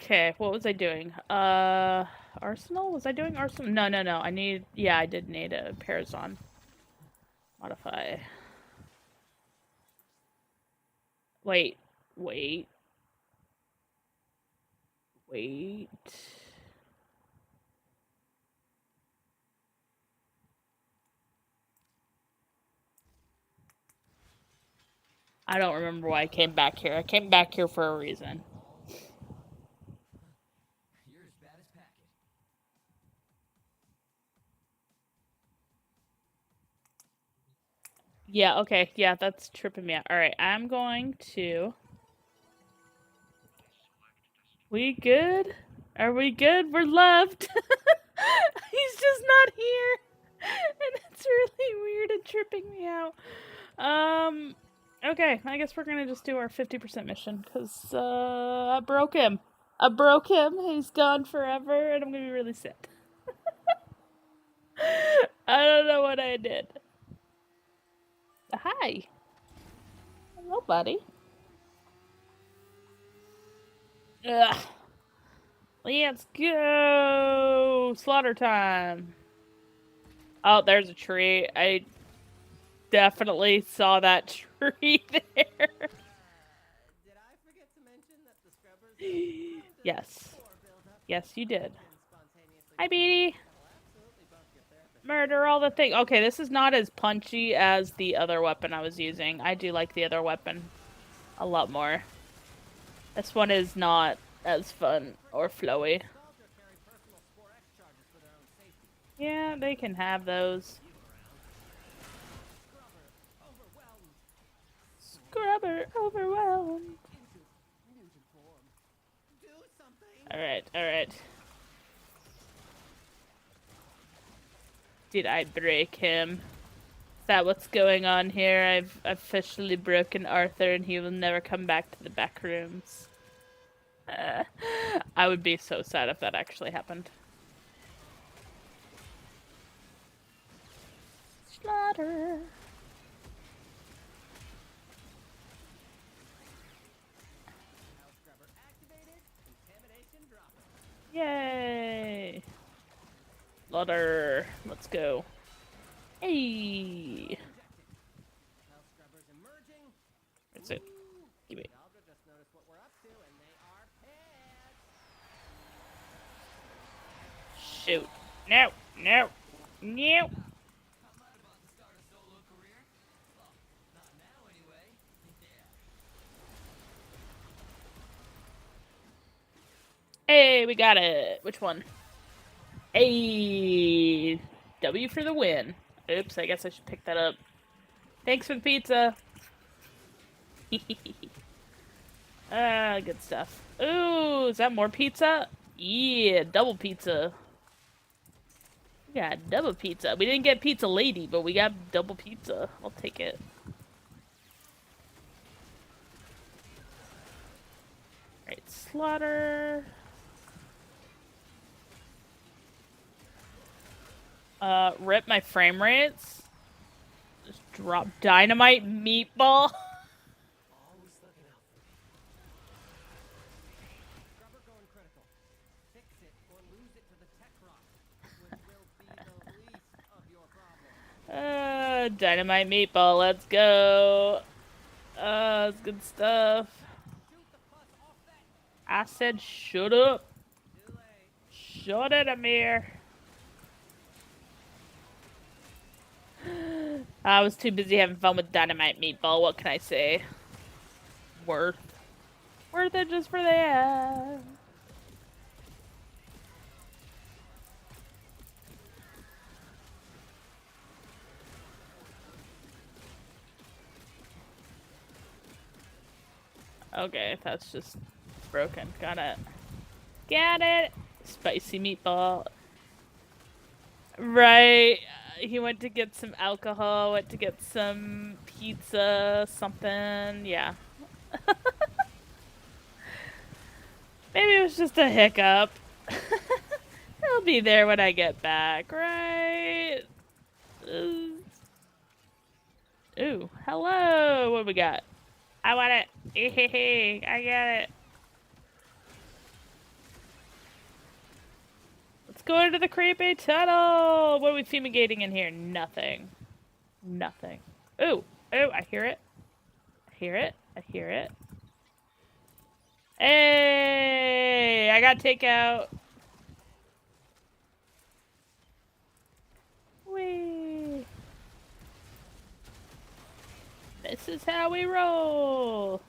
Okay, what was I doing? Arsenal? Was I doing Arsenal? No. I did need a Parazon. Modify. Wait. I don't remember why I came back here. I came back here for a reason. You're as bad as Packet. Yeah, okay. Yeah, that's tripping me out. Alright, I'm going to... We good? Are we good? We're loved. He's just not here. And it's really weird and tripping me out. Okay, I guess we're gonna just do our 50% mission, because, I broke him. He's gone forever, and I'm gonna be really sad. I don't know what I did. Hi. Hello, buddy. Ugh. Let's go! Slaughter time. Oh, there's a tree. I definitely saw that tree there. Did I forget to mention that the scrubbers Yes. Yes, you did. Hi, Beanie. Murder all the things. Okay, this is not as punchy as the other weapon I was using. I do like the other weapon a lot more. This one is not as fun or flowy. Yeah, they can have those. Scrubber overwhelmed. Alright. Did I break him? Is that what's going on here? I've officially broken Arthur and he will never come back to the back rooms. I would be so sad if that actually happened. Slaughter. Yay! Slaughter. Let's go. Hey! Hell scrubbers emerging. That's it. Ooh, Give it. Delta just noticed what we're up to, and they are pissed. Shoot. No! No! No! Hey, we got it. Which one? Hey! W for the win. Oops, I guess I should pick that up. Thanks for the pizza. Ah, good stuff. Ooh, is that more pizza? Yeah, double pizza. We got double pizza. We didn't get pizza lady, but we got double pizza. I'll take it. Alright, slaughter. Rip my frame rates. Just drop dynamite meatball. Always looking out for me. Scrubber going critical. Fix it or lose it to the tech rock, which will be the least of your problems. Dynamite meatball, let's go. That's good stuff. Shoot the fuss off that. I said shut up. Too late. Shut it, Amir. I was too busy having fun with dynamite meatball. What can I say? Worth it just for that. Okay, that's just broken. Got it. Got it. Spicy meatball. Right. He went to get some alcohol, went to get some pizza, something. Yeah. Maybe it was just a hiccup. He'll be there when I get back, right? Ooh, hello. What do we got? I want it. I got it. Let's go into the creepy tunnel. What are we fumigating in here? Nothing. Nothing. Ooh, I hear it. I hear it. I hear it. Hey, I got takeout. Whee. This is how we roll.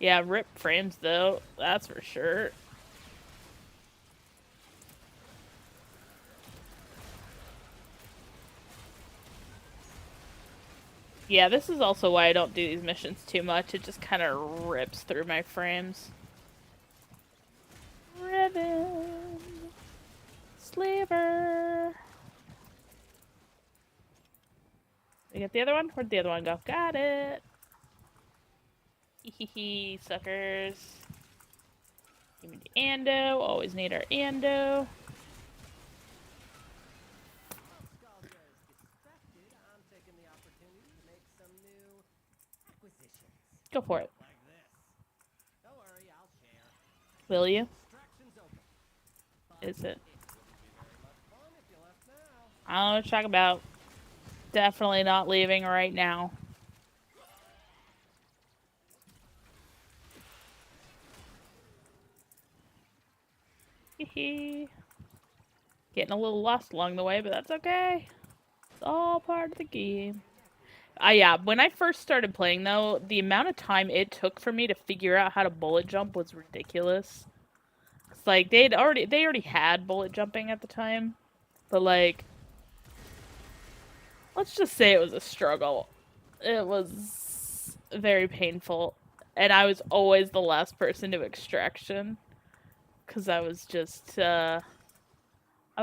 Yeah, rip frames though. That's for sure. Yeah, this is also why I don't do these missions too much. It just kind of rips through my frames. Ribbon. Slaver. We get the other one? Where'd the other one go? Got it. Hehehe, suckers. Give me the ando. Always need our ando. While Scaldia is distracted, I'm taking the opportunity to make some new acquisitions. Go for it. Like this. Don't worry, I'll share. Will you? Extraction's open. Is it? It wouldn't be very much fun if you left now. I don't know what you're talking about. Definitely not leaving right now. Hehe. Getting a little lost along the way, but that's okay. It's all part of the game. Yeah, when I first started playing though, the amount of time it took for me to figure out how to bullet jump was ridiculous. It's like they already had bullet jumping at the time, but like let's just say it was a struggle. It was very painful, and I was always the last person to extraction because I was just I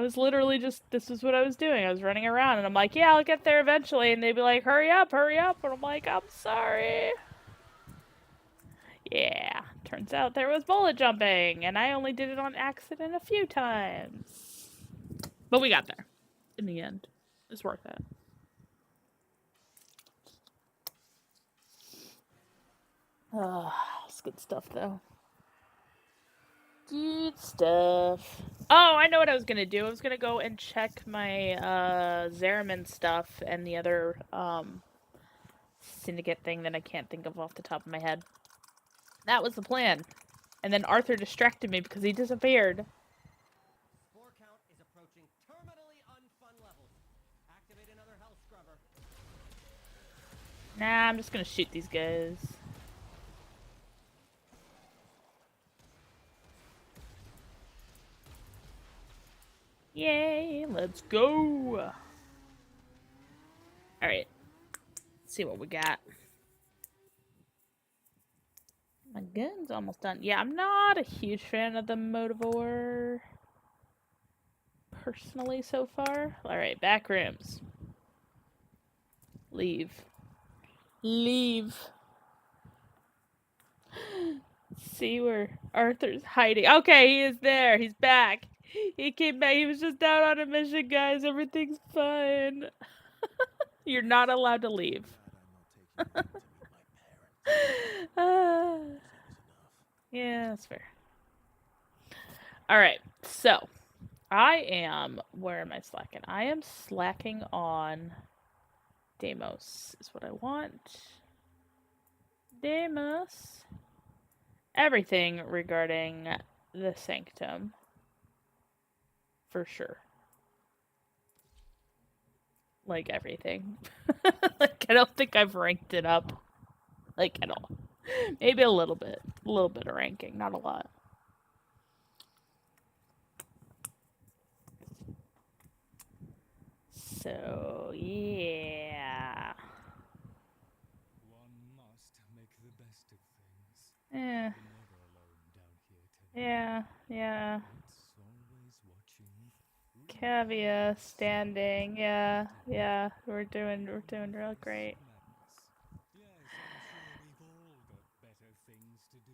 was literally just, this is what I was doing. I was running around and I'm like, yeah, I'll get there eventually. And they'd be like, hurry up. And I'm like, I'm sorry. Yeah, turns out there was bullet jumping and I only did it on accident a few times. But we got there in the end. It's worth it. It's good stuff though. Good stuff. Oh, I know what I was gonna do. I was gonna go and check my Zeraman stuff and the other syndicate thing that I can't think of off the top of my head. That was the plan. And then Arthur distracted me because he disappeared. Spore count is approaching terminally unfun levels. Activate another health scrubber. Nah, I'm just gonna shoot these guys. Yay, let's go! Alright. Let's see what we got. My gun's almost done. Yeah, I'm not a huge fan of the Motivore. Personally, so far. Alright, back rooms. Leave. Leave. See where Arthur's hiding. Okay, he is there. He's back. He came back. He was just out on a mission, guys. Everything's fine. You're not allowed to leave. Yeah, that's fair. Alright, so. Where am I slacking? I am slacking on Deimos is what I want. Deimos. Everything regarding the Sanctum. For sure. Like, everything. Like, I don't think I've ranked it up. Like, at all. Maybe a little bit. A little bit of ranking, not a lot. So, yeah. One must make the best of things. Yeah. You're never alone down here, Teddy. Yeah. It's always watching. Cavia standing. Yeah. We're doing real great. Yes, I'm sure we've all got better things to do.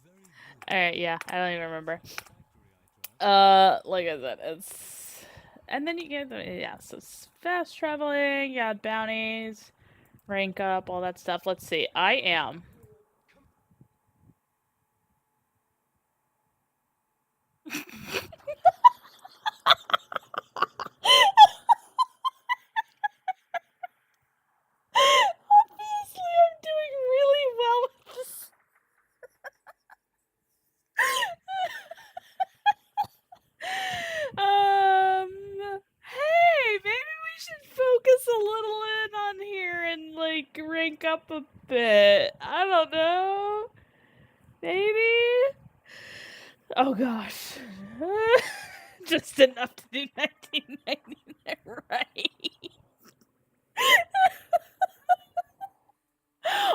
Very good. Alright, yeah, I don't even remember. Factory I tried. Like I said, it's... And then you get so it's fast traveling, you got bounties, rank up, all that stuff. Let's see, I am... Obviously, I'm doing really well with this. Hey, maybe we should focus a little in on here and, like, rank up a bit. I don't know. Maybe? Oh, gosh. Just enough to do 1999 right.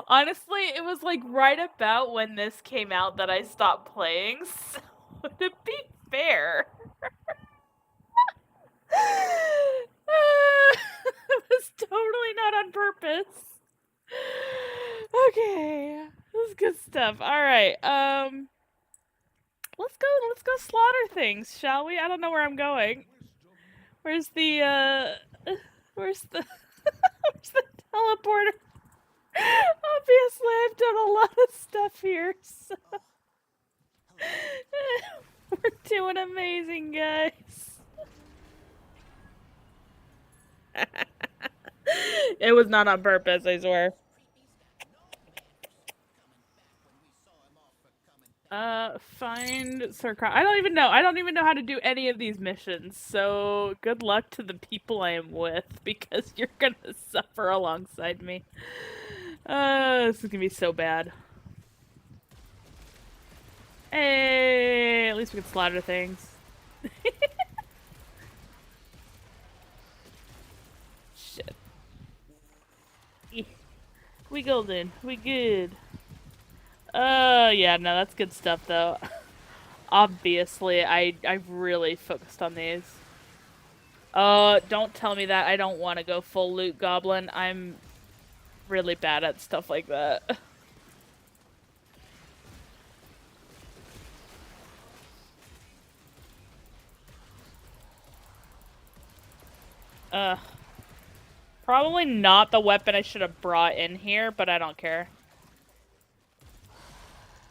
Honestly, it was like right about when this came out that I stopped playing, so to be fair. It was totally not on purpose. Okay. This is good stuff. Alright, let's go slaughter things, shall we? I don't know where I'm going. Where's the where's the teleporter? Obviously, I've done a lot of stuff here, so... We're doing amazing, guys. It was not on purpose, I swear. Find Sir Crow. I don't even know how to do any of these missions, so good luck to the people I am with, because you're gonna suffer alongside me. This is gonna be so bad. Hey, at least we can slaughter things. Shit. We golden. We good. Yeah, no, that's good stuff, though. Obviously, I've really focused on these. Don't tell me that. I don't want to go full loot goblin. I'm really bad at stuff like that. Probably not the weapon I should have brought in here, but I don't care.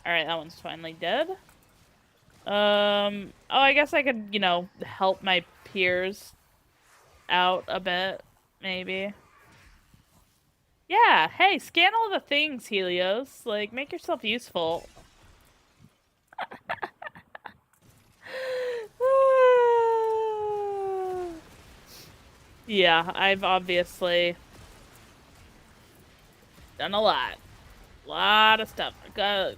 Alright, that one's finally dead. Oh, I guess I could, you know, help my peers out a bit, maybe. Yeah, hey, scan all the things, Helios. Like, make yourself useful. Yeah, I've obviously done a lot. Lot of stuff. I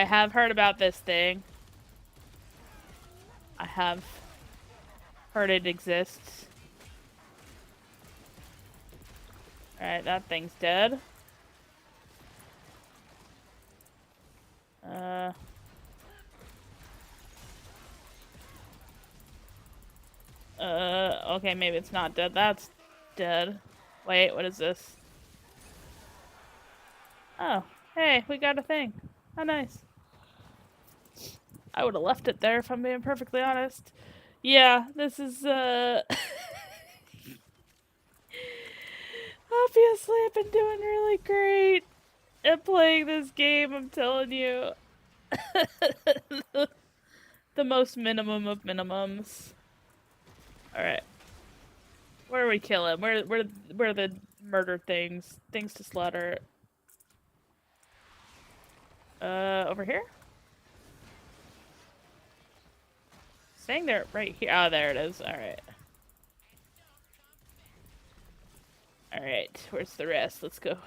have heard about this thing. I have heard it exists. Alright, that thing's dead. Okay, maybe it's not dead. That's dead. Wait, what is this? Oh, hey, we got a thing. How nice. I would have left it there if I'm being perfectly honest. Yeah, this is, obviously, I've been doing really great at playing this game, I'm telling you. The most minimum of minimums. Alright. Where are we killing? Where are the murder things? Things to slaughter. Over here? Saying they're right here. Oh, there it is. Alright. Alright, where's the rest? Let's go.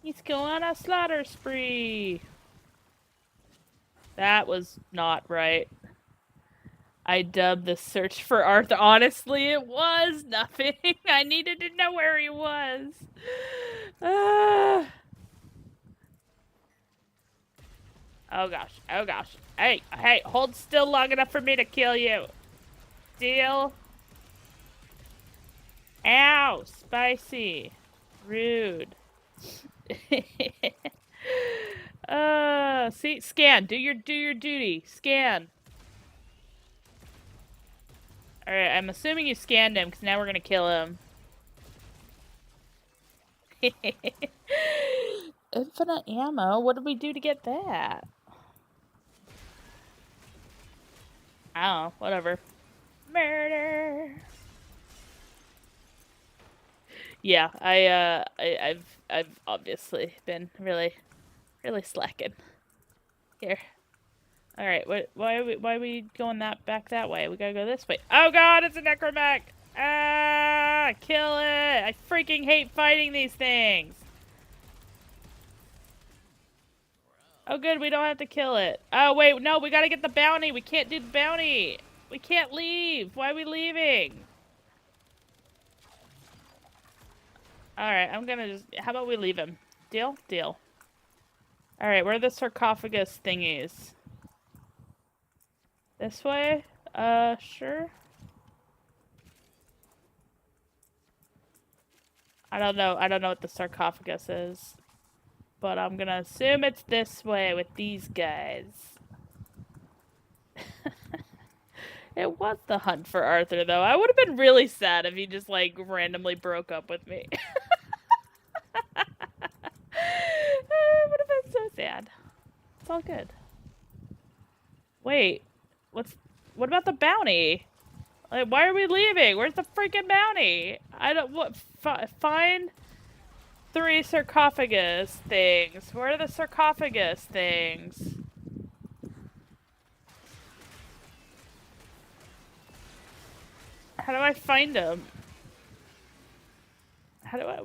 Let's go on a slaughter spree. That was not right. I dubbed the search for Arthur. Honestly, it was nothing. I needed to know where he was. Oh gosh. Oh gosh. Hey, hey, hold still long enough for me to kill you. Deal? Ow, spicy. Rude. See, scan. Do your duty. Scan. Alright, I'm assuming you scanned him, because now we're gonna kill him. Infinite ammo? What did we do to get that? Oh, whatever. Murder! Yeah, I've obviously been really slacking. Here. Alright, why are we going back that way? We gotta go this way. Oh god, it's a necromech! Ah, kill it! I freaking hate fighting these things! Oh good, we don't have to kill it. Oh wait, no, we gotta get the bounty! We can't do the bounty! We can't leave! Why are we leaving? Alright, I'm gonna just... How about we leave him? Deal? Deal. Alright, where are the sarcophagus thingies? This way? Sure. I don't know what the sarcophagus is. But I'm gonna assume it's this way with these guys. It was the hunt for Arthur, though. I would have been really sad if he just, like, randomly broke up with me. It would have been so sad. It's all good. Wait. What about the bounty? Like, why are we leaving? Where's the freaking bounty? I don't... What? Find 3 sarcophagus things. Where are the sarcophagus things? How do I find them? How do I...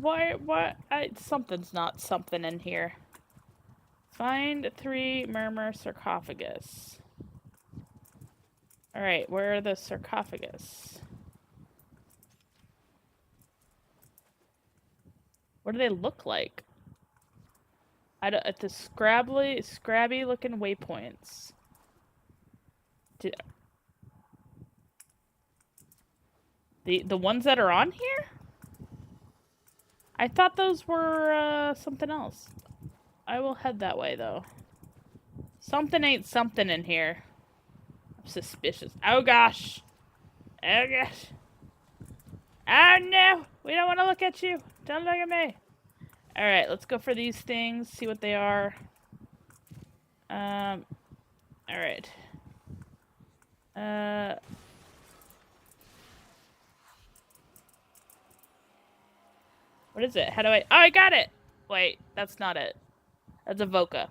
Why... something's not something in here. Find 3 murmur sarcophagus. Alright, where are the sarcophagus? What do they look like? At the scrabby looking waypoints. The ones that are on here? I thought those were something else. I will head that way though. Something ain't something in here. I'm suspicious. Oh gosh. Oh gosh. Oh no! We don't want to look at you. Don't look at me. Alright, let's go for these things, see what they are. Alright. What is it? How do I... Oh, I got it! Wait, that's not it. That's a Voca.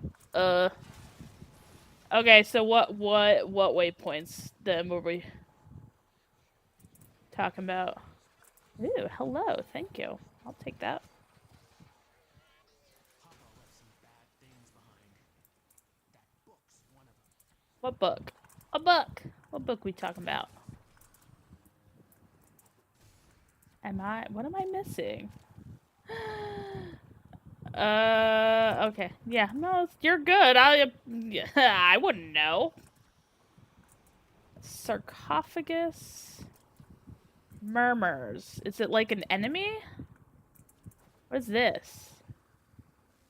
Okay, so what waypoints then were we talking about? Ooh, hello, thank you. I'll take that. Papa left some bad things behind. That book's one of them. What book? A book! What book we talking about? What am I missing? Okay. Yeah, no, you're good. I wouldn't know. Sarcophagus? Murmurs. Is it like an enemy? What is this?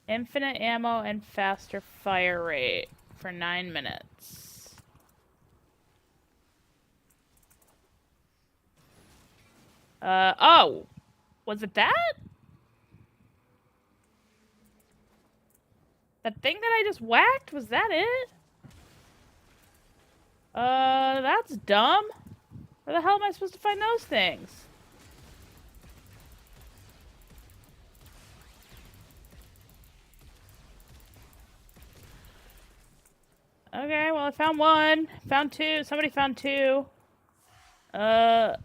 Infinite ammo and faster fire rate for 9 minutes. Oh! Was it that? That thing that I just whacked? Was that it? That's dumb. Where the hell am I supposed to find those things? Okay, well I found one. Found two. Somebody found two. Or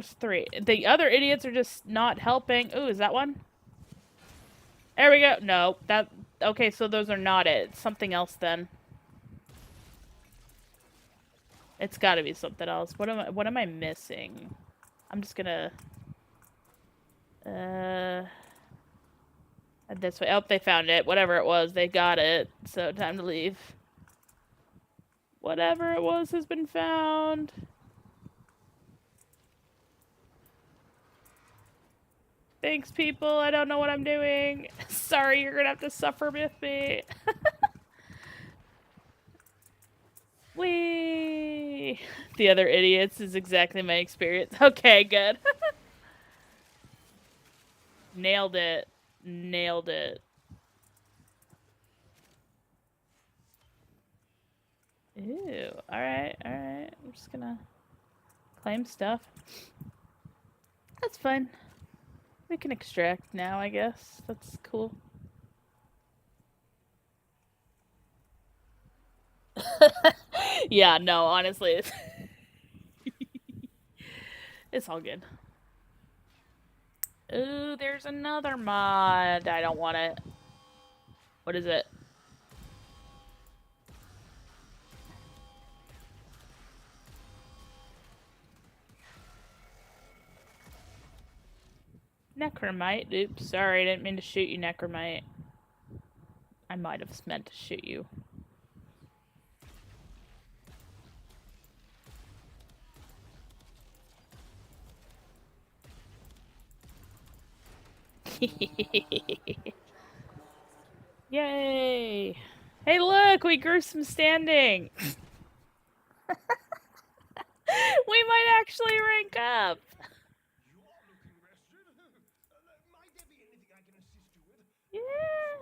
three. The other idiots are just not helping. Ooh, is that one? There we go. No, that... Okay, so those are not it. It's something else then. It's gotta be something else. What am I missing? I'm just gonna... This way. Oh, they found it. Whatever it was, they got it. So, time to leave. Whatever it was has been found. Thanks, people. I don't know what I'm doing. Sorry, you're gonna have to suffer with me. Whee! The other idiots is exactly my experience. Okay, good. Nailed it. Nailed it. Ew. Alright, alright. I'm just gonna claim stuff. That's fine. We can extract now, I guess. That's cool. Yeah, no, honestly, it's... It's all good. Ooh, there's another mod. I don't want it. What is it? Necromite. Oops, sorry, I didn't mean to shoot you, Necromite. I might have meant to shoot you. Yay! Hey, look, we grew some standing. We might actually rank up. You are looking rested. Might there be anything I can assist you with?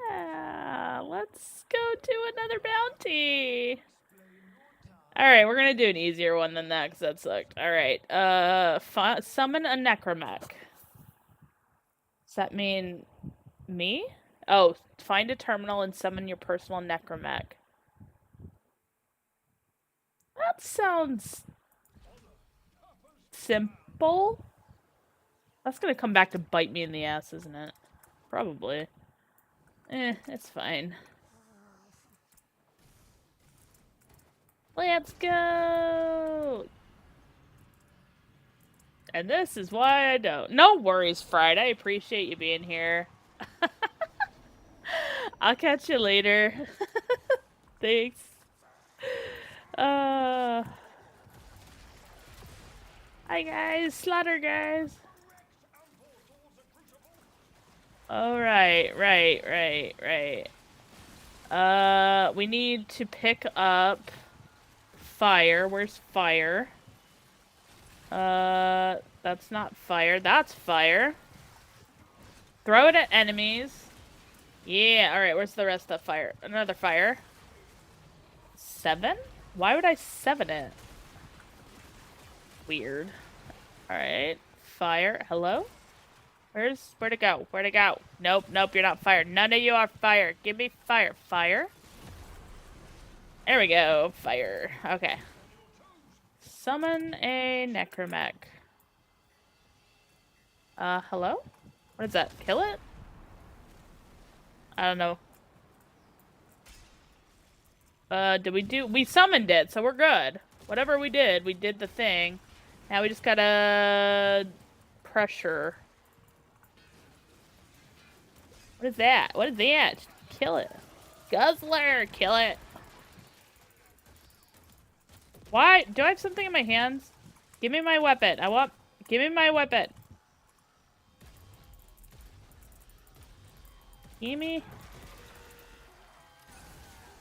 Yeah, let's go to another bounty. Alright, we're gonna do an easier one than that, because that sucked. Alright, summon a necromech. Does that mean me? Oh, find a terminal and summon your personal necromech. That sounds... simple? That's gonna come back to bite me in the ass, isn't it? Probably. It's fine. Let's go! And this is why I don't. No worries, Fried. I appreciate you being here. I'll catch you later. Thanks. Hi guys, slaughter guys. Alright, right. We need to pick up fire. Where's fire? That's not fire. That's fire. Throw it at enemies. Yeah, alright, where's the rest of the fire? Another fire. 7? Why would I 7 it? Weird. Alright. Fire. Hello? Where'd it go? Where'd it go? Nope, nope, you're not fired. None of you are fired. Give me fire. Fire? There we go. Fire. Okay. Summon a necromech. Hello? What is that? Kill it? I don't know. We summoned it, so we're good. Whatever we did the thing. Now we just gotta pressure. What is that? What is that? Kill it. Guzzler! Kill it. Why? Do I have something in my hands? Give me my weapon. Give me my weapon. Gimme.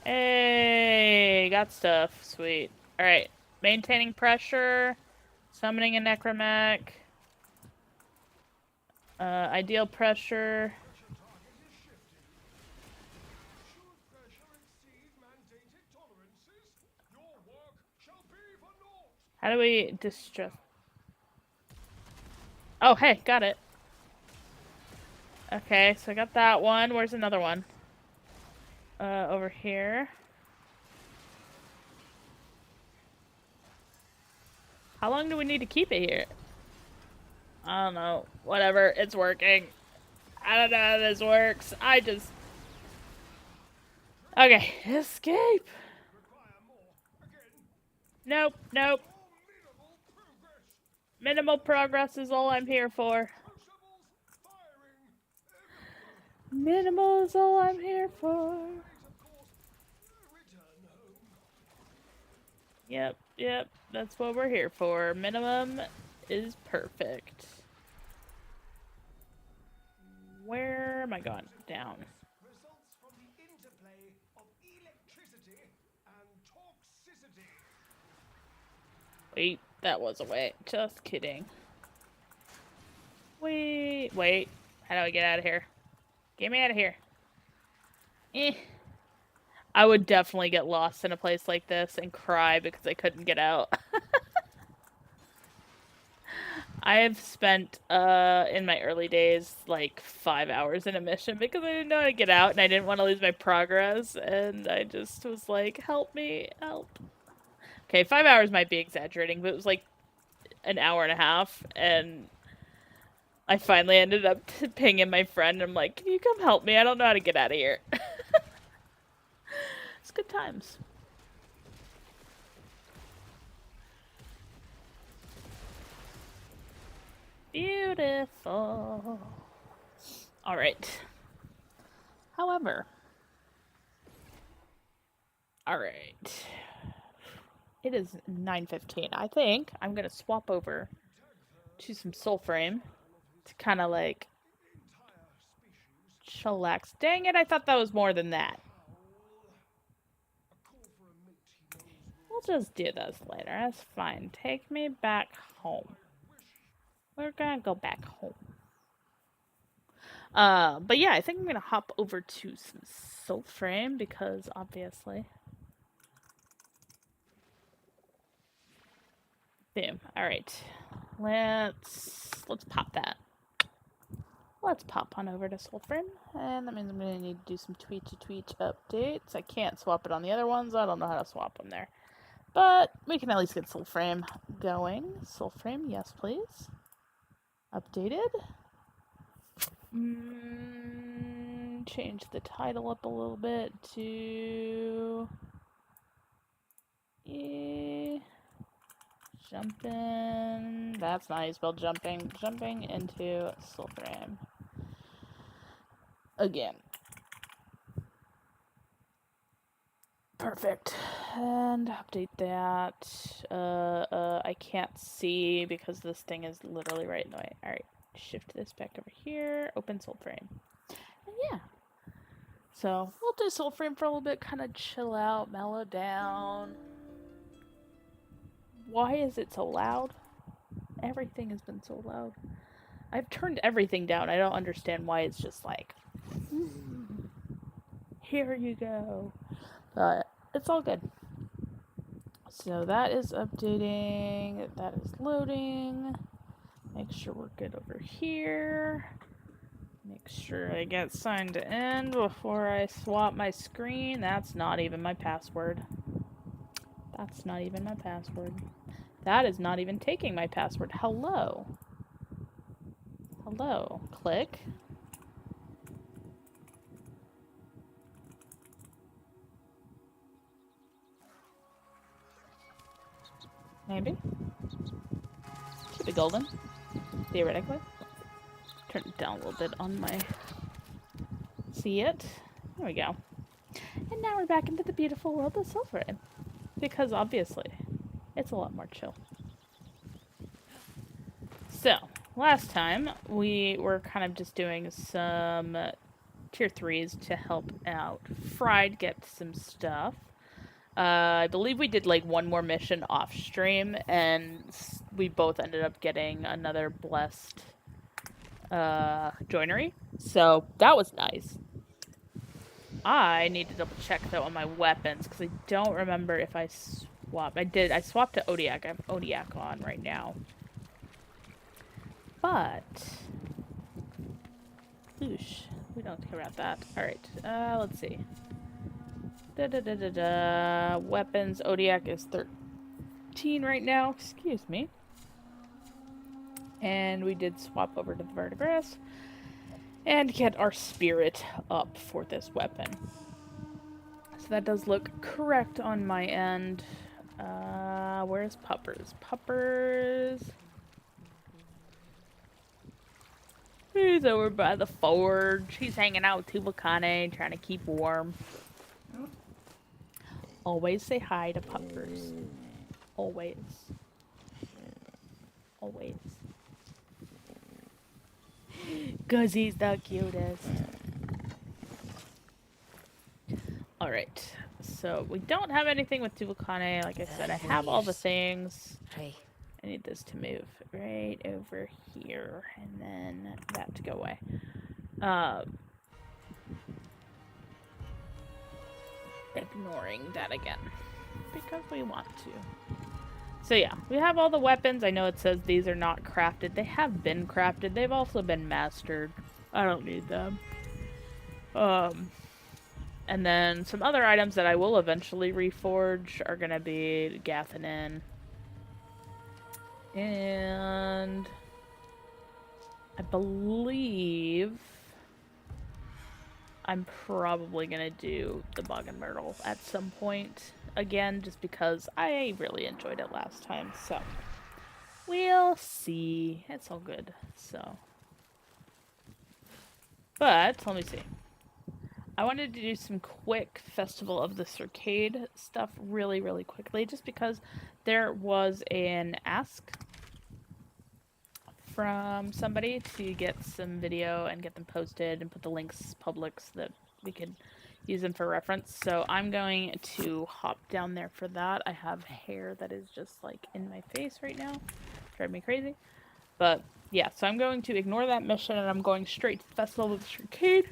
Hey, got stuff. Sweet. Alright. Maintaining pressure. Summoning a necromech. Ideal pressure. How do we distress? Oh, hey, got it. Okay, so I got that one. Where's another one? Over here. How long do we need to keep it here? I don't know. Whatever. It's working. I don't know how this works. Okay. Escape! Nope. Nope. Minimal progress is all I'm here for. Minimal is all I'm here for. Yep. That's what we're here for. Minimum is perfect. Where am I going? Down. Results from the interplay of electricity and toxicity. Wait, that was a way. Just kidding. Wait. How do I get out of here? Get me out of here. I would definitely get lost in a place like this and cry because I couldn't get out. I have spent, in my early days, like 5 hours in a mission because I didn't know how to get out and I didn't want to lose my progress, and I just was like, help me, help. Okay, 5 hours might be exaggerating, but it was like an hour and a half, and I finally ended up pinging my friend, and I'm like, can you come help me? I don't know how to get out of here. It's good times. Beautiful. Alright. However. Alright. It is 9:15. I think I'm gonna swap over to some Soulframe to kind of like chillax. Dang it, I thought that was more than that. We'll just do this later. That's fine. Take me back home. We're gonna go back home. But yeah, I think I'm gonna hop over to some Soulframe because obviously. Boom. Alright. Let's pop that. Let's pop on over to Soulframe. And that means I'm gonna need to do some tweet updates. I can't swap it on the other ones. I don't know how to swap them there. But we can at least get Soulframe going. Soulframe, yes please. Updated. Change the title up a little bit to jumping. That's not how you spell jumping. Jumping into Soulframe. Again. Perfect. And update that. I can't see because this thing is literally right in the way. Alright. Shift this back over here. Open Soulframe. And yeah. So, we'll do Soulframe for a little bit. Kind of chill out. Mellow down. Why is it so loud? Everything has been so loud. I've turned everything down. I don't understand why it's just like... Here you go. But it's all good. So that is updating. That is loading. Make sure we're good over here. Make sure I get signed in before I swap my screen. That's not even my password. That's not even my password. That is not even taking my password. Hello. Hello. Click. Maybe. Should be golden. Theoretically. Turn it down a little bit on my... See it? There we go. And now we're back into the beautiful world of Soulframe. Because obviously, it's a lot more chill. So, last time, we were kind of just doing some tier 3s to help out Fried get some stuff. I believe we did like one more mission off stream, and we both ended up getting another blessed joinery. So, that was nice. I need to double check though on my weapons, because I don't remember if I swapped. I did. I swapped to Odiak. I have Odiak on right now. But... Oosh. We don't care about that. Alright. Let's see. Weapons. Odiak is 13 right now. Excuse me. And we did swap over to the Verdigris. And get our spirit up for this weapon. So that does look correct on my end. Where's Puppers? Puppers... He's over by the forge. He's hanging out with Tubakane, trying to keep warm. Always say hi to Puppers. Always. Always. 'Cause he's the cutest. Alright. So, we don't have anything with Tubakane. Like I said, I have all the things. Hey. I need this to move right over here, and then that to go away. Ignoring that again, because we want to. So yeah, we have all the weapons. I know it says these are not crafted. They have been crafted. They've also been mastered. I don't need them. And then some other items that I will eventually reforge are gonna be Gathanin. And I believe I'm probably gonna do the Bog and Myrtle at some point again, just because I really enjoyed it last time. So we'll see. It's all good. So, but let me see. I wanted to do some quick Festival of the Circade stuff really, really quickly, just because there was an ask from somebody to get some video and get them posted and put the links public so that we could use them for reference. So I'm going to hop down there for that. I have hair that is just like in my face right now. Drive me crazy. But yeah, so I'm going to ignore that mission and I'm going straight to the Festival of the Circade.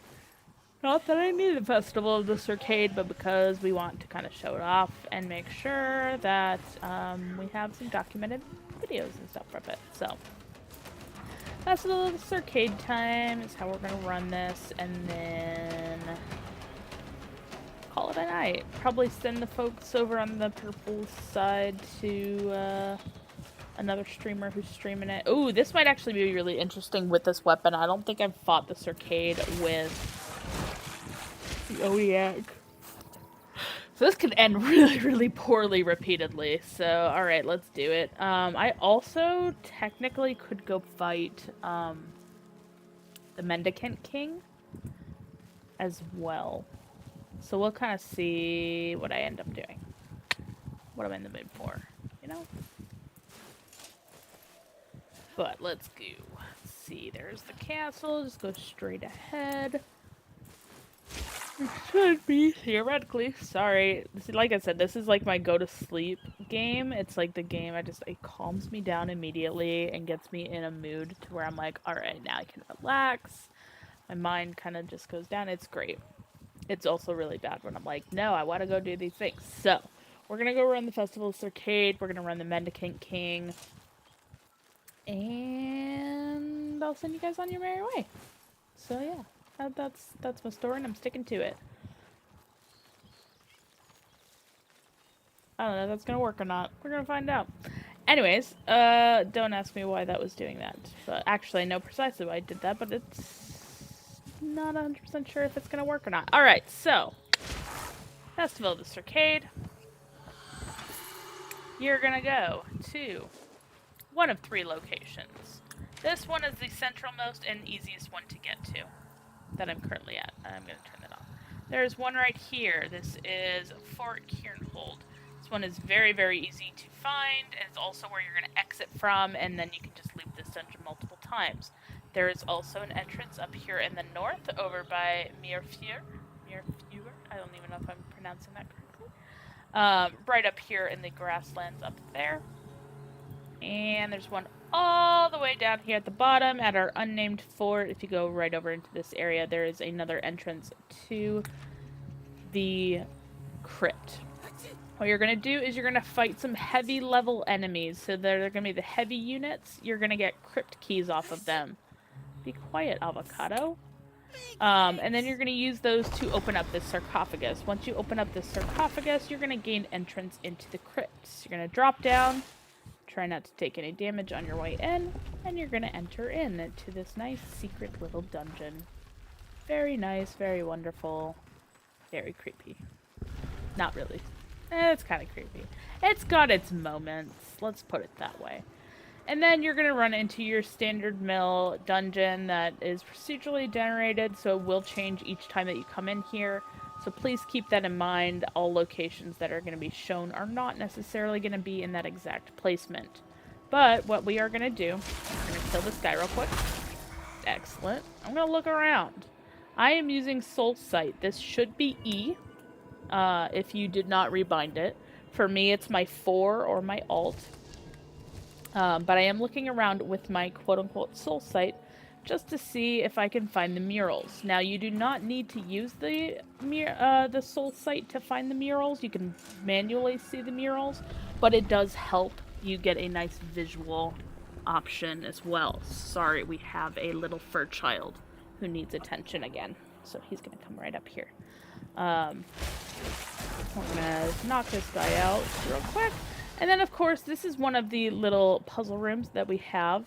Not that I need the Festival of the Circade, but because we want to kind of show it off and make sure that we have some documented videos and stuff from it. So, Festival of the Circade time is how we're going to run this, and then call it a night. Probably send the folks over on the purple side to another streamer who's streaming it. Ooh, this might actually be really interesting with this weapon. I don't think I've fought the Circade with the Odiak. So this could end really, really poorly repeatedly. So, alright, let's do it. I also technically could go fight the Mendicant King as well. So we'll kind of see what I end up doing. What I'm in the mood for, you know? But let's go. Let's see, there's the castle. Just go straight ahead. It should be, theoretically. Sorry. Like I said, this is like my go-to-sleep game. It's like the game it calms me down immediately and gets me in a mood to where I'm like, alright, now I can relax. My mind kind of just goes down. It's great. It's also really bad when I'm like, no, I want to go do these things. So, we're gonna go run the Festival of Arcade. We're gonna run the Mendicant King. And I'll send you guys on your merry way. So yeah, that's my story, and I'm sticking to it. I don't know if that's gonna work or not. We're gonna find out. Anyways, don't ask me why that was doing that. But actually, I know precisely why I did that, but it's not 100% sure if it's gonna work or not. Alright, so Festival of the Arcade. You're gonna go to one of 3 locations. This one is the centralmost and easiest one to get to that I'm currently at. I'm going to turn that on. There's one right here. This is Fort Kieranhold. This one is very, very easy to find, and it's also where you're going to exit from, and then you can just leave this dungeon multiple times. There is also an entrance up here in the north over by Mirfjord. I don't even know if I'm pronouncing that correctly. Right up here in the grasslands up there. And there's one all the way down here at the bottom at our unnamed fort. If you go right over into this area, there is another entrance to the crypt. What you're going to do is you're going to fight some heavy level enemies. So they're going to be the heavy units. You're going to get crypt keys off of them. Be quiet, avocado. And then you're going to use those to open up this sarcophagus. Once you open up this sarcophagus, you're going to gain entrance into the crypt. So you're going to drop down. Try not to take any damage on your way in, and you're going to enter into this nice secret little dungeon. Very nice, very wonderful, very creepy. Not really. It's kind of creepy. It's got its moments, let's put it that way. And then you're going to run into your standard mill dungeon that is procedurally generated, so it will change each time that you come in here. So please keep that in mind. All locations that are going to be shown are not necessarily going to be in that exact placement. But what we are going to do, I'm going to kill this guy real quick. Excellent. I'm going to look around. I am using Soul Sight. This should be E, if you did not rebind it. For me, it's my 4 or my Alt. But I am looking around with my quote-unquote Soul Sight just to see if I can find the murals. Now, you do not need to use the Soul Sight to find the murals. You can manually see the murals, but it does help you get a nice visual option as well. Sorry, we have a little fur child who needs attention again, so he's gonna come right up here. We're gonna knock this guy out real quick. And then, of course, this is one of the little puzzle rooms that we have.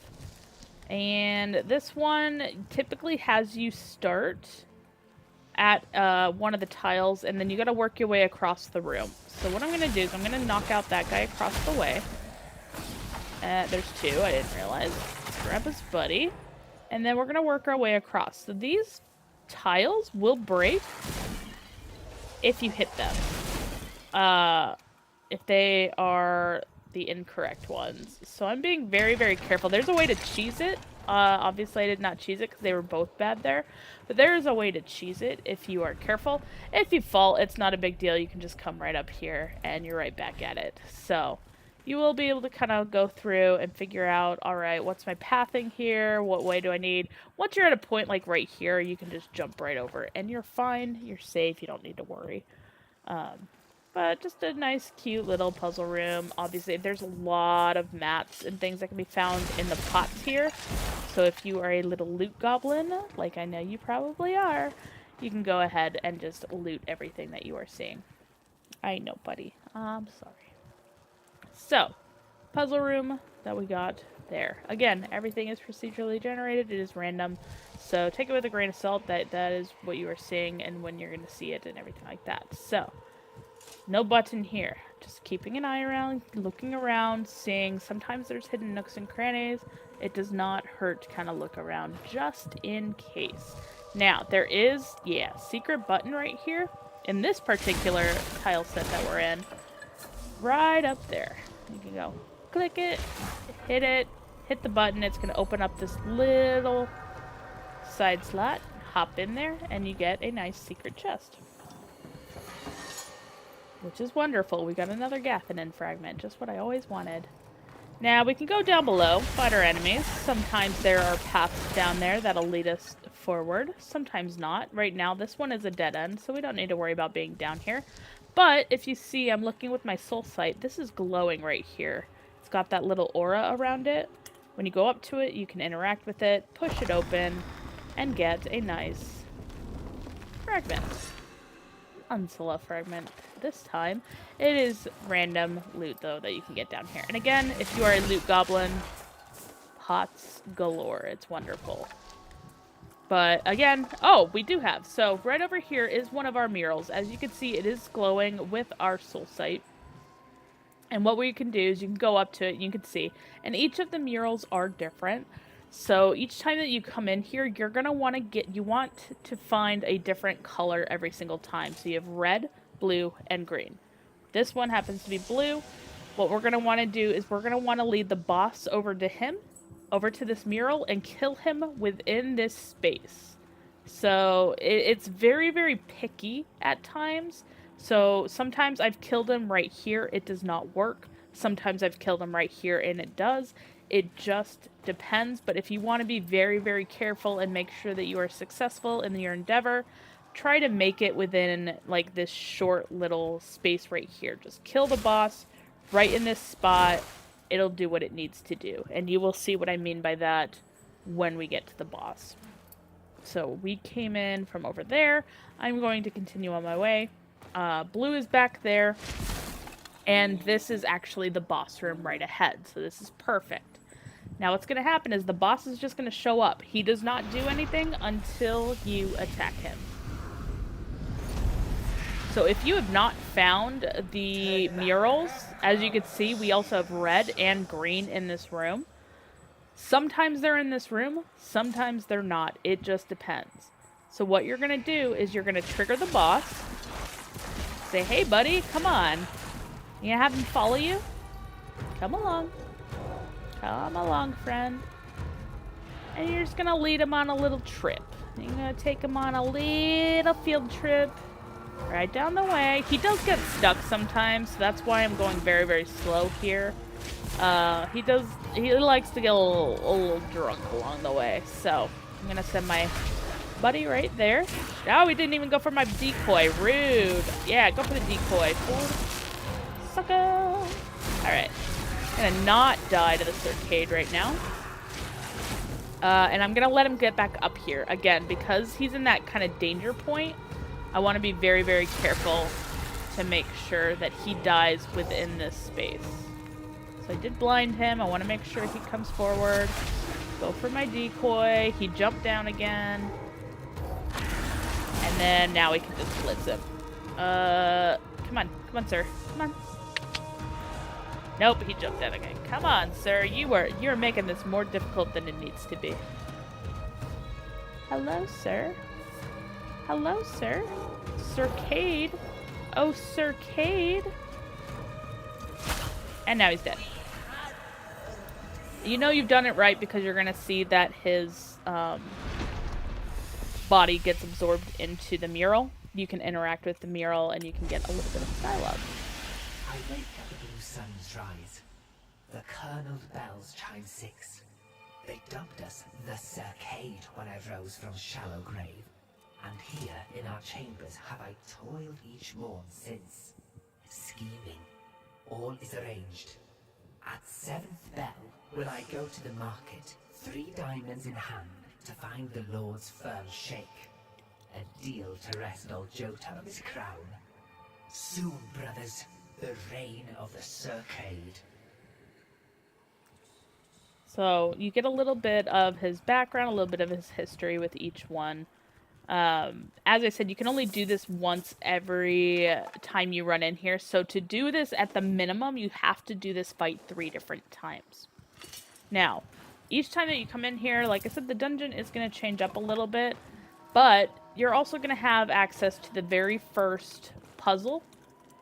And this one typically has you start at one of the tiles, and then you gotta work your way across the room. So what I'm gonna do is I'm gonna knock out that guy across the way. There's 2, I didn't realize. Let's grab his buddy. And then we're gonna work our way across. So these tiles will break if you hit them. If they are the incorrect ones. So I'm being very, very careful. There's a way to cheese it. Obviously I did not cheese it because they were both bad there. But there is a way to cheese it if you are careful. If you fall, it's not a big deal. You can just come right up here and you're right back at it. So you will be able to kind of go through and figure out, alright, what's my pathing here? What way do I need? Once you're at a point like right here, you can just jump right over it. And you're fine. You're safe. You don't need to worry. But just a nice, cute little puzzle room. Obviously, there's a lot of mats and things that can be found in the pots here. So if you are a little loot goblin, like I know you probably are, you can go ahead and just loot everything that you are seeing. I know, buddy. I'm sorry. So, puzzle room that we got there. Again, everything is procedurally generated. It is random. So take it with a grain of salt that is what you are seeing and when you're going to see it and everything like that. So, no button here. Just keeping an eye around, looking around, seeing. Sometimes there's hidden nooks and crannies. It does not hurt to kind of look around just in case. Now, there is, secret button right here in this particular tile set that we're in. Right up there. You can go click it, hit the button. It's going to open up this little side slot. Hop in there, and you get a nice secret chest. Which is wonderful. We got another Gathinin fragment, just what I always wanted. Now, we can go down below, fight our enemies. Sometimes there are paths down there that'll lead us forward. Sometimes not. Right now, this one is a dead end, so we don't need to worry about being down here. But if you see, I'm looking with my soul sight. This is glowing right here. It's got that little aura around it. When you go up to it, you can interact with it, push it open, and get a nice fragment. Unsula fragment this time. It is random loot, though, that you can get down here. And again, if you are a loot goblin, pots galore. It's wonderful. But again, oh, we do have. So right over here is one of our murals. As you can see, it is glowing with our soul sight. And what we can do is you can go up to it, you can see. And each of the murals are different. So each time that you come in here, you're going to want to find a different color every single time. So you have red, blue, and green. This one happens to be blue. What we're going to want to do is we're going to want to lead the boss over to this mural, and kill him within this space. So it's very, very picky at times. So sometimes I've killed him right here, it does not work. Sometimes I've killed him right here and it does. It just depends. But if you want to be very, very careful and make sure that you are successful in your endeavor, try to make it within like this short little space right here. Just kill the boss right in this spot. It'll do what it needs to do. And you will see what I mean by that when we get to the boss. So we came in from over there. I'm going to continue on my way. Blue is back there. And this is actually the boss room right ahead. So this is perfect. Now what's going to happen is the boss is just going to show up. He does not do anything until you attack him. So if you have not found the murals, as you can see, we also have red and green in this room. Sometimes they're in this room, sometimes they're not. It just depends. So what you're going to do is you're going to trigger the boss. Say, hey buddy, come on. You gonna have him follow you? Come along. Come along, friend. And you're just going to lead him on a little trip. You're going to take him on a little field trip. Right down the way. He does get stuck sometimes, so that's why I'm going very, very slow here. He likes to get a little drunk along the way, so I'm gonna send my buddy right there. Oh, we didn't even go for my decoy. Rude. Yeah, go for the decoy. Fool. Sucker. Alright. I'm gonna not die to the Circade right now. And I'm gonna let him get back up here. Again, because he's in that kind of danger point, I want to be very, very careful to make sure that he dies within this space. So I did blind him. I want to make sure he comes forward. Go for my decoy. He jumped down again. And then now we can just blitz him. Come on, sir. Come on. Nope, he jumped down again. Come on, sir. You're making this more difficult than it needs to be. Hello, sir. Hello, sir. Circade. Oh, Circade. And now he's dead. You know you've done it right because you're going to see that his body gets absorbed into the mural. You can interact with the mural and you can get a little bit of dialogue. I wake at the blue sun's rise. The colonel's bells chime 6. They dubbed us the Circade when I rose from shallow grave. And here in our chambers have I toiled each morn since, scheming. All is arranged. At 7th bell will I go to the market, 3 diamonds in hand, to find the Lord's firm shake. A deal to wrest old Jota of his crown. Soon, brothers, the reign of the Circade. So you get a little bit of his background, a little bit of his history with each one. As I said, you can only do this once every time you run in here. So to do this at the minimum, you have to do this fight 3 different times. Now, each time that you come in here, like I said, the dungeon is going to change up a little bit. But you're also going to have access to the very first puzzle,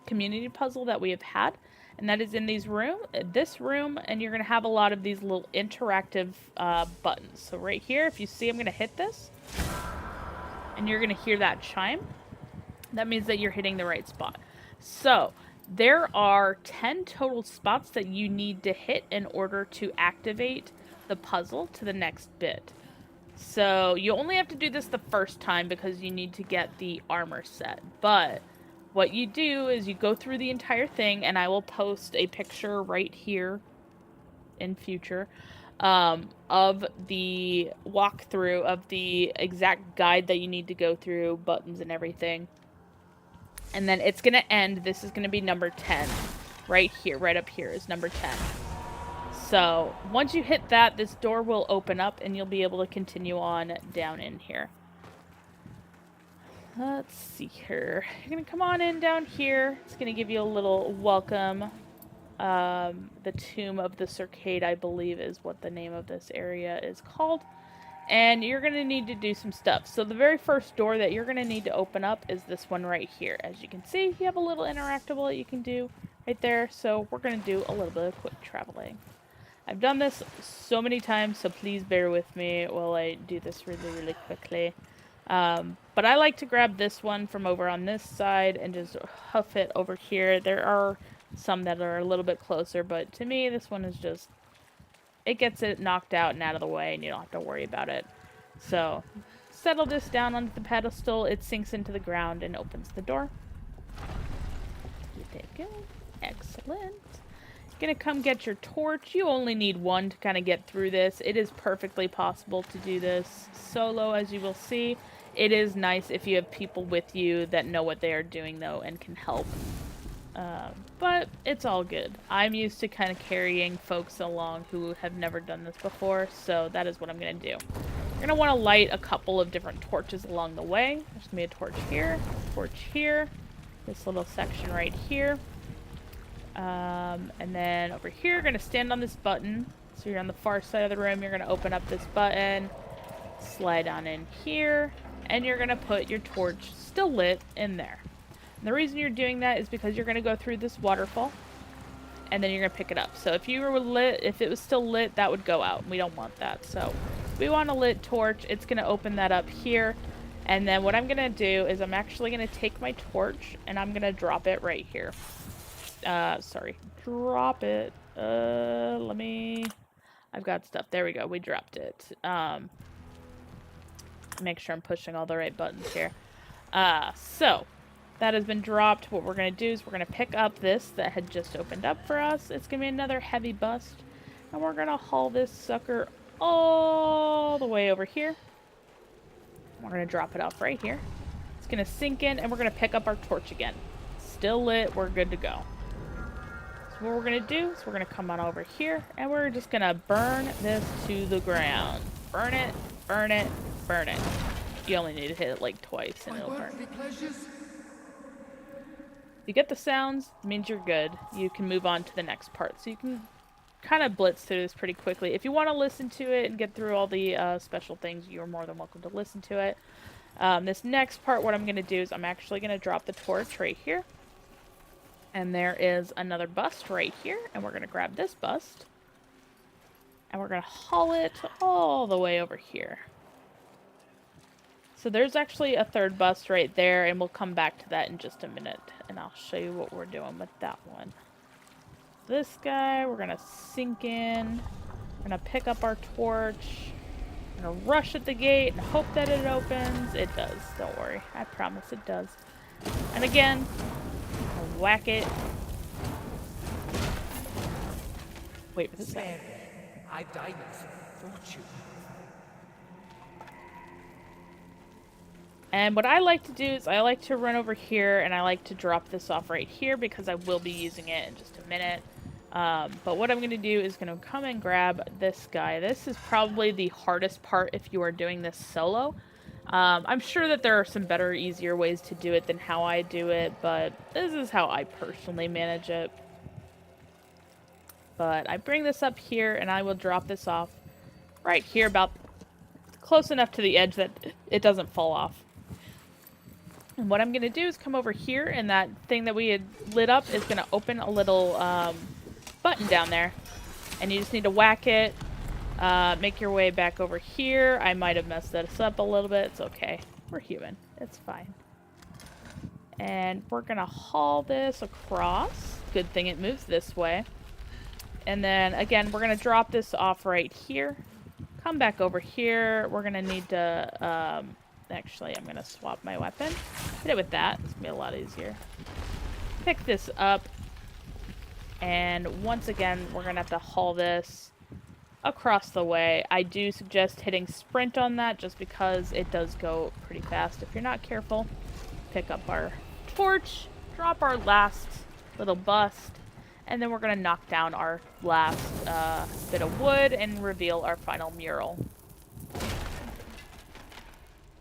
community puzzle that we have had. And that is in this room, and you're going to have a lot of these little interactive buttons. So right here, if you see, I'm going to hit this. And you're going to hear that chime. That means that you're hitting the right spot. So, there are 10 total spots that you need to hit in order to activate the puzzle to the next bit. So, you only have to do this the first time because you need to get the armor set. But, what you do is you go through the entire thing, and I will post a picture right here in future of the walkthrough of the exact guide that you need to go through, buttons and everything. And then it's going to end. This is going to be number 10. Right here, right up here is number 10. So once you hit that, this door will open up and you'll be able to continue on down in here. Let's see here. You're going to come on in down here. It's going to give you a little welcome. The Tomb of the Circade, I believe, is what the name of this area is called. And you're going to need to do some stuff. So the very first door that you're going to need to open up is this one right here. As you can see, you have a little interactable that you can do right there. So we're going to do a little bit of quick traveling. I've done this so many times, so please bear with me while I do this really, really quickly. But I like to grab this one from over on this side and just huff it over here. There are some that are a little bit closer, but to me, this one is just, it gets it knocked out and out of the way, and you don't have to worry about it. So, settle this down onto the pedestal, it sinks into the ground and opens the door. You take it. Excellent. Gonna come get your torch. You only need one to kind of get through this. It is perfectly possible to do this solo, as you will see. It is nice if you have people with you that know what they are doing, though, and can help. But it's all good. I'm used to kind of carrying folks along who have never done this before, so that is what I'm going to do. You're going to want to light a couple of different torches along the way. There's going to be a torch here, this little section right here. And then over here, you're going to stand on this button. So you're on the far side of the room. You're going to open up this button, slide on in here, and you're going to put your torch still lit in there. And the reason you're doing that is because you're going to go through this waterfall, and then you're going to pick it up. So if you were lit, if it was still lit, that would go out. We don't want that. So we want a lit torch. It's going to open that up here. And then what I'm going to do is I'm actually going to take my torch, and I'm going to drop it right here. Drop it. I've got stuff. There we go. We dropped it. Make sure I'm pushing all the right buttons here. So that has been dropped. What we're going to do is we're going to pick up this that had just opened up for us. It's going to be another heavy bust. And we're going to haul this sucker all the way over here. We're going to drop it off right here. It's going to sink in, and we're going to pick up our torch again. Still lit. We're good to go. So what we're going to do is we're going to come on over here, and we're just going to burn this to the ground. Burn it, burn it, burn it. You only need to hit it like twice, and it'll burn. You get the sounds, it means you're good. You can move on to the next part. So you can kind of blitz through this pretty quickly. If you want to listen to it and get through all the special things, you're more than welcome to listen to it. This next part, what I'm going to do is I'm actually going to drop the torch right here. And there is another bust right here. And we're going to grab this bust. And we're going to haul it all the way over here. So there's actually a third bust right there. And we'll come back to that in just a minute. And I'll show you what we're doing with that one. This guy, we're going to sink in. We're going to pick up our torch. We're going to rush at the gate and hope that it opens. It does. Don't worry. I promise it does. And again, whack it. Wait for this second. I've died for fortune. And what I like to do is I like to run over here and I like to drop this off right here because I will be using it in just a minute. But what I'm going to do is going to come and grab this guy. This is probably the hardest part if you are doing this solo. I'm sure that there are some better, easier ways to do it than how I do it, but this is how I personally manage it. But I bring this up here and I will drop this off right here, about close enough to the edge that it doesn't fall off. And what I'm going to do is come over here, and that thing that we had lit up is going to open a little button down there. And you just need to whack it, make your way back over here. I might have messed this up a little bit. It's okay. We're human. It's fine. And we're going to haul this across. Good thing it moves this way. And then, again, we're going to drop this off right here. Come back over here. We're going to need to... actually, I'm going to swap my weapon. Hit it with that. It's going to be a lot easier. pick this up, and once again, we're going to have to haul this across the way. I do suggest hitting sprint on that just because it does go pretty fast if you're not careful. Pick up our torch, drop our last little bust, and then we're going to knock down our last bit of wood and reveal our final mural.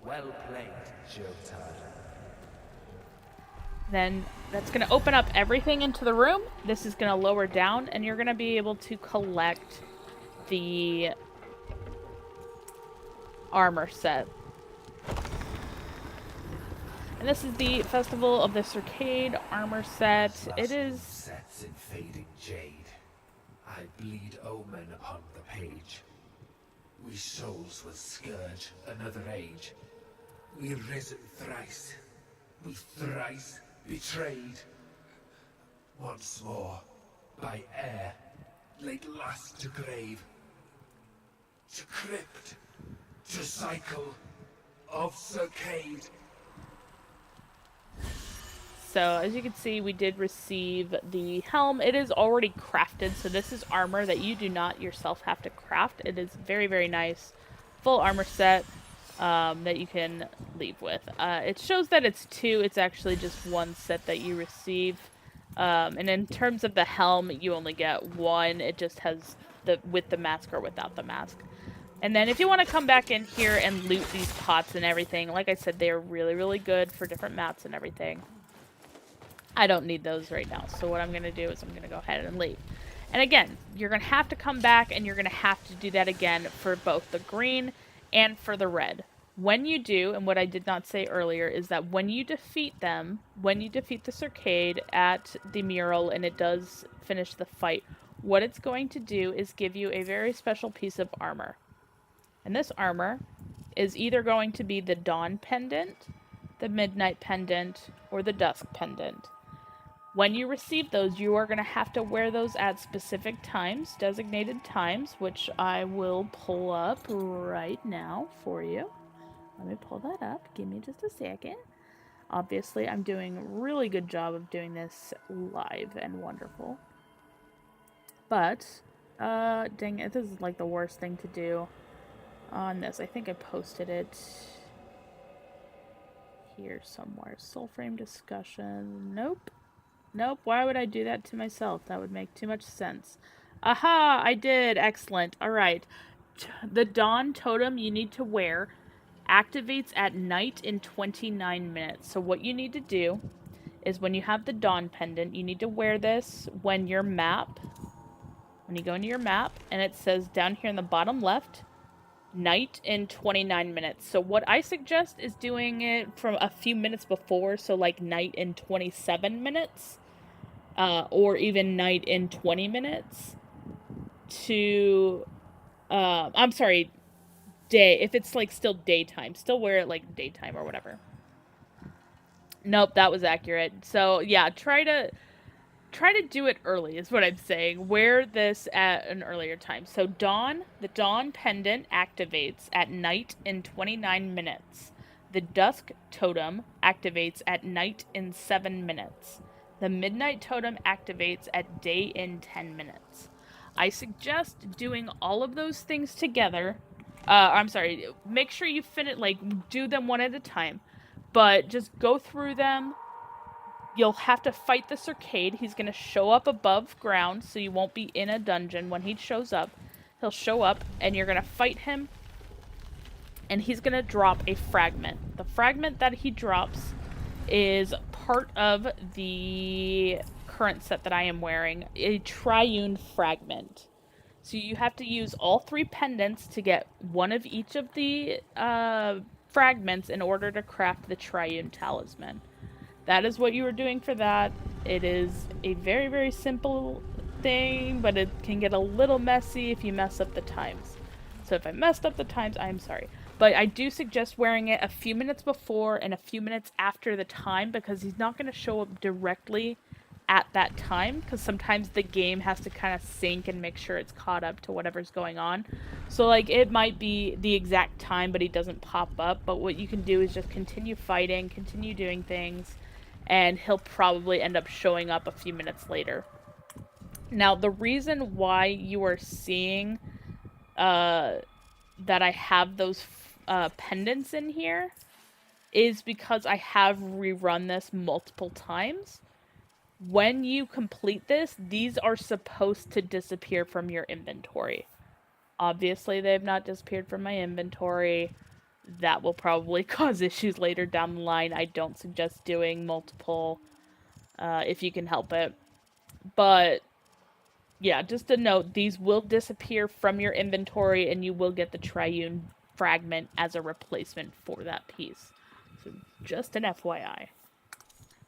Well played, Jotard. Then that's going to open up everything into the room. This is going to lower down, and you're going to be able to collect the armor set. And this is the Festival of the Circade armor set. It is... Sets in fading jade. I bleed omen upon the page. We souls will scourge another age. We risen thrice. We thrice betrayed. Once more, by air, laid last to grave. To crypt, to cycle of Circade. So, as you can see, we did receive the helm. It is already crafted, so this is armor that you do not yourself have to craft. It is very, very nice. Full armor set that you can leave with. It shows that it's 2. It's actually just 1 set that you receive. And in terms of the helm, you only get 1. It just has the with the mask or without the mask. And then if you want to come back in here and loot these pots and everything, like I said, they are really, really good for different mats and everything. I don't need those right now, so what I'm going to do is I'm going to go ahead and leave. And again, you're going to have to come back, and you're going to have to do that again for both the green and for the red. When you do, and what I did not say earlier, is that when you defeat them, when you defeat the Circade at the mural, and it does finish the fight, what it's going to do is give you a very special piece of armor. And this armor is either going to be the Dawn Pendant, the Midnight Pendant, or the Dusk Pendant. When you receive those, you are going to have to wear those at specific times, designated times, which I will pull up right now for you. Let me pull that up. Give me just a second. Obviously, I'm doing a really good job of doing this live and wonderful. But, dang it, this is like the worst thing to do on this. I think I posted it here somewhere. Soulframe discussion. Nope. Nope, why would I do that to myself? That would make too much sense. Aha, I did. Excellent. All right. The Dawn Totem you need to wear activates at night in 29 minutes. So what you need to do is when you have the Dawn Pendant, you need to wear this when you go into your map, and it says down here in the bottom left, night in 29 minutes. So what I suggest is doing it from a few minutes before, so like night in 27 minutes. Or even night in 20 minutes to, I'm sorry, day. If it's like still daytime, still wear it like daytime or whatever. Nope, that was accurate. So yeah, try to do it early is what I'm saying. Wear this at an earlier time. So the Dawn Pendant activates at night in 29 minutes. The Dusk Totem activates at night in 7 minutes. The Midnight Totem activates at day in 10 minutes. I suggest doing all of those things together. Make sure you do them one at a time. But just go through them. You'll have to fight the Circade. He's going to show up above ground, so you won't be in a dungeon when he shows up. He'll show up, and you're going to fight him. And he's going to drop a fragment. The fragment that he drops is part of the current set that I am wearing, a triune fragment. So you have to use all 3 pendants to get one of each of the fragments in order to craft the triune talisman. That is what you are doing for that. It is a very, very simple thing, but it can get a little messy if you mess up the times. So if I messed up the times, I'm sorry. But I do suggest wearing it a few minutes before and a few minutes after the time, because he's not going to show up directly at that time, because sometimes the game has to kind of sync and make sure it's caught up to whatever's going on. So like it might be the exact time, but he doesn't pop up. But what you can do is just continue fighting, continue doing things, and he'll probably end up showing up a few minutes later. Now, the reason why you are seeing that I have those pendants in here is because I have rerun this multiple times. When you complete this, these are supposed to disappear from your inventory. Obviously, they've not disappeared from my inventory. That will probably cause issues later down the line. I don't suggest doing multiple if you can help it. But yeah, just a note, these will disappear from your inventory and you will get the triune fragment as a replacement for that piece. So just an FYI.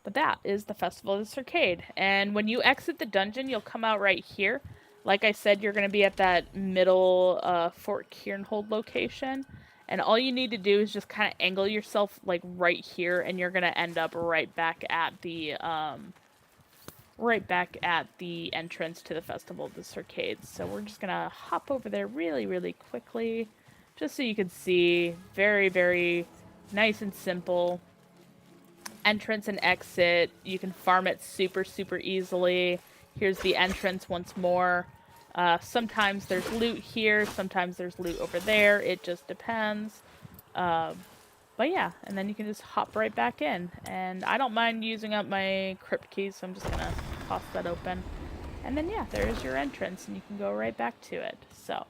But that is the Festival of the Circade. And when you exit the dungeon, you'll come out right here. Like I said, you're going to be at that middle Fort Kieranhold location. And all you need to do is just kind of angle yourself like right here, and you're going to end up right back at the entrance to the Festival of the Circade. So we're just going to hop over there really, really quickly, just so you can see. Very, very nice and simple. Entrance and exit. You can farm it super, super easily. Here's the entrance once more. Sometimes there's loot here, sometimes there's loot over there. It just depends. But yeah, and then you can just hop right back in. And I don't mind using up my crypt keys, so I'm just gonna toss that open. And then yeah, there's your entrance, and you can go right back to it. So,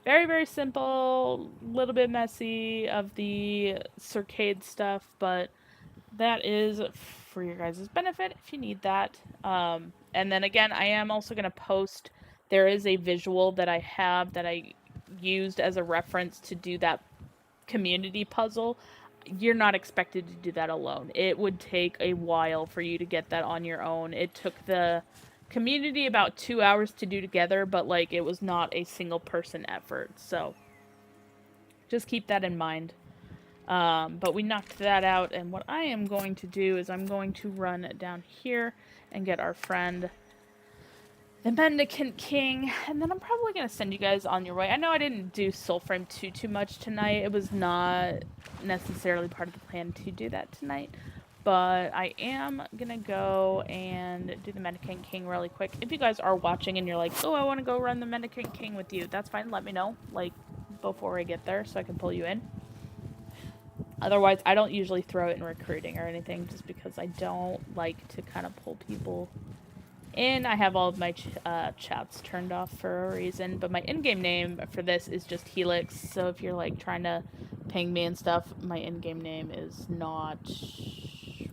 very, very simple, little bit messy of the Circade stuff, but that is for your guys' benefit if you need that. And then again, I am also going to post, there is a visual that I have that I used as a reference to do that community puzzle. You're not expected to do that alone. It would take a while for you to get that on your own. It took the community about 2 hours to do together, but like it was not a single person effort. So just keep that in mind. But we knocked that out, and what I am going to do is I'm going to run down here and get our friend, the Mendicant King, and then I'm probably going to send you guys on your way. I know I didn't do Soulframe too much tonight. It was not necessarily part of the plan to do that tonight, but I am going to go and do the Mendicant King really quick. If you guys are watching and you're like, oh, I want to go run the Mendicant King with you, that's fine. Let me know, like, before I get there so I can pull you in. Otherwise, I don't usually throw it in recruiting or anything, just because I don't like to kind of pull people in. I have all of my chats turned off for a reason, but my in-game name for this is just Helix, so if you're like trying to ping me and stuff, my in-game name is not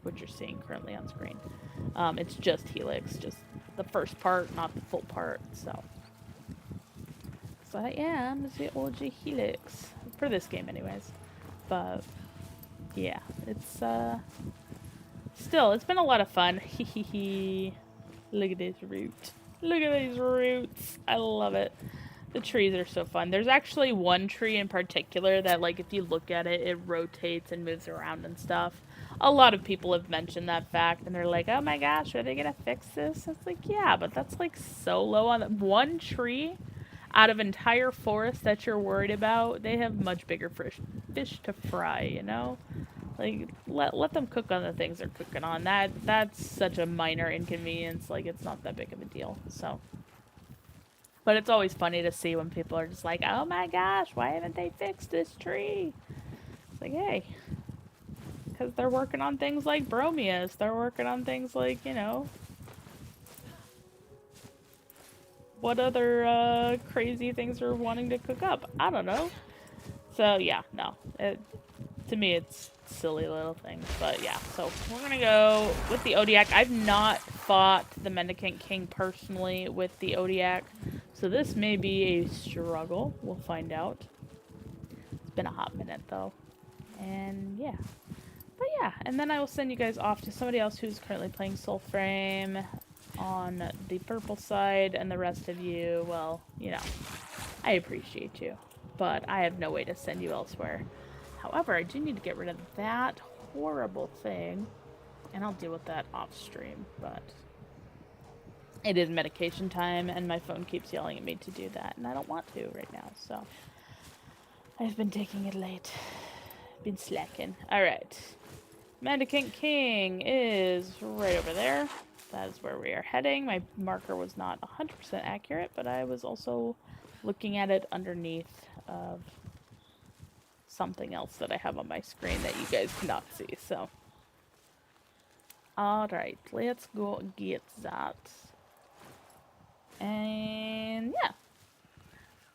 what you're seeing currently on screen. It's just Helix, just the first part, not the full part, so I am the OG Helix, for this game anyways, but yeah, it's still, it's been a lot of fun. Look at this root. Look at these roots. I love it. The trees are so fun. There's actually one tree in particular that, like, if you look at it, it rotates and moves around and stuff. A lot of people have mentioned that fact, and they're like, oh my gosh, are they gonna fix this? It's like, yeah, but that's like so low on the one tree out of entire forest that you're worried about. They have much bigger fish to fry, you know? Like, let them cook on the things they're cooking on. That's such a minor inconvenience. Like, it's not that big of a deal, so. But it's always funny to see when people are just like, oh my gosh, why haven't they fixed this tree? It's like, hey, because they're working on things like Bromius. They're working on things like, you know, what other crazy things are wanting to cook up? I don't know. So yeah, no. To me, it's silly little things. But yeah, so we're gonna go with the Odiac. I've not fought the Mendicant King personally with the Odiac, so this may be a struggle. We'll find out. It's been a hot minute though. And yeah. But yeah, and then I will send you guys off to somebody else who's currently playing Soulframe on the purple side, and the rest of you, well, you know, I appreciate you, but I have no way to send you elsewhere. However, I do need to get rid of that horrible thing, and I'll deal with that off stream, but it is medication time, and my phone keeps yelling at me to do that, and I don't want to right now, so I've been taking it late. Been slacking. Alright. Mendicant King is right over there. That is where we are heading. My marker was not 100% accurate, but I was also looking at it underneath of something else that I have on my screen that you guys cannot see, so. Alright, let's go get that. And yeah.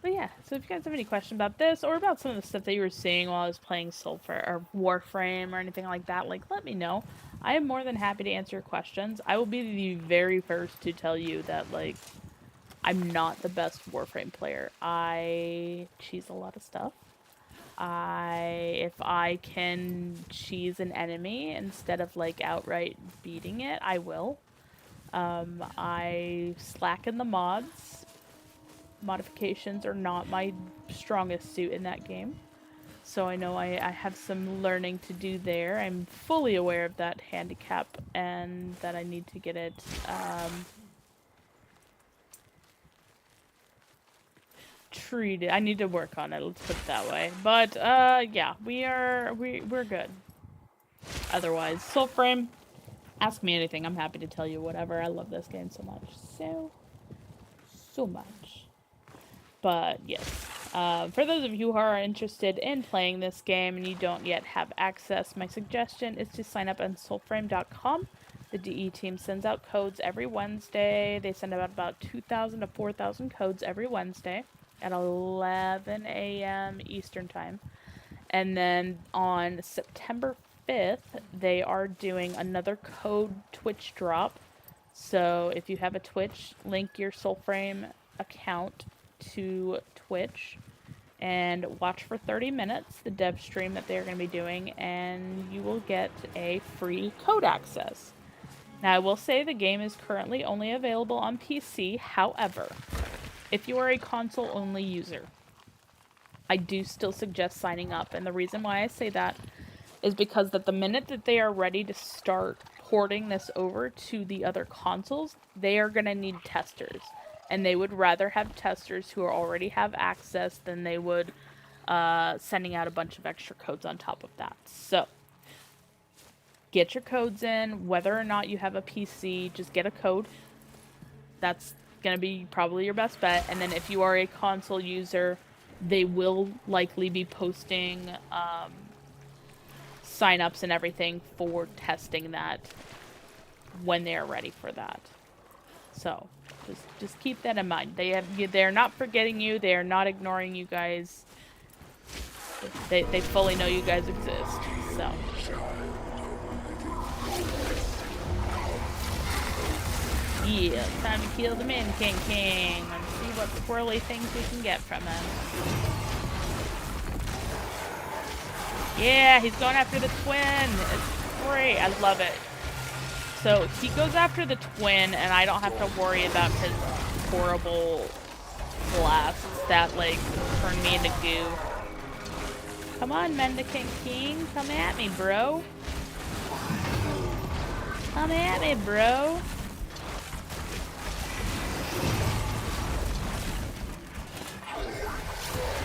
But yeah, so if you guys have any questions about this or about some of the stuff that you were seeing while I was playing Soulframe or Warframe or anything like that, like, let me know. I am more than happy to answer your questions. I will be the very first to tell you that, like, I'm not the best Warframe player. I cheese a lot of stuff. If I can cheese an enemy instead of, like, outright beating it, I will. I slacken the mods. Modifications are not my strongest suit in that game. So I know I have some learning to do there. I'm fully aware of that handicap and that I need to get it treated. I need to work on it, let's put it that way. But yeah, we're good. Otherwise, Soulframe, ask me anything. I'm happy to tell you whatever. I love this game so much. So much. But yes, for those of you who are interested in playing this game and you don't yet have access, my suggestion is to sign up on soulframe.com. The DE team sends out codes every Wednesday. They send out about 2,000 to 4,000 codes every Wednesday at 11 a.m. Eastern Time. And then on September 5th, they are doing another code Twitch drop. So if you have a Twitch, link your Soulframe account to Twitch and watch for 30 minutes the dev stream that they're going to be doing, and you will get a free code access. Now, I will say the game is currently only available on PC. However, if you are a console-only user, I do still suggest signing up. And the reason why I say that is because that the minute that they are ready to start porting this over to the other consoles, they are going to need testers. And they would rather have testers who already have access than they would sending out a bunch of extra codes on top of that. So, get your codes in. Whether or not you have a PC, just get a code. That's going to be probably your best bet. And then if you are a console user, they will likely be posting sign-ups and everything for testing that when they are ready for that. So, just keep that in mind. They're not forgetting you. They are not ignoring you guys. They fully know you guys exist. So. Yeah, time to kill the Mendicant King and see what squirrely things we can get from him. Yeah, he's going after the twin. It's great. I love it. So he goes after the twin, and I don't have to worry about his horrible blasts that, like, turn me into goo. Come on, Mendicant King. Come at me, bro. Come at me, bro.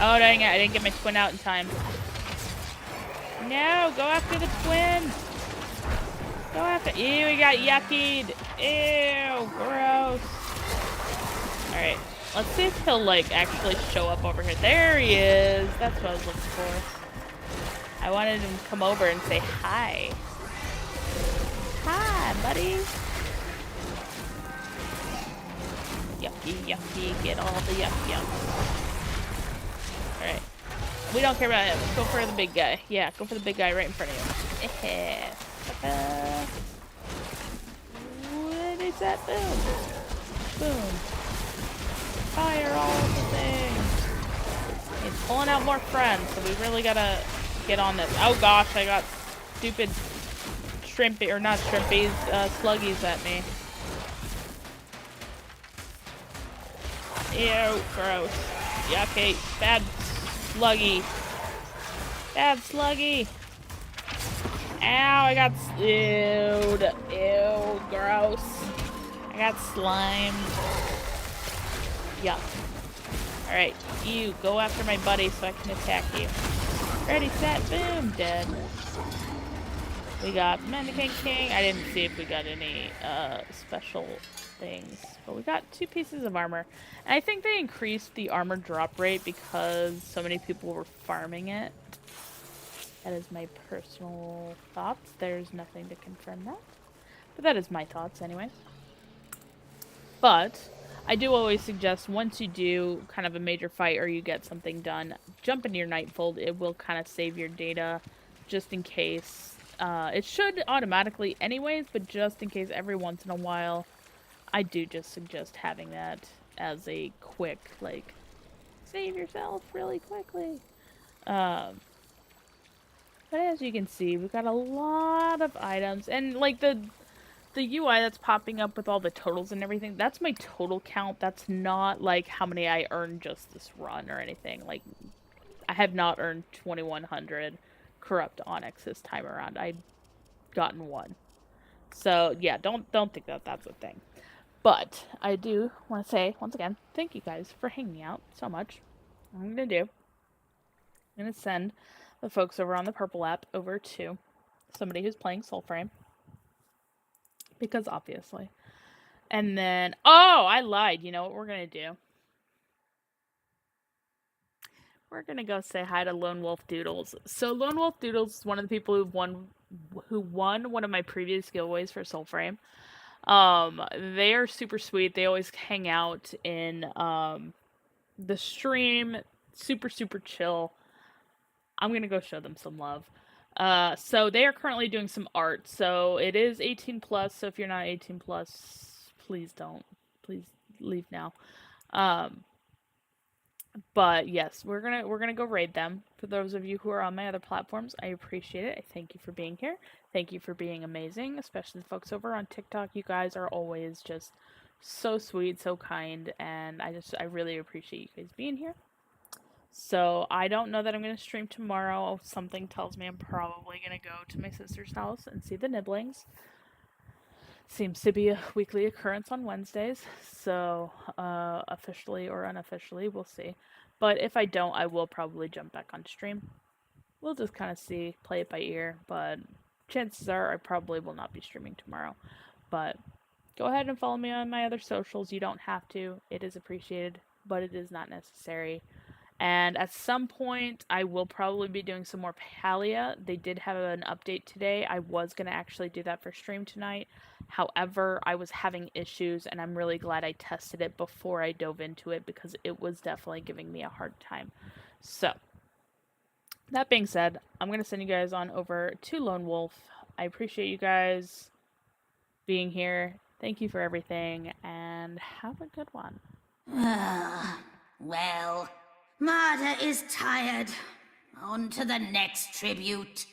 Oh, dang it. I didn't get my twin out in time. No, go after the twin. Go after. Ew, we got yuckied. Ew, gross. Alright, let's see if he'll, like, actually show up over here. There he is. That's what I was looking for. I wanted him to come over and say hi. Hi, buddy. Yucky, yucky. Get all the yuck. Alright. We don't care about him. Let's go for the big guy. Yeah, go for the big guy right in front of you. What is that? Boom. Boom. Fire all of the things. He's pulling out more friends, so we really gotta get on this. Oh gosh, I got stupid shrimpy, or not shrimpies, sluggies at me. Ew, gross. Yucky. Bad sluggy. Bad sluggy. Ow, I got slewed. Ew, gross. I got slimed. Yuck. Alright, you go after my buddy so I can attack you. Ready, set, boom, dead. We got Mannequin King. I didn't see if we got any special things, but we got 2 pieces of armor. And I think they increased the armor drop rate because so many people were farming it. That is my personal thoughts. There's nothing to confirm that. But that is my thoughts anyway. But I do always suggest once you do kind of a major fight or you get something done, jump into your Nightfold. It will kind of save your data just in case. It should automatically anyways, but just in case every once in a while, I do just suggest having that as a quick, like, save yourself really quickly. But as you can see, we've got a lot of items, and like the UI that's popping up with all the totals and everything, that's my total count. That's not like how many I earned just this run or anything. Like, I have not earned 2100 corrupt onyx this time around. I've gotten 1. So yeah, don't think that that's a thing. But I do want to say once again, thank you guys for hanging out so much. What I'm gonna do, I'm gonna send the folks over on the purple app over to somebody who's playing Soulframe, because obviously. And then, oh, I lied. You know what we're gonna do? We're gonna go say hi to Lone Wolf Doodles. So Lone Wolf Doodles is one of the people who won one of my previous giveaways for Soulframe. They are super sweet. They always hang out in the stream. Super chill. I'm gonna go show them some love. So they are currently doing some art. So it is 18 plus. So if you're not 18 plus, please don't. Please leave now. But yes, we're gonna go raid them. For those of you who are on my other platforms, I appreciate it. I thank you for being here. Thank you for being amazing, especially the folks over on TikTok. You guys are always just so sweet, so kind, and I really appreciate you guys being here. So I don't know that I'm gonna stream tomorrow. Something tells me I'm probably gonna go to my sister's house and see the Nibblings. Seems to be a weekly occurrence on Wednesdays, so officially or unofficially, we'll see. But if I don't, I will probably jump back on stream. We'll just kind of see, play it by ear, but chances are I probably will not be streaming tomorrow. But go ahead and follow me on my other socials. You don't have to. It is appreciated, but it is not necessary. And at some point, I will probably be doing some more Palia. They did have an update today. I was going to actually do that for stream tonight. However, I was having issues, and I'm really glad I tested it before I dove into it, because it was definitely giving me a hard time. So, that being said, I'm going to send you guys on over to Lone Wolf. I appreciate you guys being here. Thank you for everything, and have a good one. Well, Marta is tired. On to the next tribute.